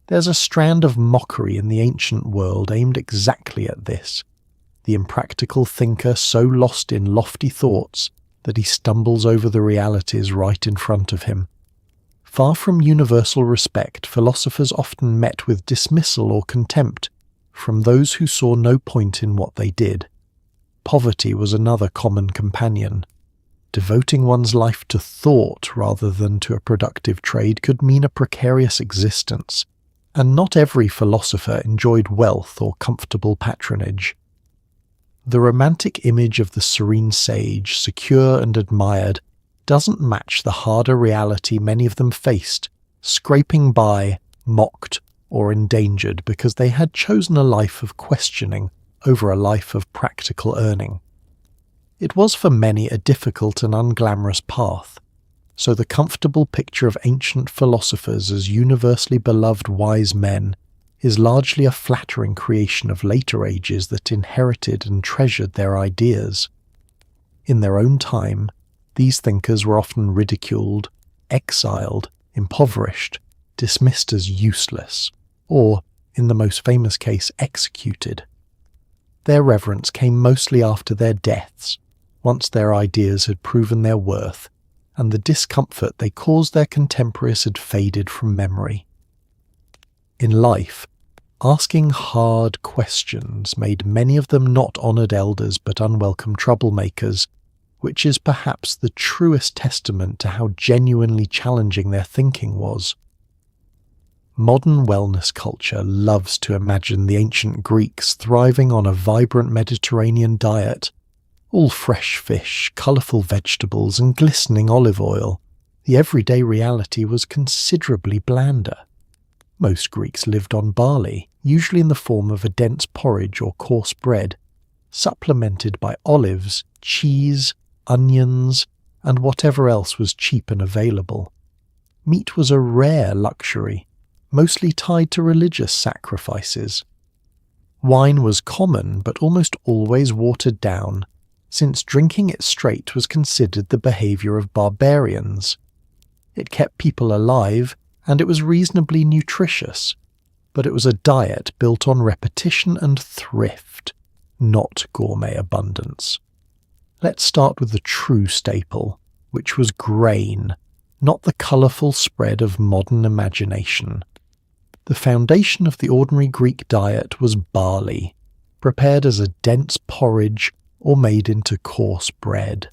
There's a strand of mockery in the ancient world aimed exactly at this, the impractical thinker so lost in lofty thoughts that he stumbles over the realities right in front of him. Far from universal respect, philosophers often met with dismissal or contempt from those who saw no point in what they did. Poverty was another common companion. Devoting one's life to thought rather than to a productive trade could mean a precarious existence, and not every philosopher enjoyed wealth or comfortable patronage. The romantic image of the serene sage, secure and admired, doesn't match the harder reality many of them faced, scraping by, mocked, or endangered because they had chosen a life of questioning over a life of practical earning. It was for many a difficult and unglamorous path, so the comfortable picture of ancient philosophers as universally beloved wise men is largely a flattering creation of later ages that inherited and treasured their ideas. In their own time, these thinkers were often ridiculed, exiled, impoverished, dismissed as useless, or, in the most famous case, executed. Their reverence came mostly after their deaths, once their ideas had proven their worth, and the discomfort they caused their contemporaries had faded from memory. In life, asking hard questions made many of them not honoured elders but unwelcome troublemakers, which is perhaps the truest testament to how genuinely challenging their thinking was. Modern wellness culture loves to imagine the ancient Greeks thriving on a vibrant Mediterranean diet, all fresh fish, colourful vegetables, and glistening olive oil. The everyday reality was considerably blander. Most Greeks lived on barley, usually in the form of a dense porridge or coarse bread, supplemented by olives, cheese, onions, and whatever else was cheap and available. Meat was a rare luxury. mostly tied to religious sacrifices. Wine was common but almost always watered down, since drinking it straight was considered the behaviour of barbarians. It kept people alive, and it was reasonably nutritious, but it was a diet built on repetition and thrift, not gourmet abundance. Let's start with the true staple, which was grain, not the colourful spread of modern imagination. The foundation of the ordinary Greek diet was barley, prepared as a dense porridge or made into coarse bread.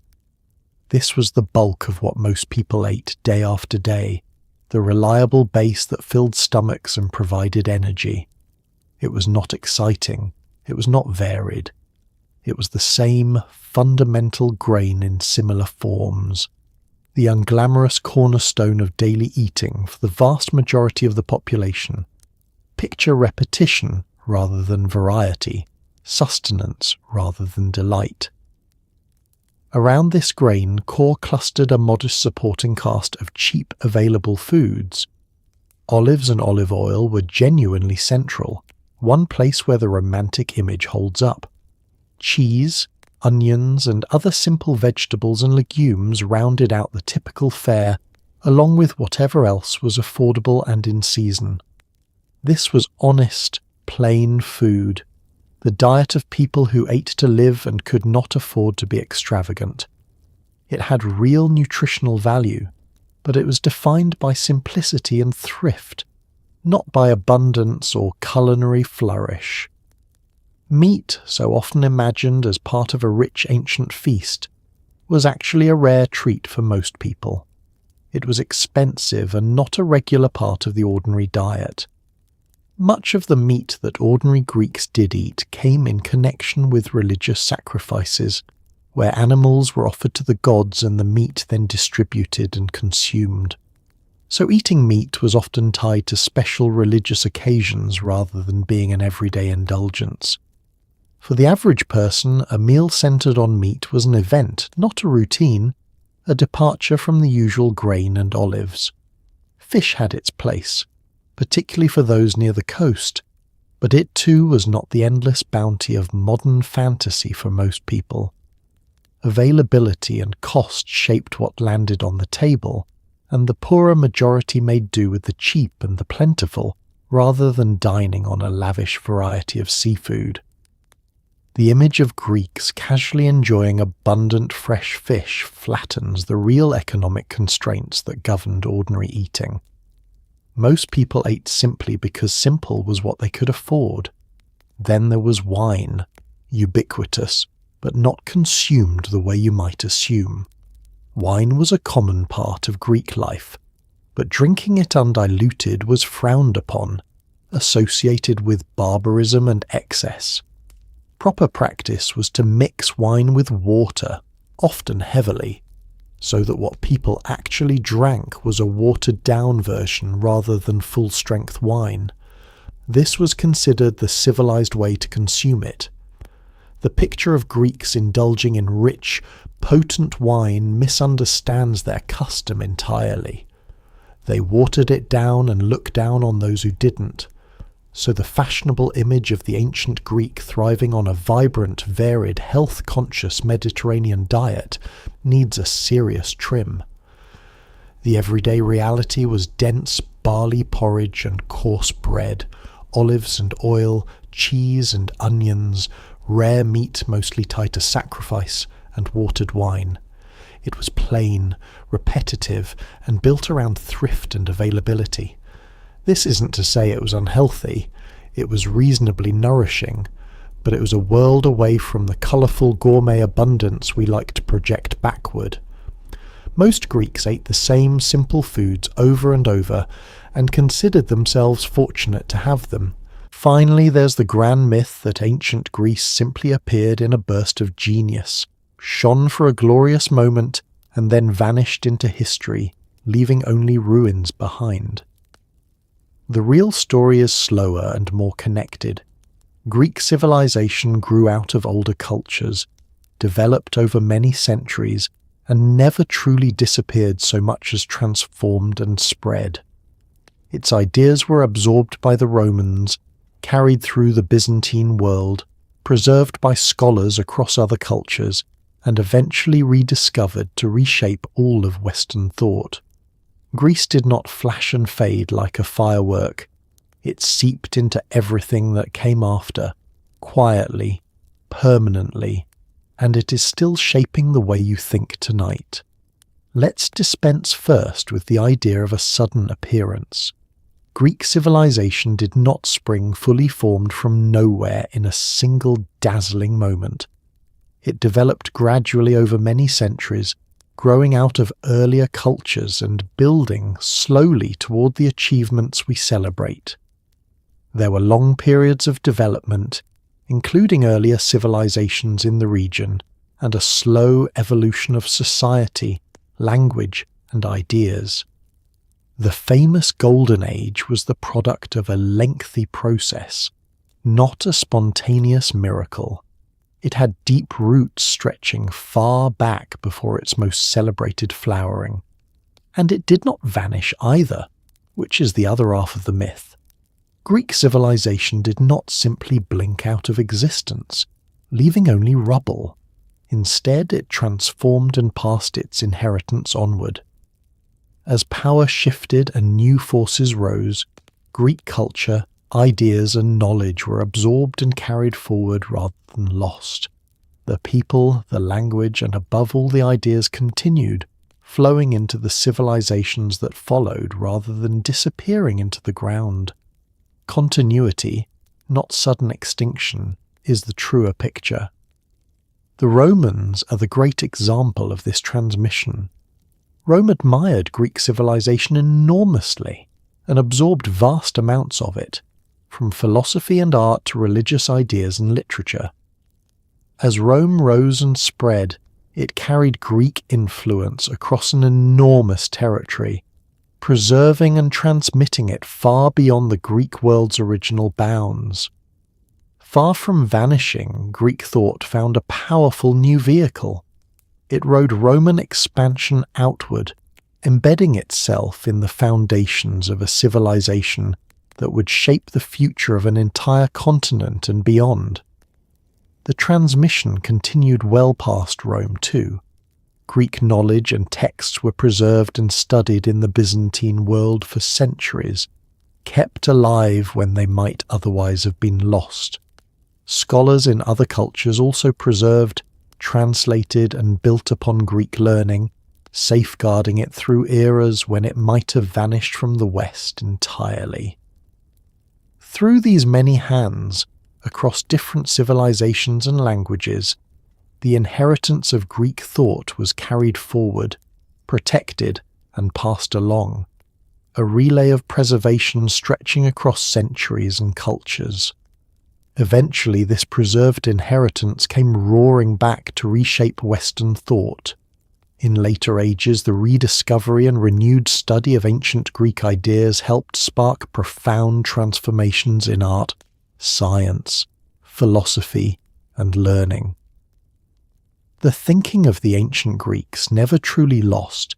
This was the bulk of what most people ate day after day, the reliable base that filled stomachs and provided energy. It was not exciting, it was not varied. It was the same fundamental grain in similar forms, the unglamorous cornerstone of daily eating for the vast majority of the population. Picture repetition rather than variety, sustenance rather than delight. Around this grain, core clustered a modest supporting cast of cheap available foods. Olives and olive oil were genuinely central, one place where the romantic image holds up. Cheese, onions, and other simple vegetables and legumes rounded out the typical fare, along with whatever else was affordable and in season. This was honest, plain food, the diet of people who ate to live and could not afford to be extravagant. It had real nutritional value, but it was defined by simplicity and thrift, not by abundance or culinary flourish. Meat, so often imagined as part of a rich ancient feast, was actually a rare treat for most people. It was expensive and not a regular part of the ordinary diet. Much of the meat that ordinary Greeks did eat came in connection with religious sacrifices, where animals were offered to the gods and the meat then distributed and consumed. So eating meat was often tied to special religious occasions rather than being an everyday indulgence. For the average person, a meal centred on meat was an event, not a routine, a departure from the usual grain and olives. Fish had its place, particularly for those near the coast, but it too was not the endless bounty of modern fantasy for most people. Availability and cost shaped what landed on the table, and the poorer majority made do with the cheap and the plentiful, rather than dining on a lavish variety of seafood. The image of Greeks casually enjoying abundant fresh fish flattens the real economic constraints that governed ordinary eating. Most people ate simply because simple was what they could afford. Then there was wine, ubiquitous, but not consumed the way you might assume. Wine was a common part of Greek life, but drinking it undiluted was frowned upon, associated with barbarism and excess. Proper practice was to mix wine with water, often heavily, so that what people actually drank was a watered-down version rather than full-strength wine. This was considered the civilized way to consume it. The picture of Greeks indulging in rich, potent wine misunderstands their custom entirely. They watered it down and looked down on those who didn't. So the fashionable image of the ancient Greek thriving on a vibrant, varied, health-conscious Mediterranean diet needs a serious trim. The everyday reality was dense barley porridge and coarse bread, olives and oil, cheese and onions, rare meat mostly tied to sacrifice, and watered wine. It was plain, repetitive, and built around thrift and availability. This isn't to say it was unhealthy, it was reasonably nourishing, but it was a world away from the colourful gourmet abundance we like to project backward. Most Greeks ate the same simple foods over and over, and considered themselves fortunate to have them. Finally, there's the grand myth that ancient Greece simply appeared in a burst of genius, shone for a glorious moment, and then vanished into history, leaving only ruins behind. The real story is slower and more connected. Greek civilization grew out of older cultures, developed over many centuries, and never truly disappeared so much as transformed and spread. Its ideas were absorbed by the Romans, carried through the Byzantine world, preserved by scholars across other cultures, and eventually rediscovered to reshape all of Western thought. Greece did not flash and fade like a firework. It seeped into everything that came after, quietly, permanently, and it is still shaping the way you think tonight. Let's dispense first with the idea of a sudden appearance. Greek civilization did not spring fully formed from nowhere in a single dazzling moment. It developed gradually over many centuries, growing out of earlier cultures and building slowly toward the achievements we celebrate. There were long periods of development, including earlier civilizations in the region, and a slow evolution of society, language, and ideas. The famous Golden Age was the product of a lengthy process, not a spontaneous miracle. It had deep roots stretching far back before its most celebrated flowering. And it did not vanish either, which is the other half of the myth. Greek civilization did not simply blink out of existence, leaving only rubble. Instead, it transformed and passed its inheritance onward. As power shifted and new forces rose, Greek culture, ideas and knowledge were absorbed and carried forward rather than lost. The people, the language, and above all the ideas continued, flowing into the civilizations that followed rather than disappearing into the ground. Continuity, not sudden extinction, is the truer picture. The Romans are the great example of this transmission. Rome admired Greek civilization enormously and absorbed vast amounts of it, from philosophy and art to religious ideas and literature. As Rome rose and spread, it carried Greek influence across an enormous territory, preserving and transmitting it far beyond the Greek world's original bounds. Far from vanishing, Greek thought found a powerful new vehicle. It rode Roman expansion outward, embedding itself in the foundations of a civilization that would shape the future of an entire continent and beyond. The transmission continued well past Rome too. Greek knowledge and texts were preserved and studied in the Byzantine world for centuries, kept alive when they might otherwise have been lost. Scholars in other cultures also preserved, translated and built upon Greek learning, safeguarding it through eras when it might have vanished from the West entirely. Through these many hands, across different civilizations and languages, the inheritance of Greek thought was carried forward, protected, and passed along, a relay of preservation stretching across centuries and cultures. Eventually, this preserved inheritance came roaring back to reshape Western thought. In later ages, the rediscovery and renewed study of ancient Greek ideas helped spark profound transformations in art, science, philosophy, and learning. The thinking of the ancient Greeks, never truly lost,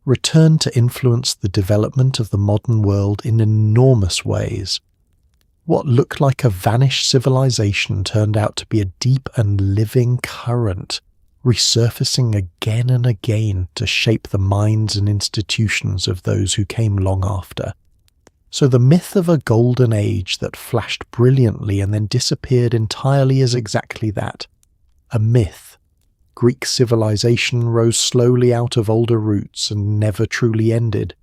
returned to influence the development of the modern world in enormous ways. What looked like a vanished civilization turned out to be a deep and living current, resurfacing again and again to shape the minds and institutions of those who came long after. So the myth of a golden age that flashed brilliantly and then disappeared entirely is exactly that, a myth. Greek civilization rose slowly out of older roots and never truly ended.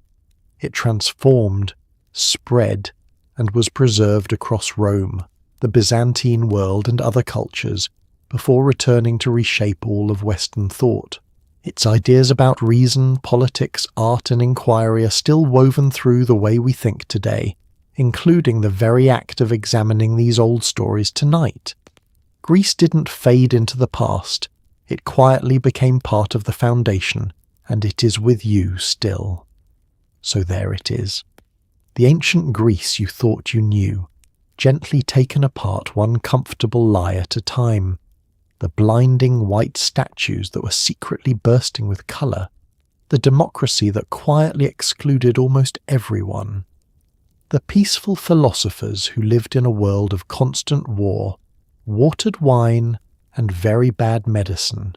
It transformed, spread, and was preserved across Rome, the Byzantine world and other cultures, before returning to reshape all of Western thought. Its ideas about reason, politics, art and inquiry are still woven through the way we think today, including the very act of examining these old stories tonight. Greece didn't fade into the past, it quietly became part of the foundation, and it is with you still. So there it is. The ancient Greece you thought you knew, gently taken apart one comfortable lie at a time. The blinding white statues that were secretly bursting with colour. The democracy that quietly excluded almost everyone. The peaceful philosophers who lived in a world of constant war, watered wine, and very bad medicine.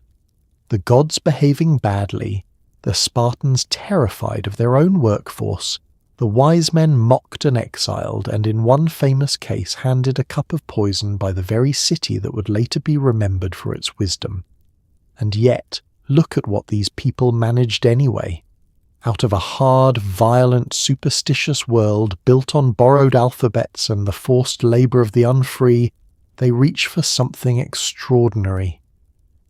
The gods behaving badly, the Spartans terrified of their own workforce, the wise men mocked and exiled, and in one famous case handed a cup of poison by the very city that would later be remembered for its wisdom. And yet, look at what these people managed anyway. Out of a hard, violent, superstitious world built on borrowed alphabets and the forced labour of the unfree, they reach for something extraordinary.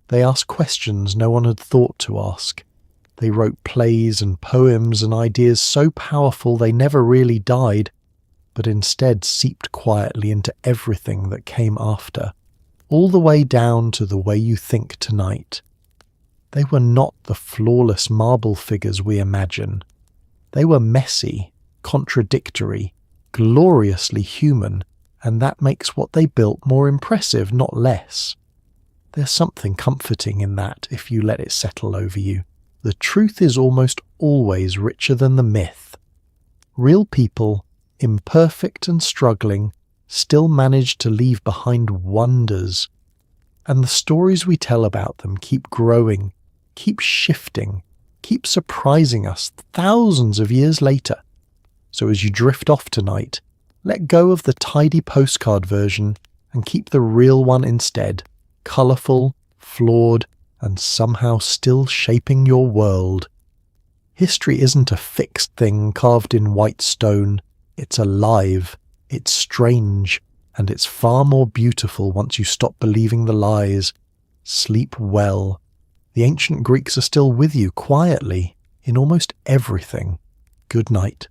They ask questions no one had thought to ask. They wrote plays and poems and ideas so powerful they never really died, but instead seeped quietly into everything that came after, all the way down to the way you think tonight. They were not the flawless marble figures we imagine. They were messy, contradictory, gloriously human, and that makes what they built more impressive, not less. There's something comforting in that if you let it settle over you. The truth is almost always richer than the myth. Real people, imperfect and struggling, still manage to leave behind wonders. And the stories we tell about them keep growing, keep shifting, keep surprising us thousands of years later. So as you drift off tonight, let go of the tidy postcard version and keep the real one instead, colourful, flawed, and somehow still shaping your world. History isn't a fixed thing carved in white stone. It's alive, it's strange, and it's far more beautiful once you stop believing the lies. Sleep well. The ancient Greeks are still with you quietly in almost everything. Good night.